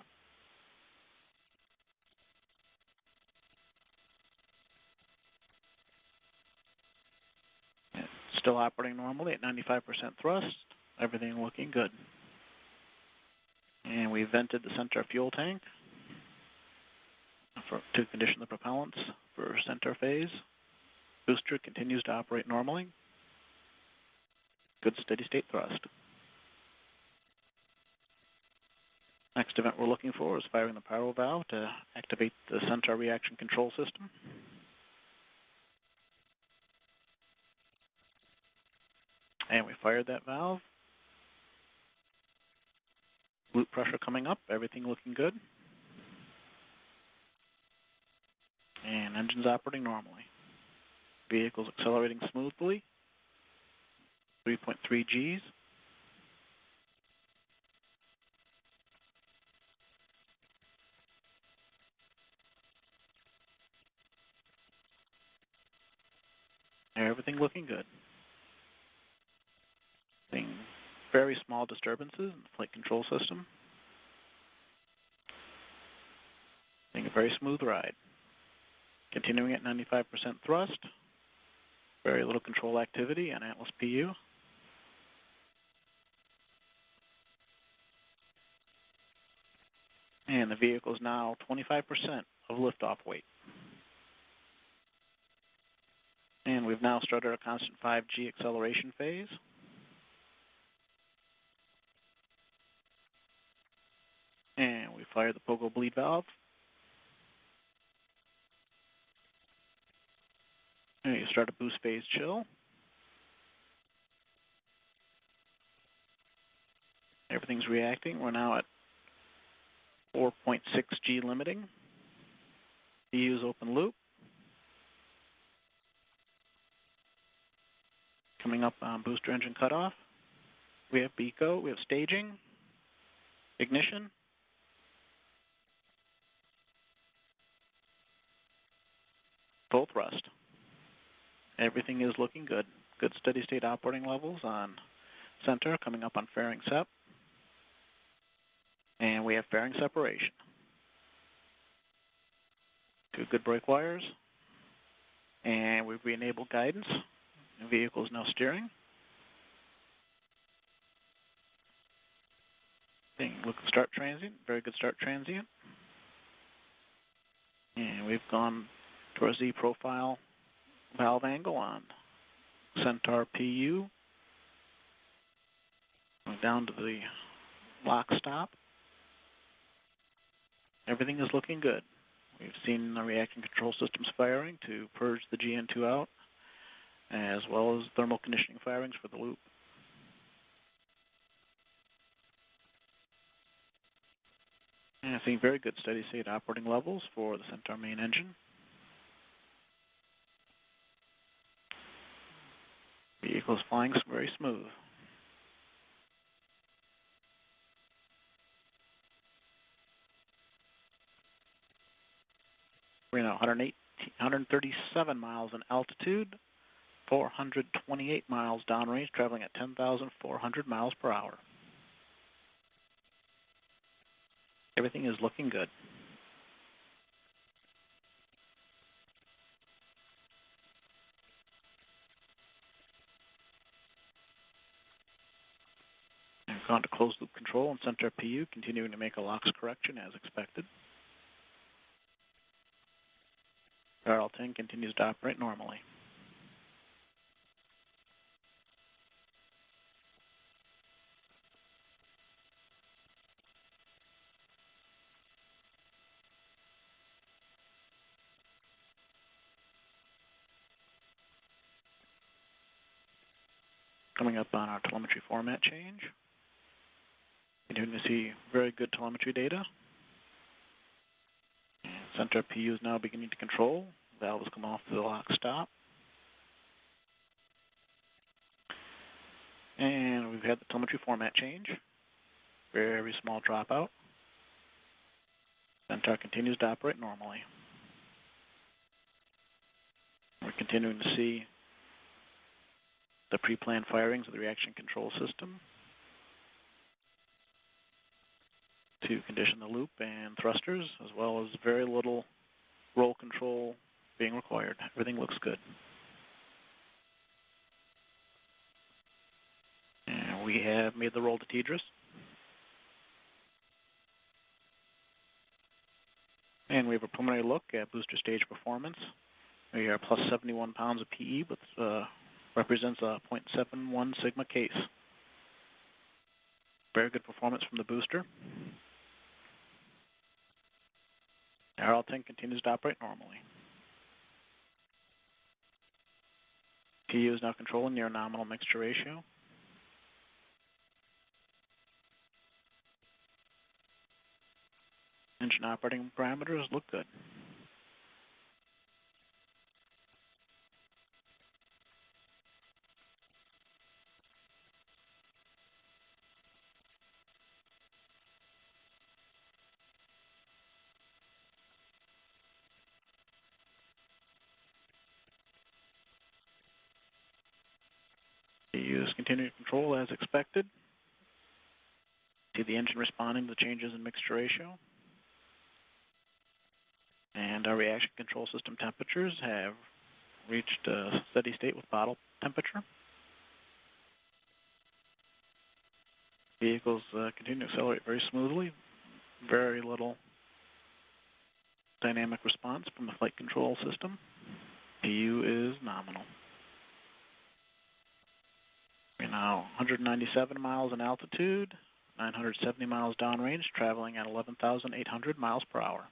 And still operating normally at 95% thrust, everything looking good. And we vented the center fuel tank to condition the propellants for center phase. Booster continues to operate normally. Good steady state thrust. Next event we're looking for is firing the pyro valve to activate the Centaur reaction control system. And we fired that valve. Loop pressure coming up, everything looking good. And engine's operating normally. Vehicle's accelerating smoothly. 3.3 Gs. Everything looking good. Seeing very small disturbances in the flight control system. Seeing a very smooth ride. Continuing at 95% thrust. Very little control activity on Atlas PU. And the vehicle is now 25% of liftoff weight. And we've now started our constant 5G acceleration phase. And we fire the pogo bleed valve. And you start a boost phase chill. Everything's reacting. We're now at 4.6 G limiting. PU is open loop. Coming up on booster engine cutoff. We have BECO, we have staging, ignition. Full thrust. Everything is looking good. Good steady state operating levels on center, coming up on fairing sep. And we have fairing separation. Two good brake wires. And we've re-enabled guidance. The vehicle is now steering. Look at start transient, very good start transient. And we've gone to our Z profile valve angle on Centaur PU. We're down to the lock stop. Everything is looking good. We've seen the reaction control systems firing to purge the GN2 out, as well as thermal conditioning firings for the loop. And I think very good steady state operating levels for the Centaur main engine. Vehicle is flying very smooth. We're now 137 miles in altitude, 428 miles downrange, traveling at 10,400 miles per hour. Everything is looking good. And we've gone to closed loop control and Centaur PU continuing to make a LOX correction as expected. RL10 continues to operate normally. Coming up on our telemetry format change. Continuing to see very good telemetry data. Centaur PU is now beginning to control. Valves come off to the lock stop. And we've had the telemetry format change. Very small dropout. Centaur continues to operate normally. We're continuing to see the pre-planned firings of the reaction control system to condition the loop and thrusters, as well as very little roll control being required. Everything looks good. And we have made the roll to TDRS. And we have a preliminary look at booster stage performance. We are plus 71 pounds of PE, but represents a 0.71 sigma case. Very good performance from the booster. RL10 continues to operate normally. PU is now controlling near nominal mixture ratio. Engine operating parameters look good. PU is continuing to control as expected. See the engine responding to the changes in mixture ratio. And our reaction control system temperatures have reached a steady state with bottle temperature. Vehicles continue to accelerate very smoothly. Very little dynamic response from the flight control system. PU is nominal. We're now 197 miles in altitude, 970 miles downrange, traveling at 11,800 miles per hour.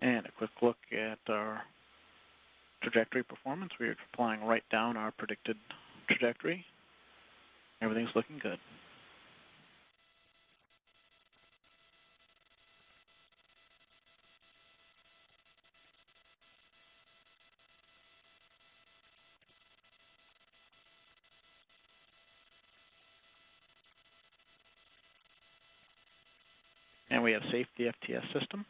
And a quick look at our trajectory performance. We are flying right down our predicted trajectory. Everything's looking good. And we have safety FTS system.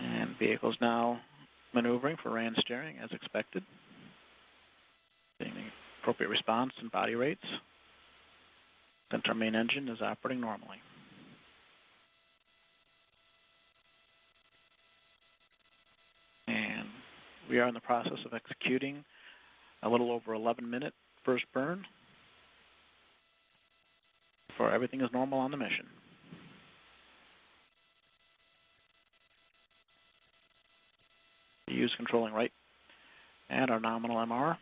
And vehicles now maneuvering for RAN steering as expected. Seeing the appropriate response and body rates. Centaur main engine is operating normally. And we are in the process of executing a little over 11-minute first burn before everything is normal on the mission. Use controlling right at our nominal MR.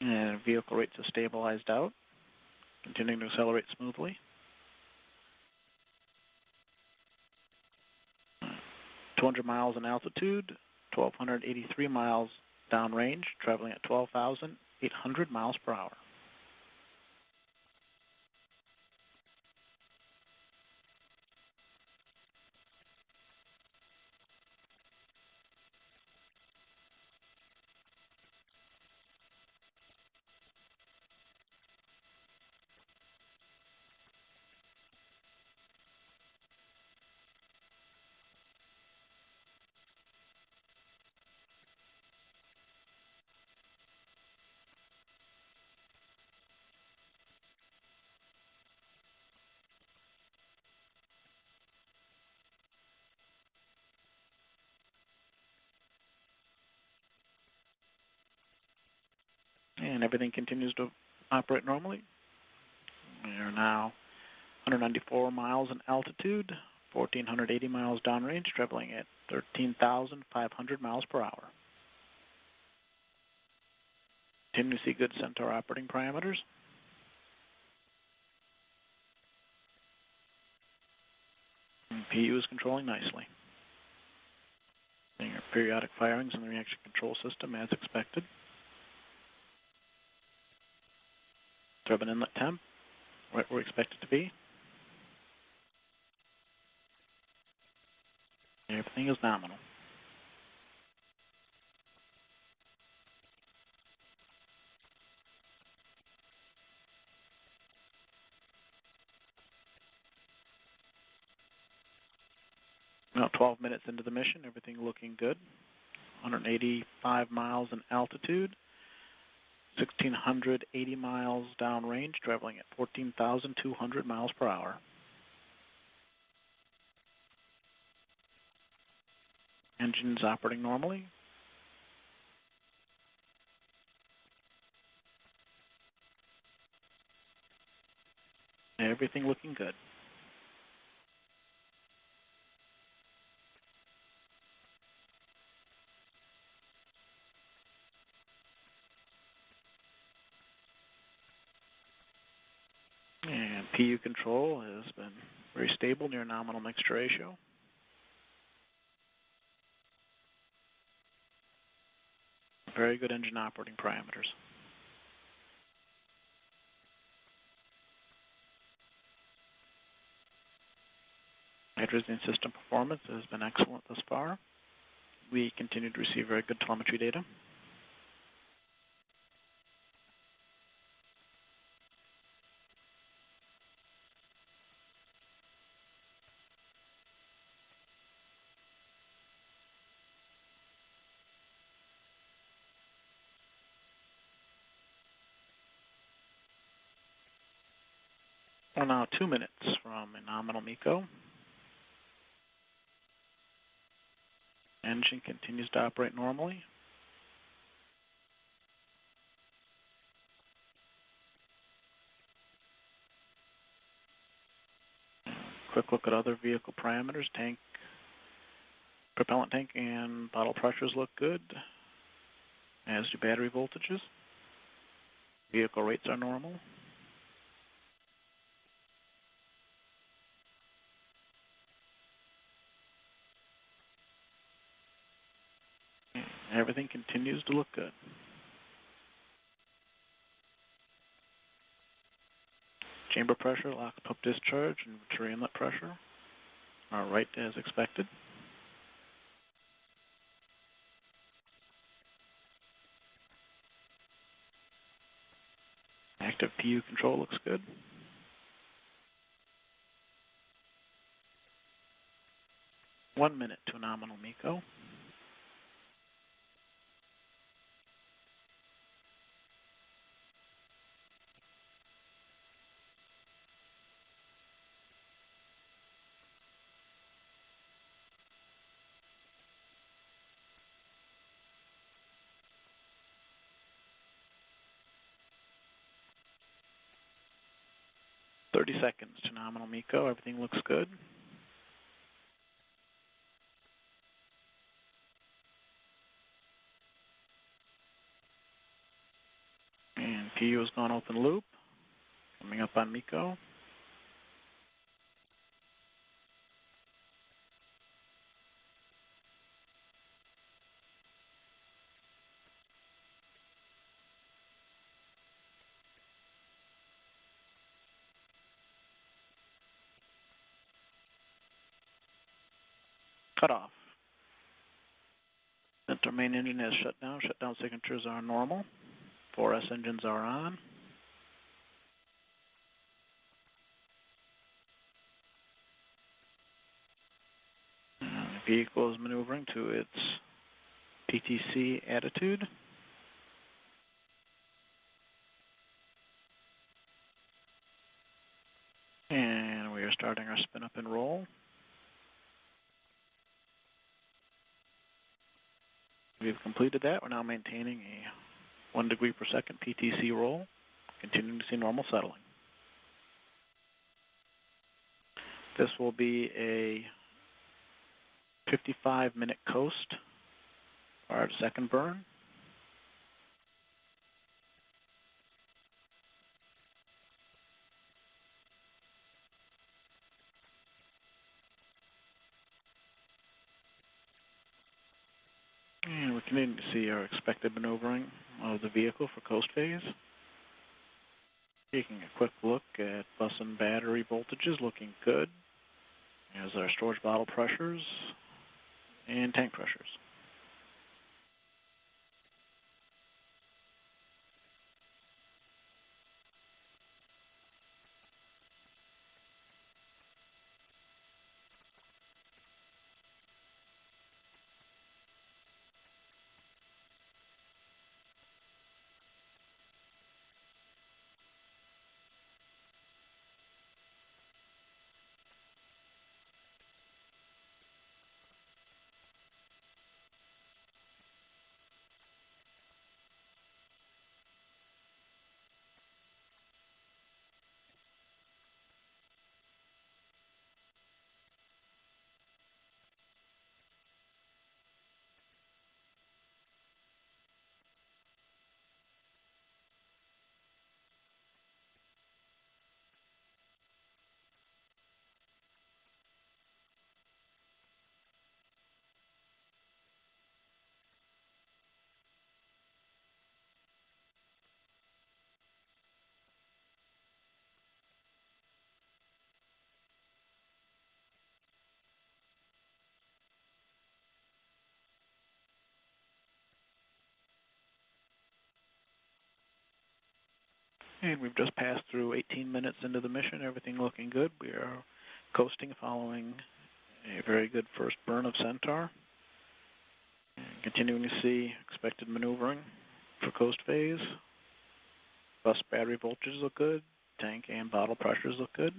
And vehicle rates have stabilized out, continuing to accelerate smoothly. 200 miles in altitude, 1,283 miles downrange, traveling at 12,800 miles per hour. And everything continues to operate normally. We are now 194 miles in altitude, 1,480 miles downrange, traveling at 13,500 miles per hour. Continue to see good Centaur operating parameters. And PU is controlling nicely. Seeing our periodic firings in the reaction control system as expected. Turbine inlet temp, right where we expect it to be. Everything is nominal. Now 12 minutes into the mission, everything looking good. 185 miles in altitude, 1,680 miles downrange, traveling at 14,200 miles per hour. Engines operating normally. Everything looking good. And PU control has been very stable, near nominal mixture ratio. Very good engine operating parameters. Hydrogen system performance has been excellent thus far. We continue to receive very good telemetry data. We're now 2 minutes from a nominal MECO. Engine continues to operate normally. Quick look at other vehicle parameters. Tank, propellant tank and bottle pressures look good, as do battery voltages. Vehicle rates are normal. Everything continues to look good. Chamber pressure, LOX pump discharge, and venturi inlet pressure are right as expected. Active PU control looks good. One minute to a nominal MECO. Thirty seconds to nominal MECO. Everything looks good. And PU has gone open loop. Coming up on MECO. Cut off. Center main engine has shut down. Shutdown signatures are normal. 4S engines are on. The vehicle is maneuvering to its PTC attitude. And we are starting our spin up and roll. We've completed that. We're now maintaining a 1 degree per second PTC roll. Continuing to see normal settling. This will be a 55-minute coast prior to second burn. And we're continuing to see our expected maneuvering of the vehicle for coast phase. Taking a quick look at bus and battery voltages, looking good, as our storage bottle pressures and tank pressures. And we've just passed through 18 minutes into the mission, everything looking good. We are coasting following a very good first burn of Centaur. And continuing to see expected maneuvering for coast phase. Bus battery voltages look good. Tank and bottle pressures look good.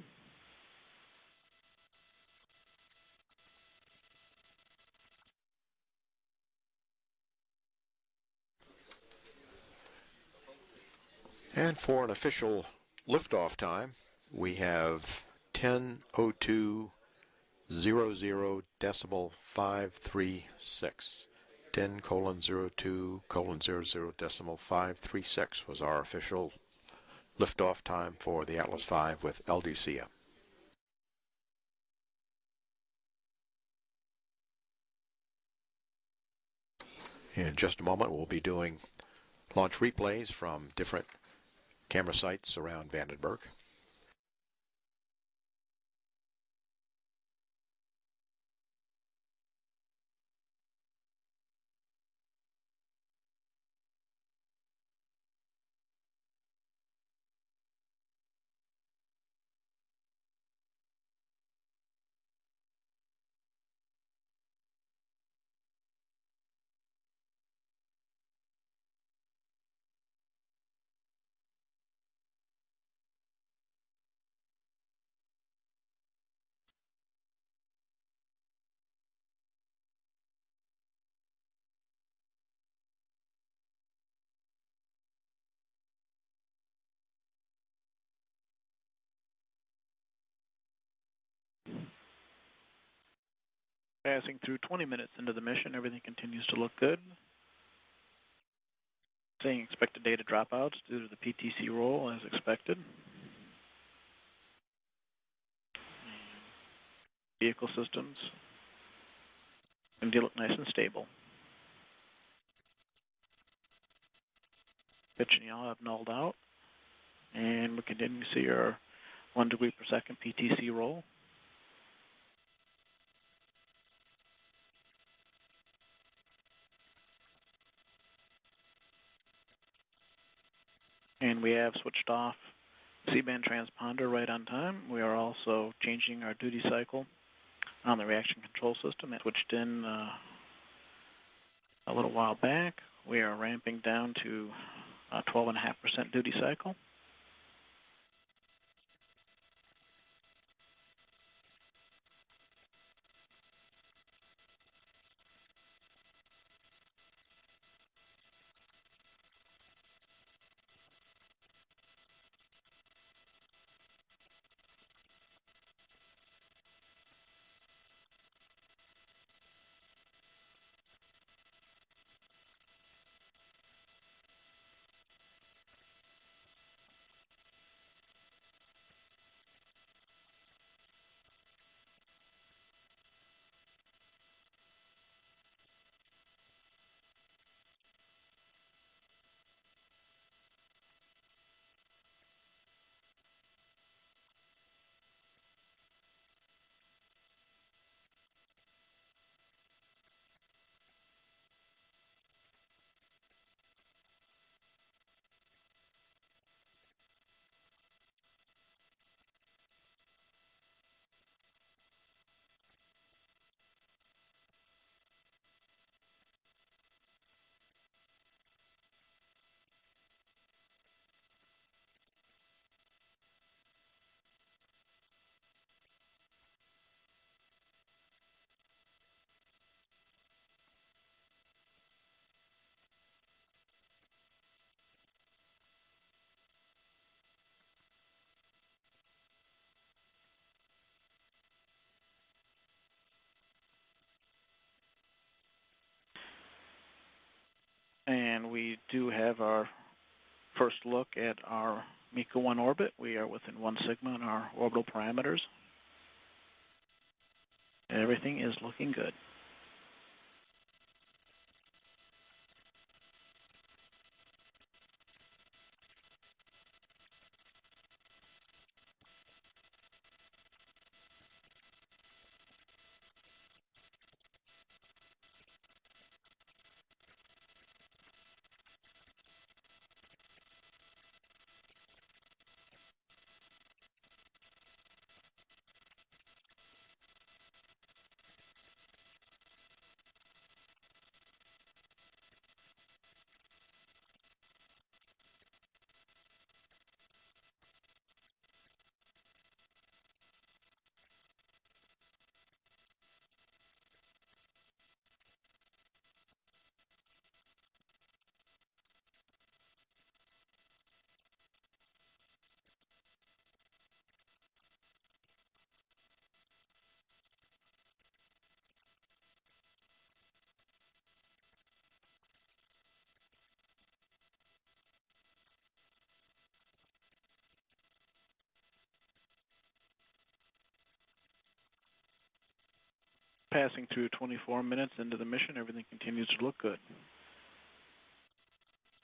And for an official liftoff time, we have 10:02:00.536. 10:02:00.536 was our official liftoff time for the Atlas V with LDCM. In just a moment, we'll be doing launch replays from different camera sites around Vandenberg. Passing through 20 minutes into the mission, everything continues to look good. Seeing expected data dropouts due to the PTC roll as expected. Vehicle systems look nice and stable. Pitch and yaw have nulled out. And we continue to see our 1 degree per second PTC roll. And we have switched off C-band transponder right on time. We are also changing our duty cycle on the reaction control system. It switched in a little while back. We are ramping down to 12.5% duty cycle. And we do have our first look at our MECA 1 orbit. We are within 1 sigma in our orbital parameters. Everything is looking good. Passing through 24 minutes into the mission, everything continues to look good.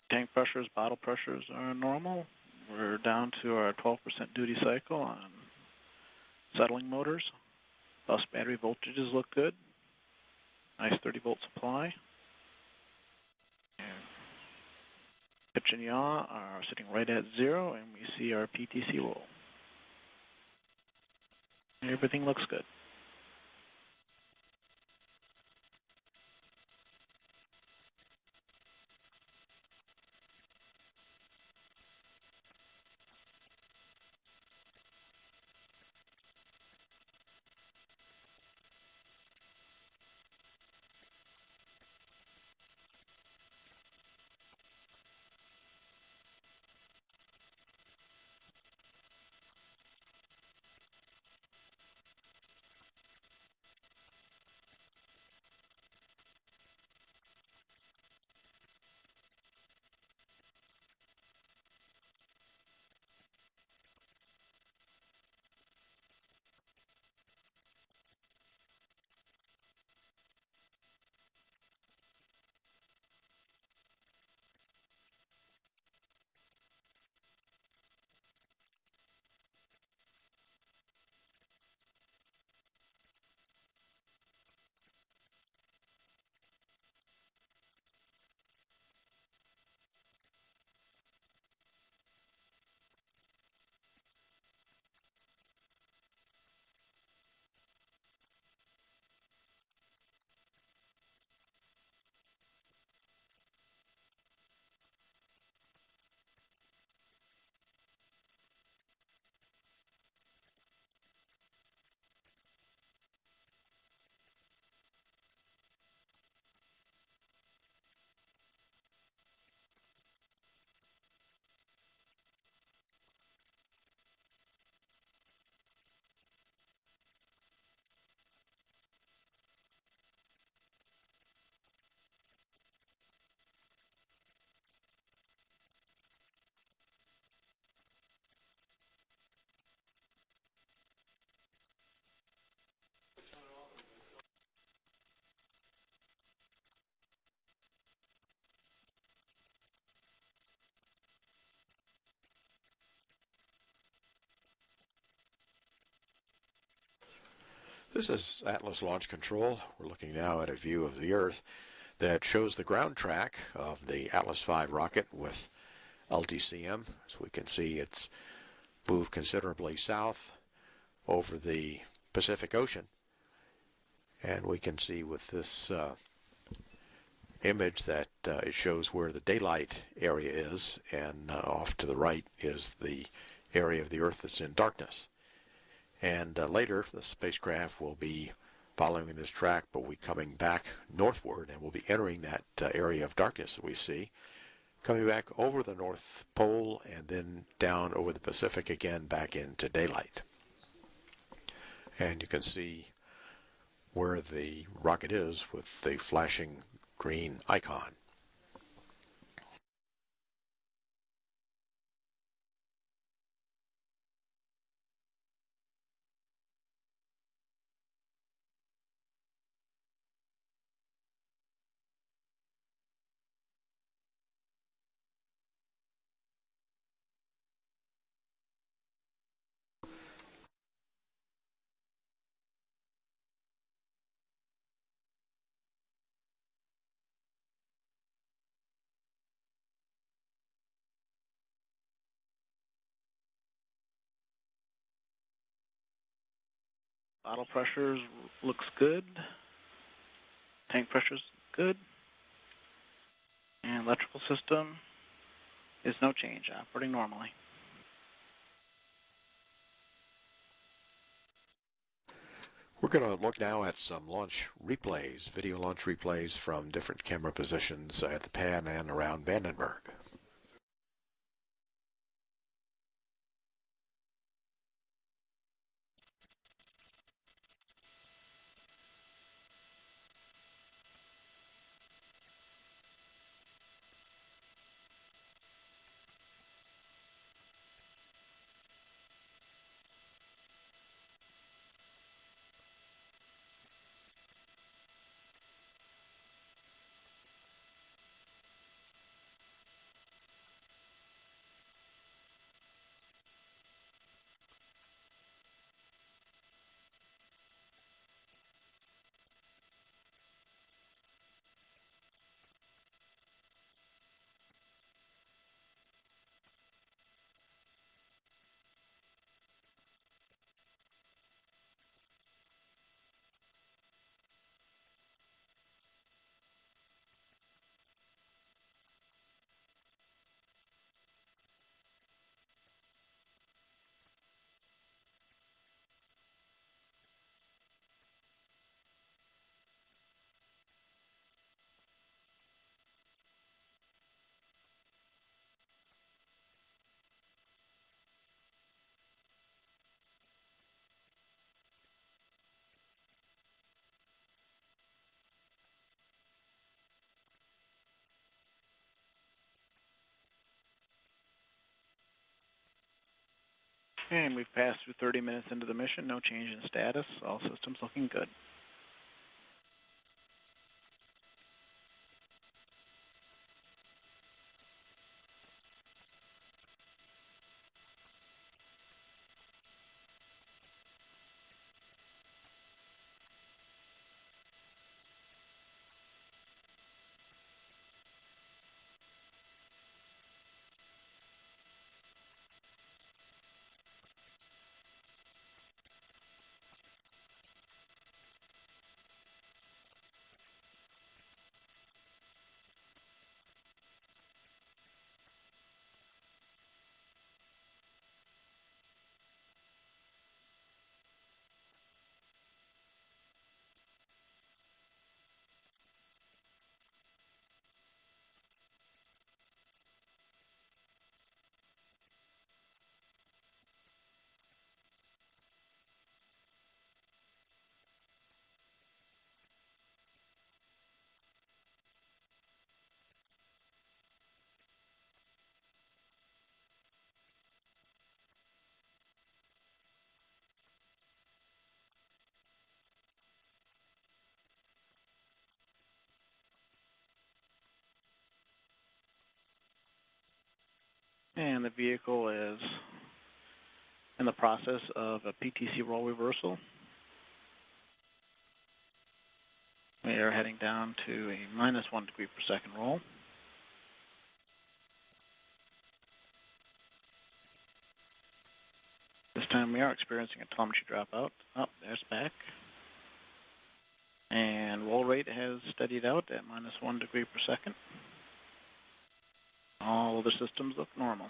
Tank pressures, bottle pressures are normal. We're down to our 12% duty cycle on settling motors. Bus battery voltages look good. Nice 30-volt supply. And pitch and yaw are sitting right at 0, and we see our PTC roll. Everything looks good. This is Atlas Launch Control. We're looking now at a view of the Earth that shows the ground track of the Atlas V rocket with LDCM. As we can see, it's moved considerably south over the Pacific Ocean. And we can see with this image that it shows where the daylight area is, and off to the right is the area of the Earth that's in darkness. And later, the spacecraft will be following this track, but we'll be coming back northward, and we'll be entering that area of darkness that we see, coming back over the North Pole, and then down over the Pacific again, back into daylight. And you can see where the rocket is with the flashing green icon. Bottle pressures looks good. Tank pressure's good. And electrical system is no change, operating normally. We're going to look now at some launch replays, video launch replays from different camera positions at the pad and around Vandenberg. And we've passed through 30 minutes into the mission, no change in status, all systems looking good. And the vehicle is in the process of a PTC roll reversal. We are heading down to a -1 degree per second roll. This time we are experiencing a telemetry dropout. Oh, there's back. And roll rate has steadied out at -1 degree per second. All other systems look normal.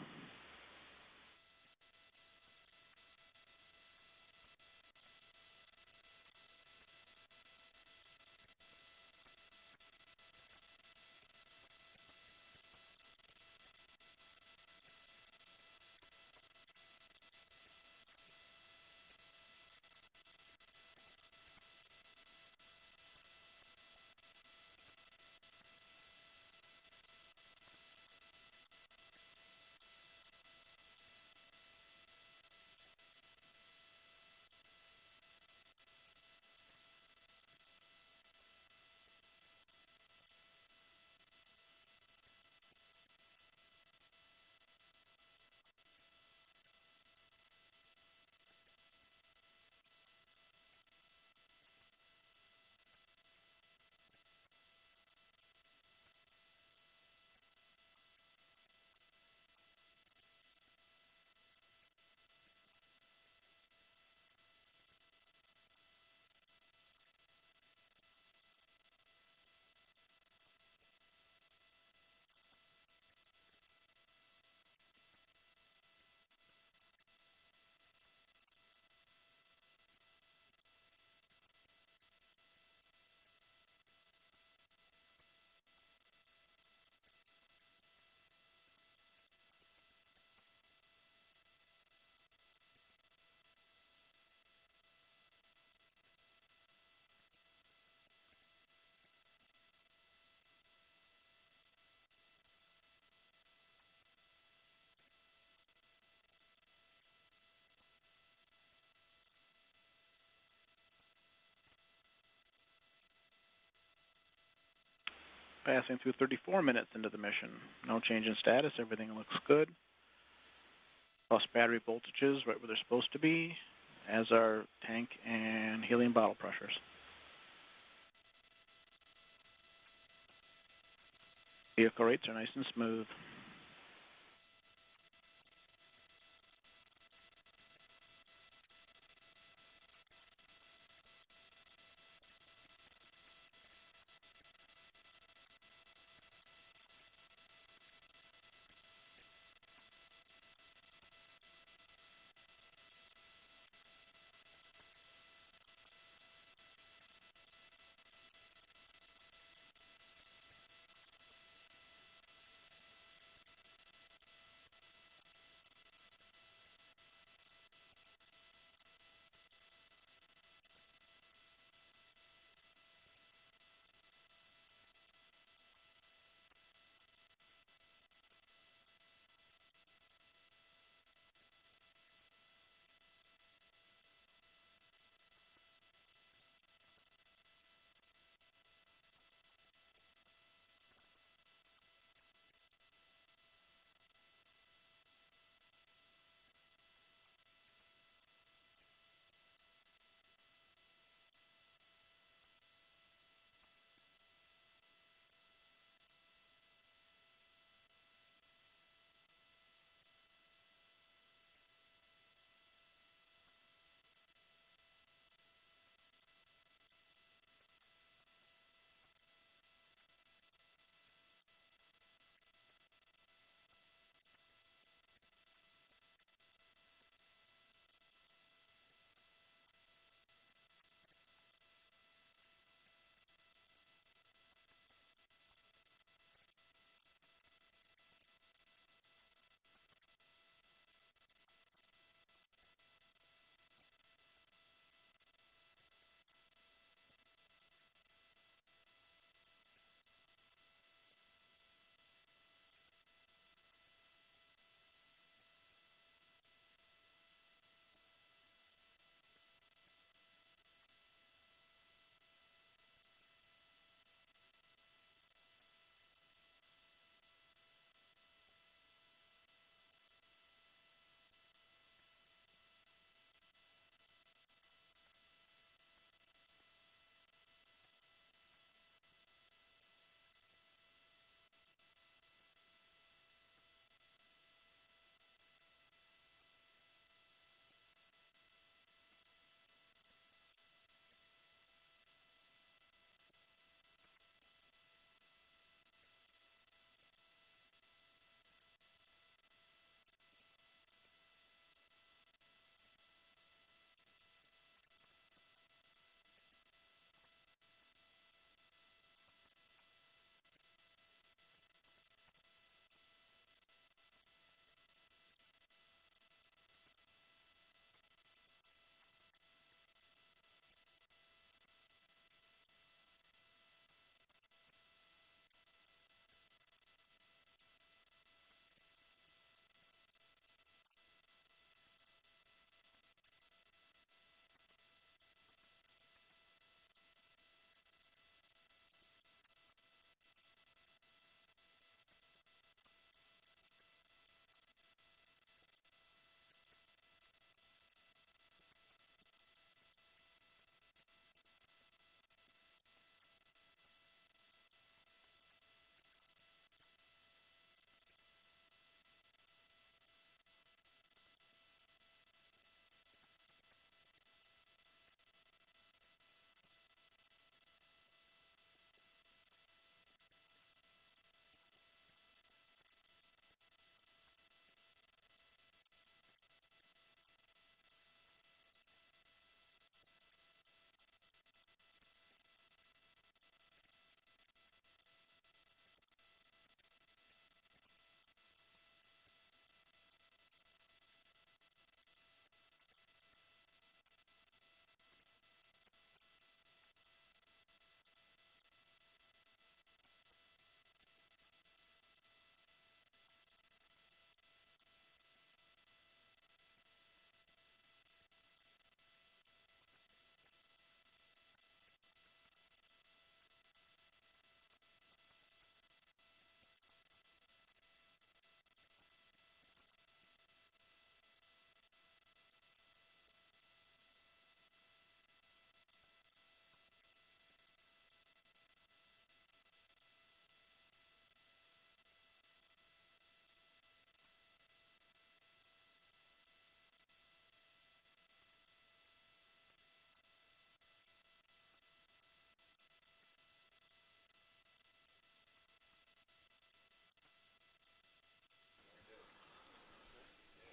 Passing through 34 minutes into the mission. No change in status. Everything looks good. Plus battery voltages right where they're supposed to be, as are tank and helium bottle pressures. Vehicle rates are nice and smooth.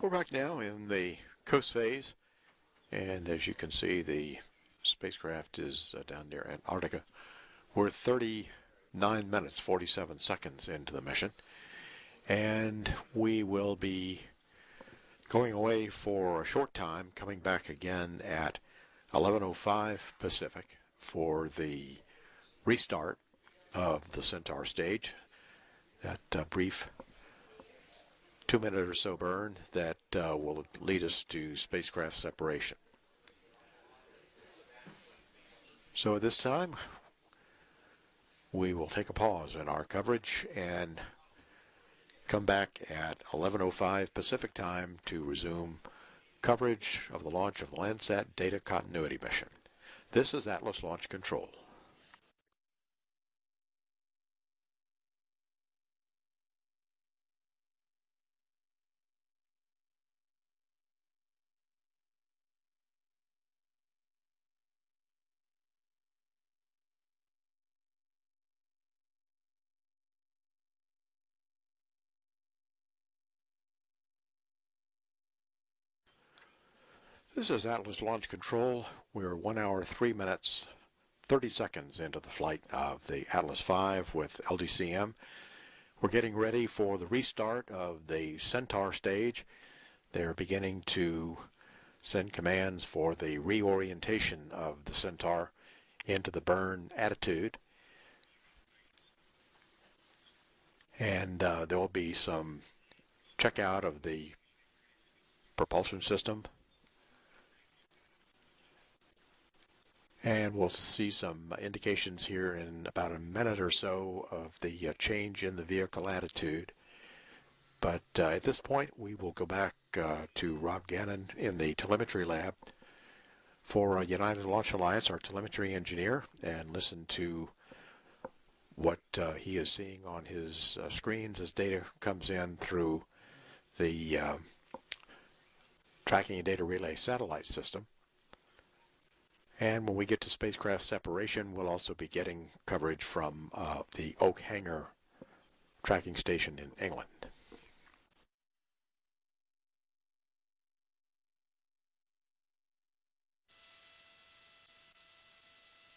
We're back now in the coast phase, and as you can see, the spacecraft is down near Antarctica. We're 39 minutes, 47 seconds into the mission, and we will be going away for a short time, coming back again at 11:05 Pacific for the restart of the Centaur stage, that brief 2-minute or so burn that will lead us to spacecraft separation. So at this time, we will take a pause in our coverage and come back at 11:05 Pacific time to resume coverage of the launch of the Landsat Data Continuity Mission. This is Atlas Launch Control. This is Atlas Launch Control. We're 1 hour, 3 minutes, 30 seconds into the flight of the Atlas V with LDCM. We're getting ready for the restart of the Centaur stage. They're beginning to send commands for the reorientation of the Centaur into the burn attitude. And there will be some checkout of the propulsion system. And we'll see some indications here in about a minute or so of the change in the vehicle attitude. But at this point, we will go back to Rob Gannon in the telemetry lab for United Launch Alliance, our telemetry engineer, and listen to what he is seeing on his screens as data comes in through the Tracking and Data Relay satellite system. And when we get to spacecraft separation, we'll also be getting coverage from the Oak Hangar tracking station in England.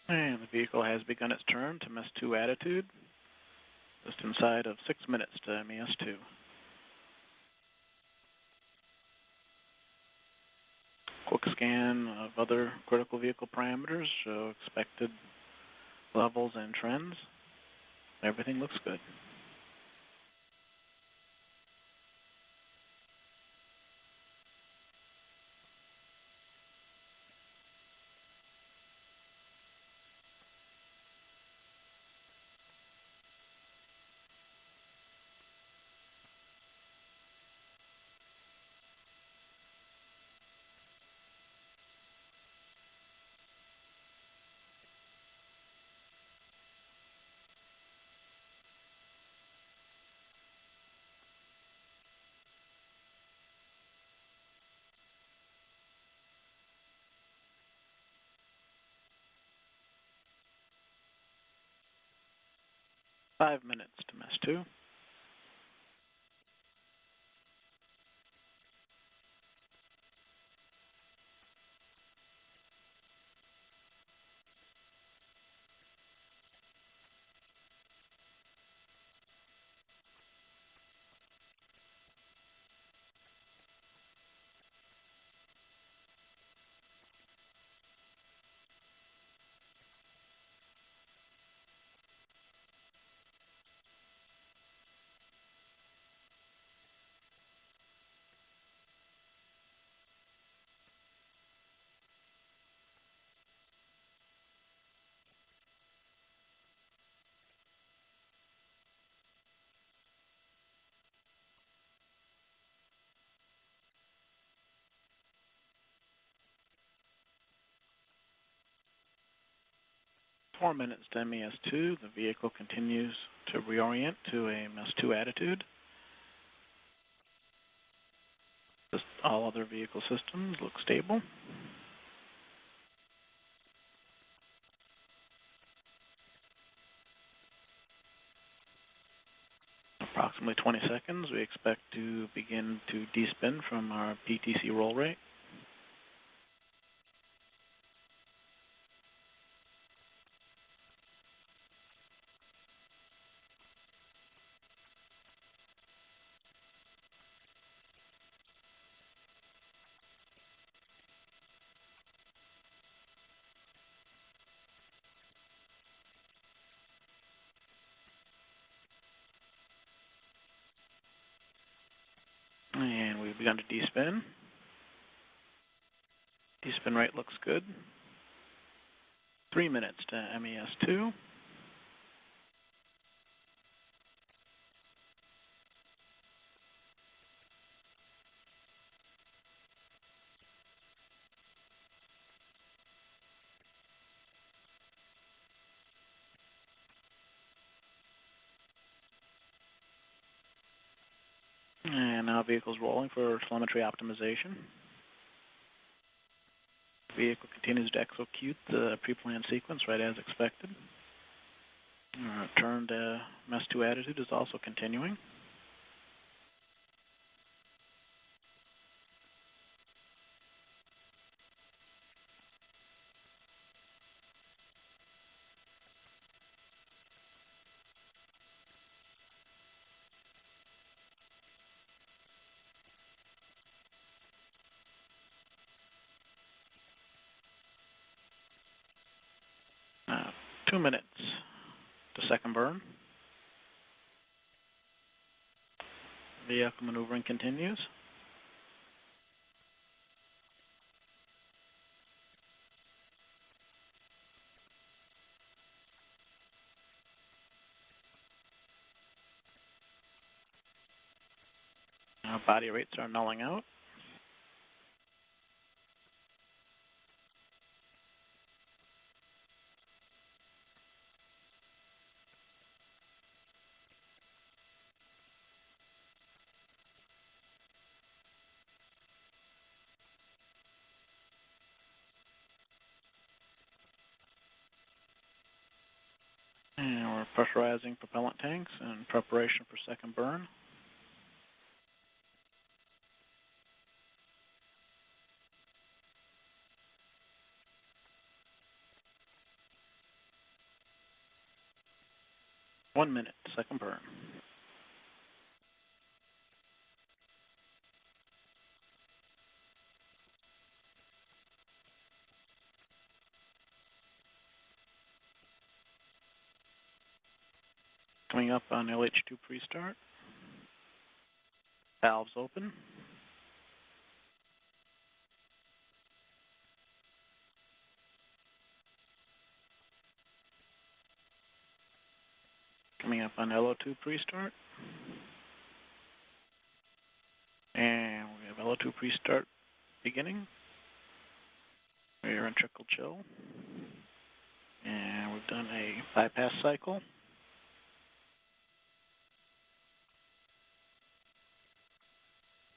And the vehicle has begun its turn to MES-2 attitude, just inside of 6 minutes to MES-2. Quick scan of other critical vehicle parameters show expected levels and trends. Everything looks good. Five minutes to MES-2. Four minutes to MES-2. The vehicle continues to reorient to a MES-2 attitude. Just all other vehicle systems look stable. approximately 20 seconds, we expect to begin to despin from our PTC roll rate. And we've begun to despin. Despin rate looks good. 3 minutes to MES2. And now vehicle's rolling for telemetry optimization. Vehicle continues to execute the pre-planned sequence right as expected. Return to MES2 attitude is also continuing. Uh, 2 minutes to second burn. Vehicle maneuvering continues. Now body rates are nulling out. And we're pressurizing propellant tanks in preparation for second burn. One minute, second burn. Coming up on LH2 pre-start. Valves open. Coming up on LO2 pre-start. And we have LO2 pre-start beginning. We are in trickle chill. And we've done a bypass cycle.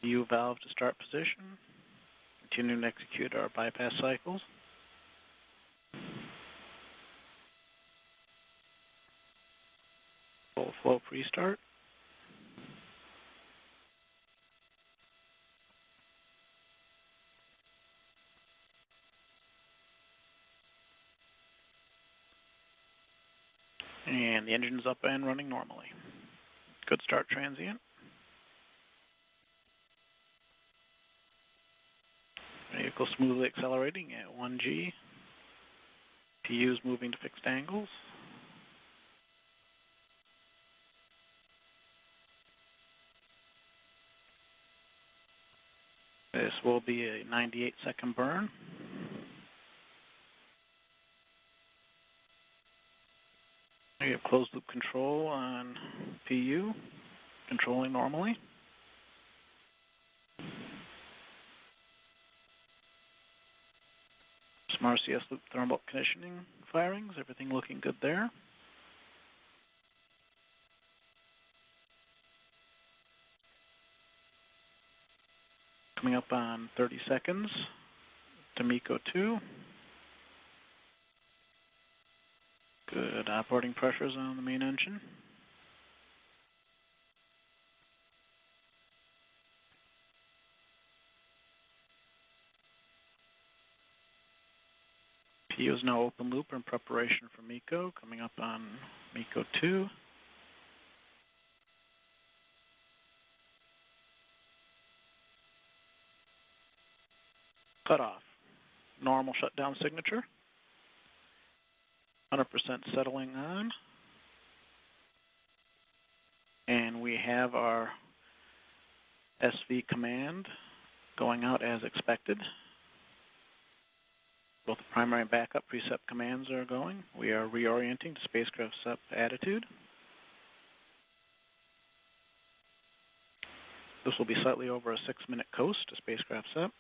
U valve to start position. Continue to execute our bypass cycles. Full flow pre-start. And the engine's up and running normally. Good start transient. Vehicle smoothly accelerating at 1G. PU's moving to fixed angles. This will be a 98-second burn. We have closed loop control on PU, controlling normally. Some RCS loop thermal conditioning firings, everything looking good there. Coming up on 30 seconds to MECO 2. Good operating pressures on the main engine. FDU is now open loop in preparation for MECO, coming up on MECO 2. Cutoff. Normal shutdown signature. 100% settling on. And we have our SV command going out as expected. Both the primary and backup precept commands are going. We are reorienting to spacecraft SEP attitude. This will be slightly over a 6-minute coast to spacecraft SEP.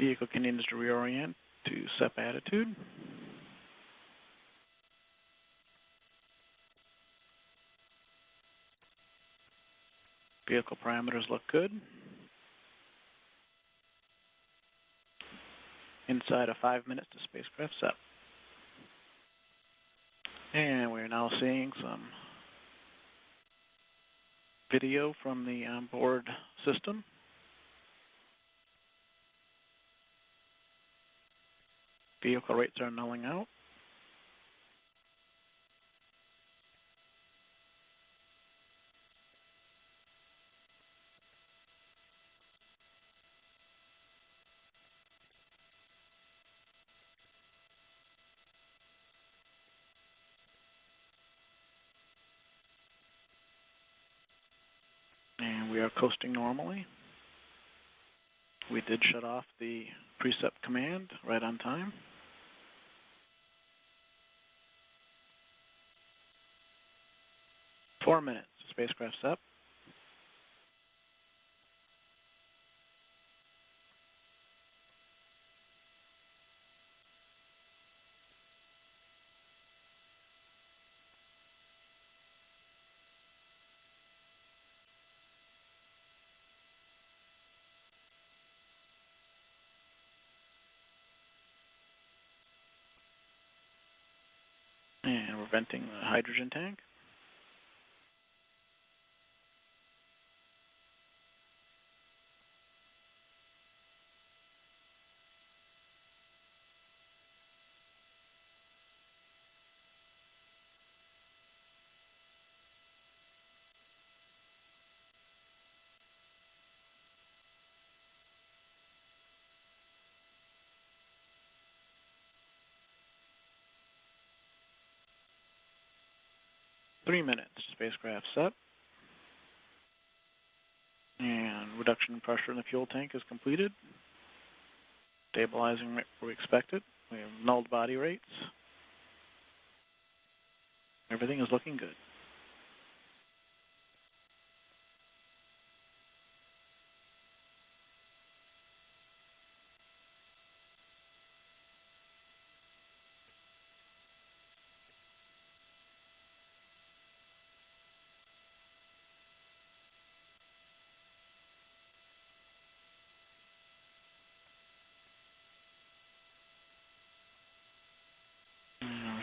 Vehicle continues to reorient to SEP attitude. Vehicle parameters look good. Inside of 5 minutes to spacecraft SEP. And we're now seeing some video from the onboard system. Vehicle rates are nulling out. And we are coasting normally. We did shut off the precept command right on time. Four minutes to spacecraft SEP. And we're venting the hydrogen tank. Three minutes to spacecraft SEP. And reduction in pressure in the fuel tank is completed. Stabilizing right where we expected. We have nulled body rates. Everything is looking good.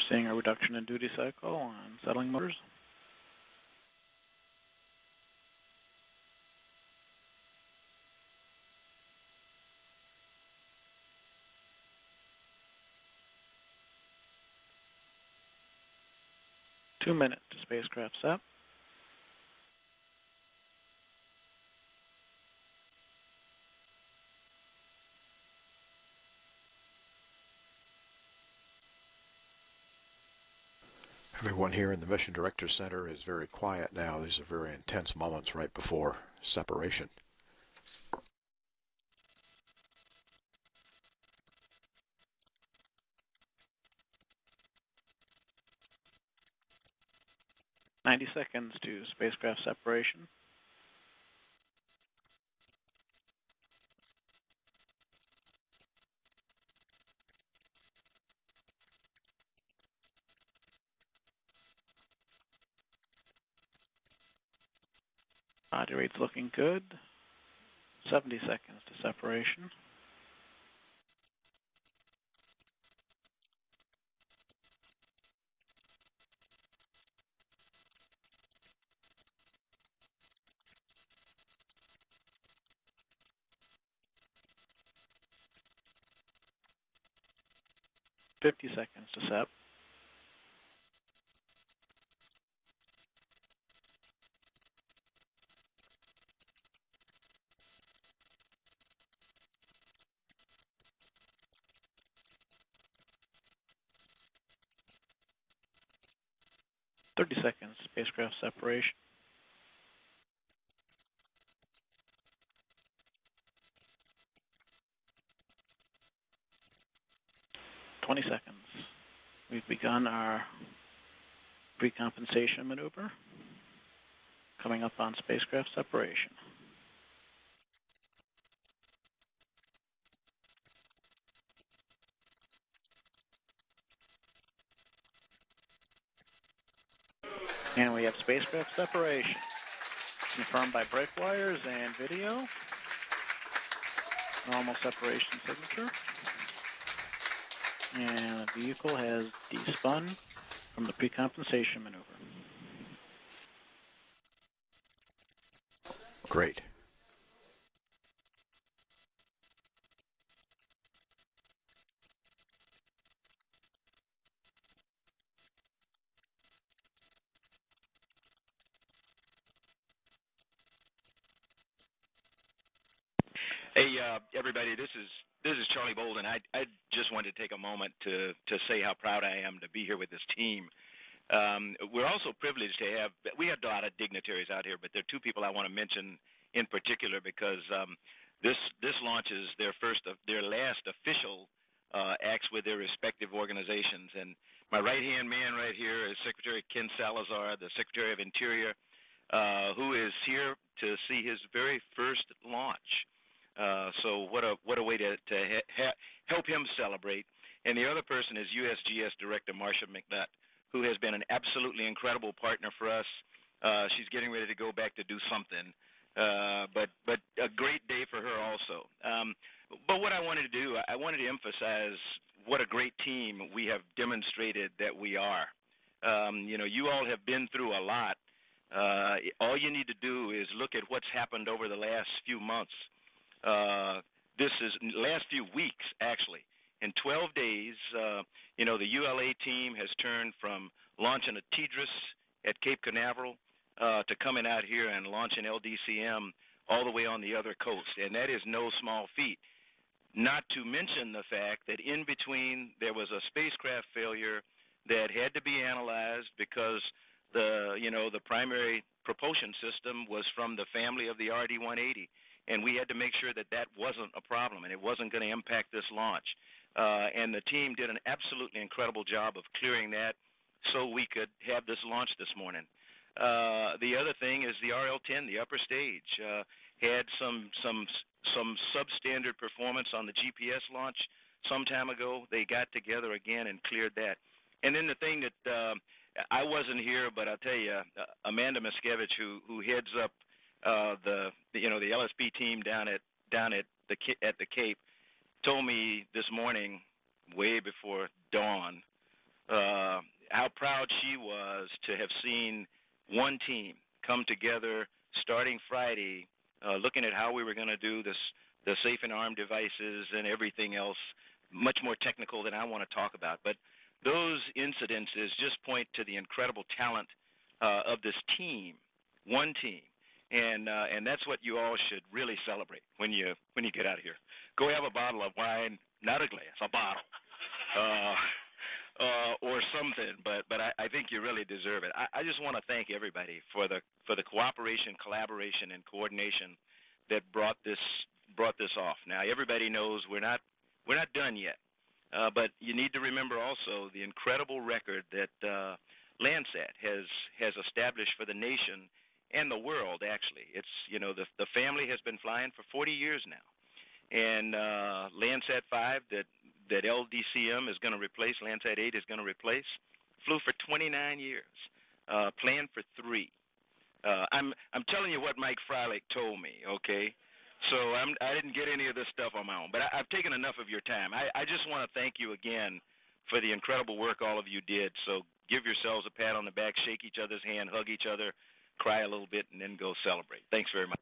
We're seeing a reduction in duty cycle on settling motors. Two minutes to spacecraft SEP. Everyone here in the Mission Director Center is very quiet now. These are very intense moments right before separation. "90 seconds to spacecraft separation. Body rate's looking good. 70 seconds to separation. $50 seconds to sep. $30 seconds, spacecraft separation. $20 seconds. We've begun our precompensation maneuver, coming up on spacecraft separation. And we have spacecraft separation, confirmed by brake wires and video. Normal separation signature. And the vehicle has despun from the precompensation maneuver. Great. Hey, everybody, this is Charlie Bolden. I just wanted to take a moment to say how proud I am to be here with this team. We're also privileged to have, we had a lot of dignitaries out here, but there are two people I want to mention in particular because this launch is their last official acts with their respective organizations. And my right-hand man right here is Secretary Ken Salazar, the Secretary of Interior, who is here to see his very first launch. So what a way to help him celebrate. And the other person is USGS Director Marcia McNutt, who has been an absolutely incredible partner for us. She's getting ready to go back to do something, but a great day for her also. But what I wanted to do, I wanted to emphasize what a great team we have demonstrated that we are. You all have been through a lot. All you need to do is look at what's happened over the last few months. This is last few weeks, actually. In 12 days, the ULA team has turned from launching a TDRS at Cape Canaveral to coming out here and launching LDCM all the way on the other coast, and that is no small feat. Not to mention the fact that in between there was a spacecraft failure that had to be analyzed because the primary propulsion system was from the family of the RD-180. And we had to make sure that that wasn't a problem and it wasn't going to impact this launch. And the team did an absolutely incredible job of clearing that so we could have this launch this morning. The other thing is the RL-10, the upper stage, had some substandard performance on the GPS launch some time ago. They got together again and cleared that. And then the thing that I wasn't here, but I'll tell you, Amanda Miskevich, who heads up the LSP team down at the Cape, told me this morning, way before dawn, how proud she was to have seen one team come together starting Friday, looking at how we were going to do the safe and arm devices and everything else, much more technical than I want to talk about. But those incidences just point to the incredible talent of this team, one team. And that's what you all should really celebrate when you get out of here. Go have a bottle of wine, not a glass, a bottle, or something. But I think you really deserve it. I just want to thank everybody for the cooperation, collaboration, and coordination that brought this off. Now everybody knows we're not done yet, but you need to remember also the incredible record that Landsat has established for the nation. And the world, actually. It's, the family has been flying for 40 years now. And Landsat 5 that LDCM is going to replace, Landsat 8 is going to replace, flew for 29 years, planned for 3. I'm telling you what Mike Freilich told me, okay? So I didn't get any of this stuff on my own, but I've taken enough of your time. I just want to thank you again for the incredible work all of you did. So give yourselves a pat on the back, shake each other's hand, hug each other, cry a little bit, and then go celebrate. Thanks very much.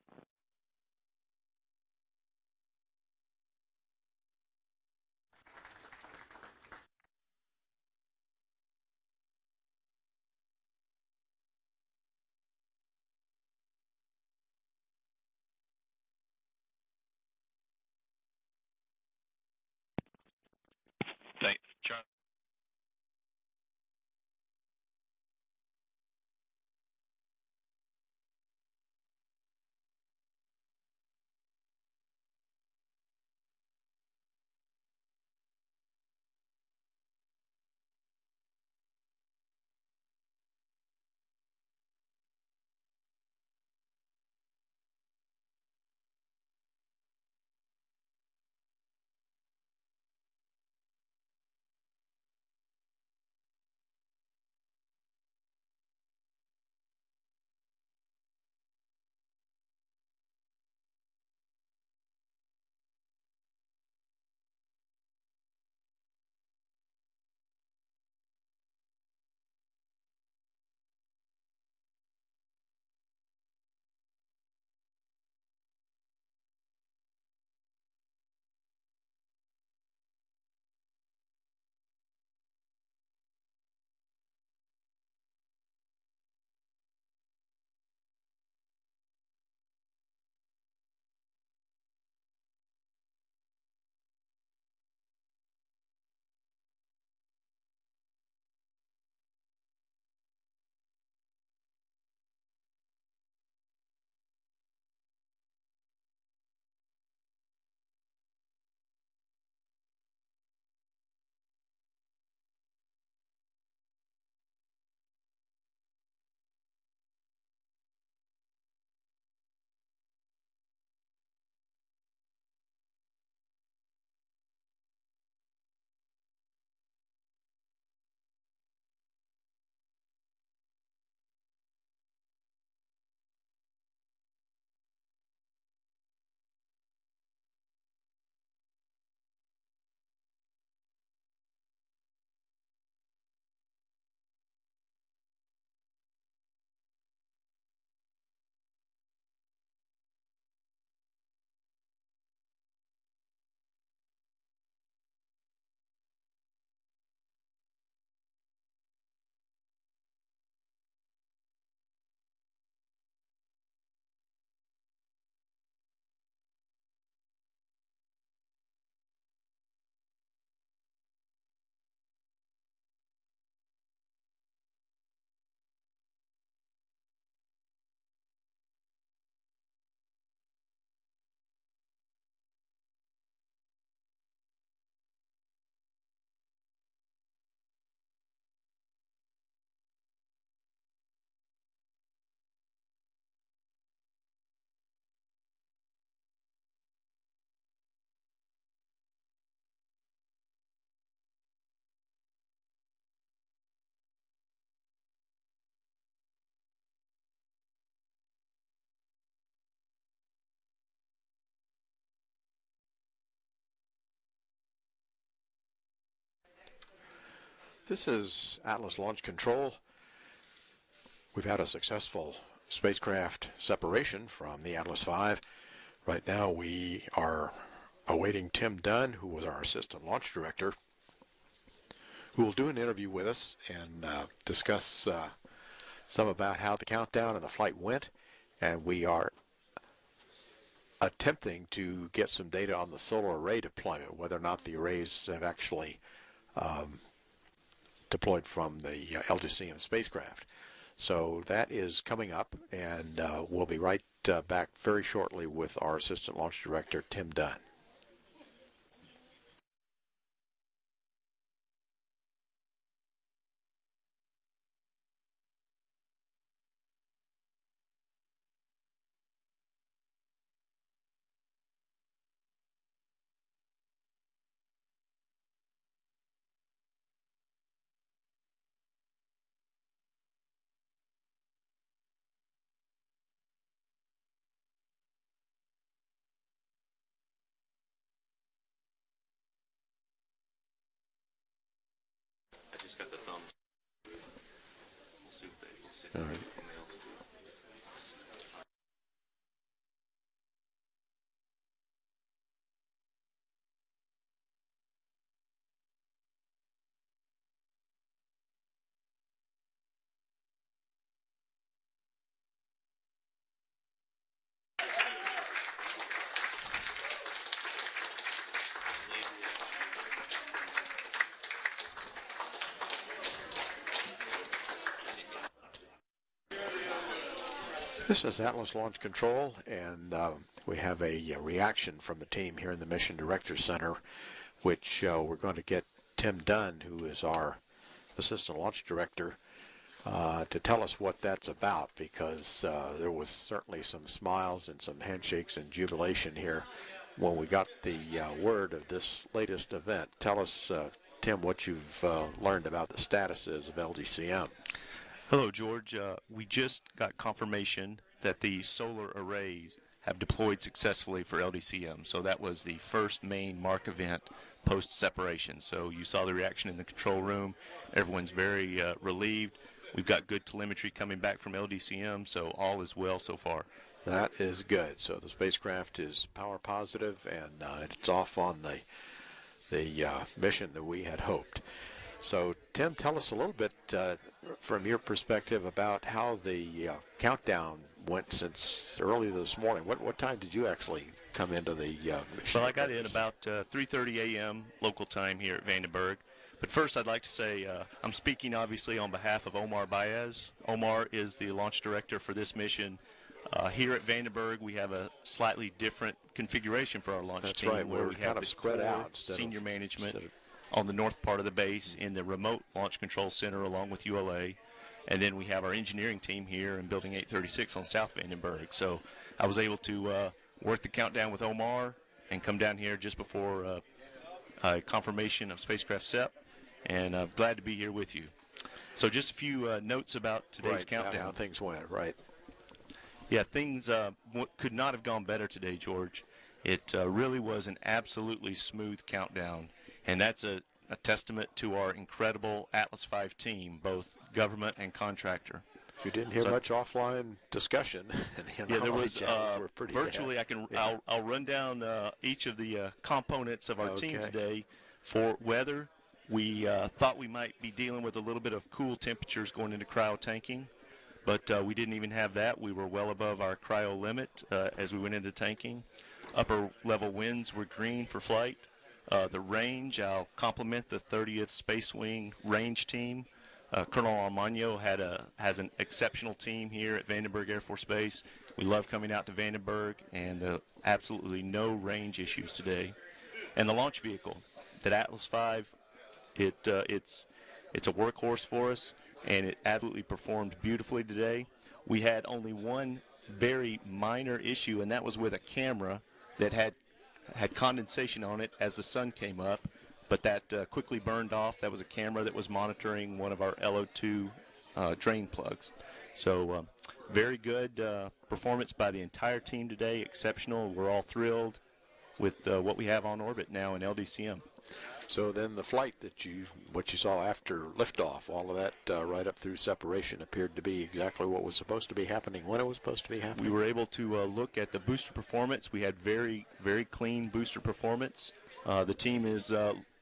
Thanks, Charlie. This is Atlas Launch Control. We've had a successful spacecraft separation from the Atlas V. Right now we are awaiting Tim Dunn, who was our assistant launch director, who will do an interview with us and discuss some about how the countdown and the flight went. And we are attempting to get some data on the solar array deployment, whether or not the arrays have actually deployed from the LDCM spacecraft. So that is coming up, and we'll be right back very shortly with our assistant launch director, Tim Dunn. just got the thumbs. We'll see what we'll see if All right. This is Atlas Launch Control, and we have a reaction from the team here in the Mission Director Center, which we're going to get Tim Dunn, who is our Assistant Launch Director, to tell us what that's about, because there was certainly some smiles and some handshakes and jubilation here when we got the word of this latest event. Tell us, Tim, what you've learned about the statuses of LDCM. Hello, George. We just got confirmation that the solar arrays have deployed successfully for LDCM. So that was the first main mark event post-separation. So you saw the reaction in the control room. Everyone's very relieved. We've got good telemetry coming back from LDCM, so all is well so far. That is good. So the spacecraft is power positive, and it's off on the mission that we had hoped. So, Tim, tell us a little bit from your perspective about how the countdown went since early this morning. What time did you actually come into the mission? Well, I got in about 3:30 a.m. local time here at Vandenberg. But first, I'd like to say I'm speaking, obviously, on behalf of Omar Baez. Omar is the launch director for this mission. Here at Vandenberg, we have a slightly different configuration for our launch team. That's right. Where we kind have of spread out. Senior management on the north part of the base in the remote launch control center along with ULA. And then we have our engineering team here in Building 836 on South Vandenberg. So I was able to work the countdown with Omar and come down here just before confirmation of spacecraft SEP. And I'm glad to be here with you. So just a few notes about today's countdown. How things went, right. Yeah, things could not have gone better today, George. It really was an absolutely smooth countdown. And that's a testament to our incredible Atlas V team, both government and contractor. You didn't hear much offline discussion. Yeah, there was virtually. I'll run down each of the components of our team today. For weather, we thought we might be dealing with a little bit of cool temperatures going into cryo tanking, but we didn't even have that. We were well above our cryo limit as we went into tanking. Upper level winds were green for flight. The range, I'll compliment the 30th Space Wing range team. Colonel Armagno has an exceptional team here at Vandenberg Air Force Base. We love coming out to Vandenberg, and absolutely no range issues today. And the launch vehicle, that Atlas V, it's a workhorse for us, and it absolutely performed beautifully today. We had only one very minor issue, and that was with a camera that had condensation on it as the sun came up, but that quickly burned off. That was a camera that was monitoring one of our LO2 drain plugs. So very good performance by the entire team today, exceptional. We're all thrilled with what we have on orbit now in LDCM. So then the flight what you saw after liftoff, all of that right up through separation appeared to be exactly what was supposed to be happening when it was supposed to be happening. We were able to look at the booster performance. We had very, very clean booster performance. The team is,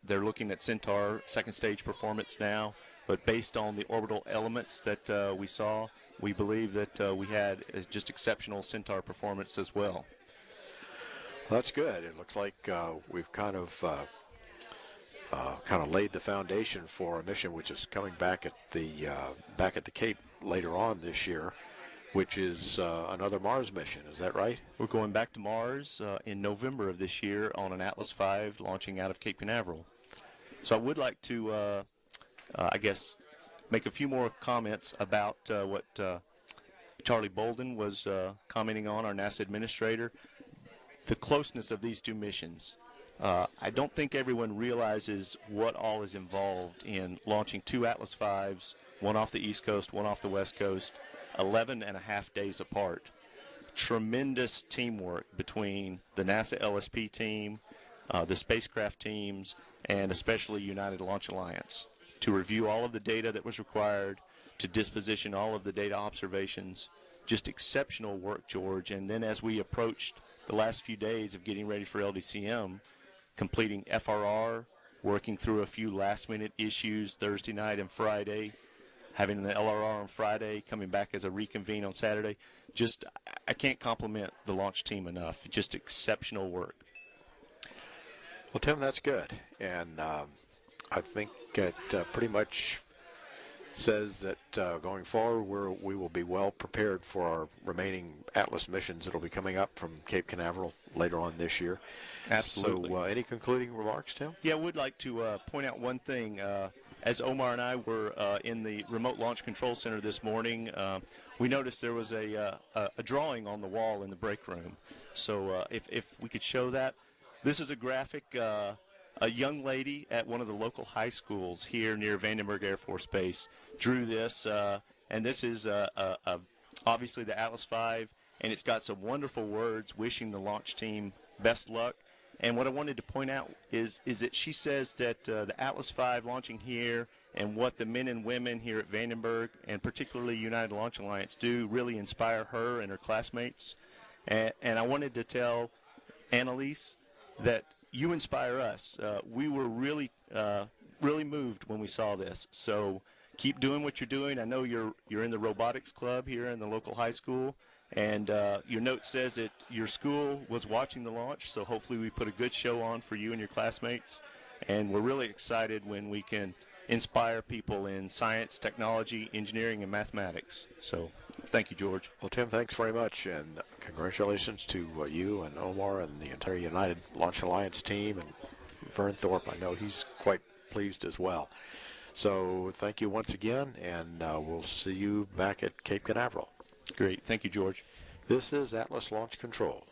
they're looking at Centaur second stage performance now, but based on the orbital elements that we saw, we believe that we had just exceptional Centaur performance as well. That's good. It looks like we've kind of laid the foundation for a mission which is coming back at the Cape later on this year, which is another Mars mission. Is that right? We're going back to Mars in November of this year on an Atlas V launching out of Cape Canaveral. So I would like to, I guess, make a few more comments about what Charlie Bolden was commenting on, our NASA administrator, the closeness of these two missions. I don't think everyone realizes what all is involved in launching two Atlas Vs, one off the East Coast, one off the West Coast, 11 and a half days apart. Tremendous teamwork between the NASA LSP team, the spacecraft teams, and especially United Launch Alliance to review all of the data that was required, to disposition all of the data observations. Just exceptional work, George. And then as we approached the last few days of getting ready for LDCM, completing FRR, working through a few last-minute issues Thursday night and Friday, having the LRR on Friday, coming back as a reconvene on Saturday. Just, I can't compliment the launch team enough. Just exceptional work. Well, Tim, that's good. And I think it pretty much says that going forward we will be well prepared for our remaining Atlas missions that will be coming up from Cape Canaveral later on this year. Absolutely. So any concluding remarks, Tim? Yeah, I would like to point out one thing. As Omar and I were in the Remote Launch Control Center this morning, we noticed there was a drawing on the wall in the break room. So if we could show that. This is a graphic. A young lady at one of the local high schools here near Vandenberg Air Force Base drew this, and this is obviously the Atlas V, and it's got some wonderful words wishing the launch team best luck. And what I wanted to point out is that she says that the Atlas V launching here and what the men and women here at Vandenberg and particularly United Launch Alliance do really inspire her and her classmates. And I wanted to tell Annalise that you inspire us. We were really moved when we saw this. So keep doing what you're doing. I know you're in the robotics club here in the local high school, and your note says that your school was watching the launch, so hopefully we put a good show on for you and your classmates. And we're really excited when we can inspire people in science, technology, engineering, and mathematics. So thank you, George. Well, Tim, thanks very much, and congratulations to you and Omar and the entire United Launch Alliance team, and Vern Thorpe. I know he's quite pleased as well. So thank you once again, and we'll see you back at Cape Canaveral. Great. Thank you, George. This is Atlas Launch Control.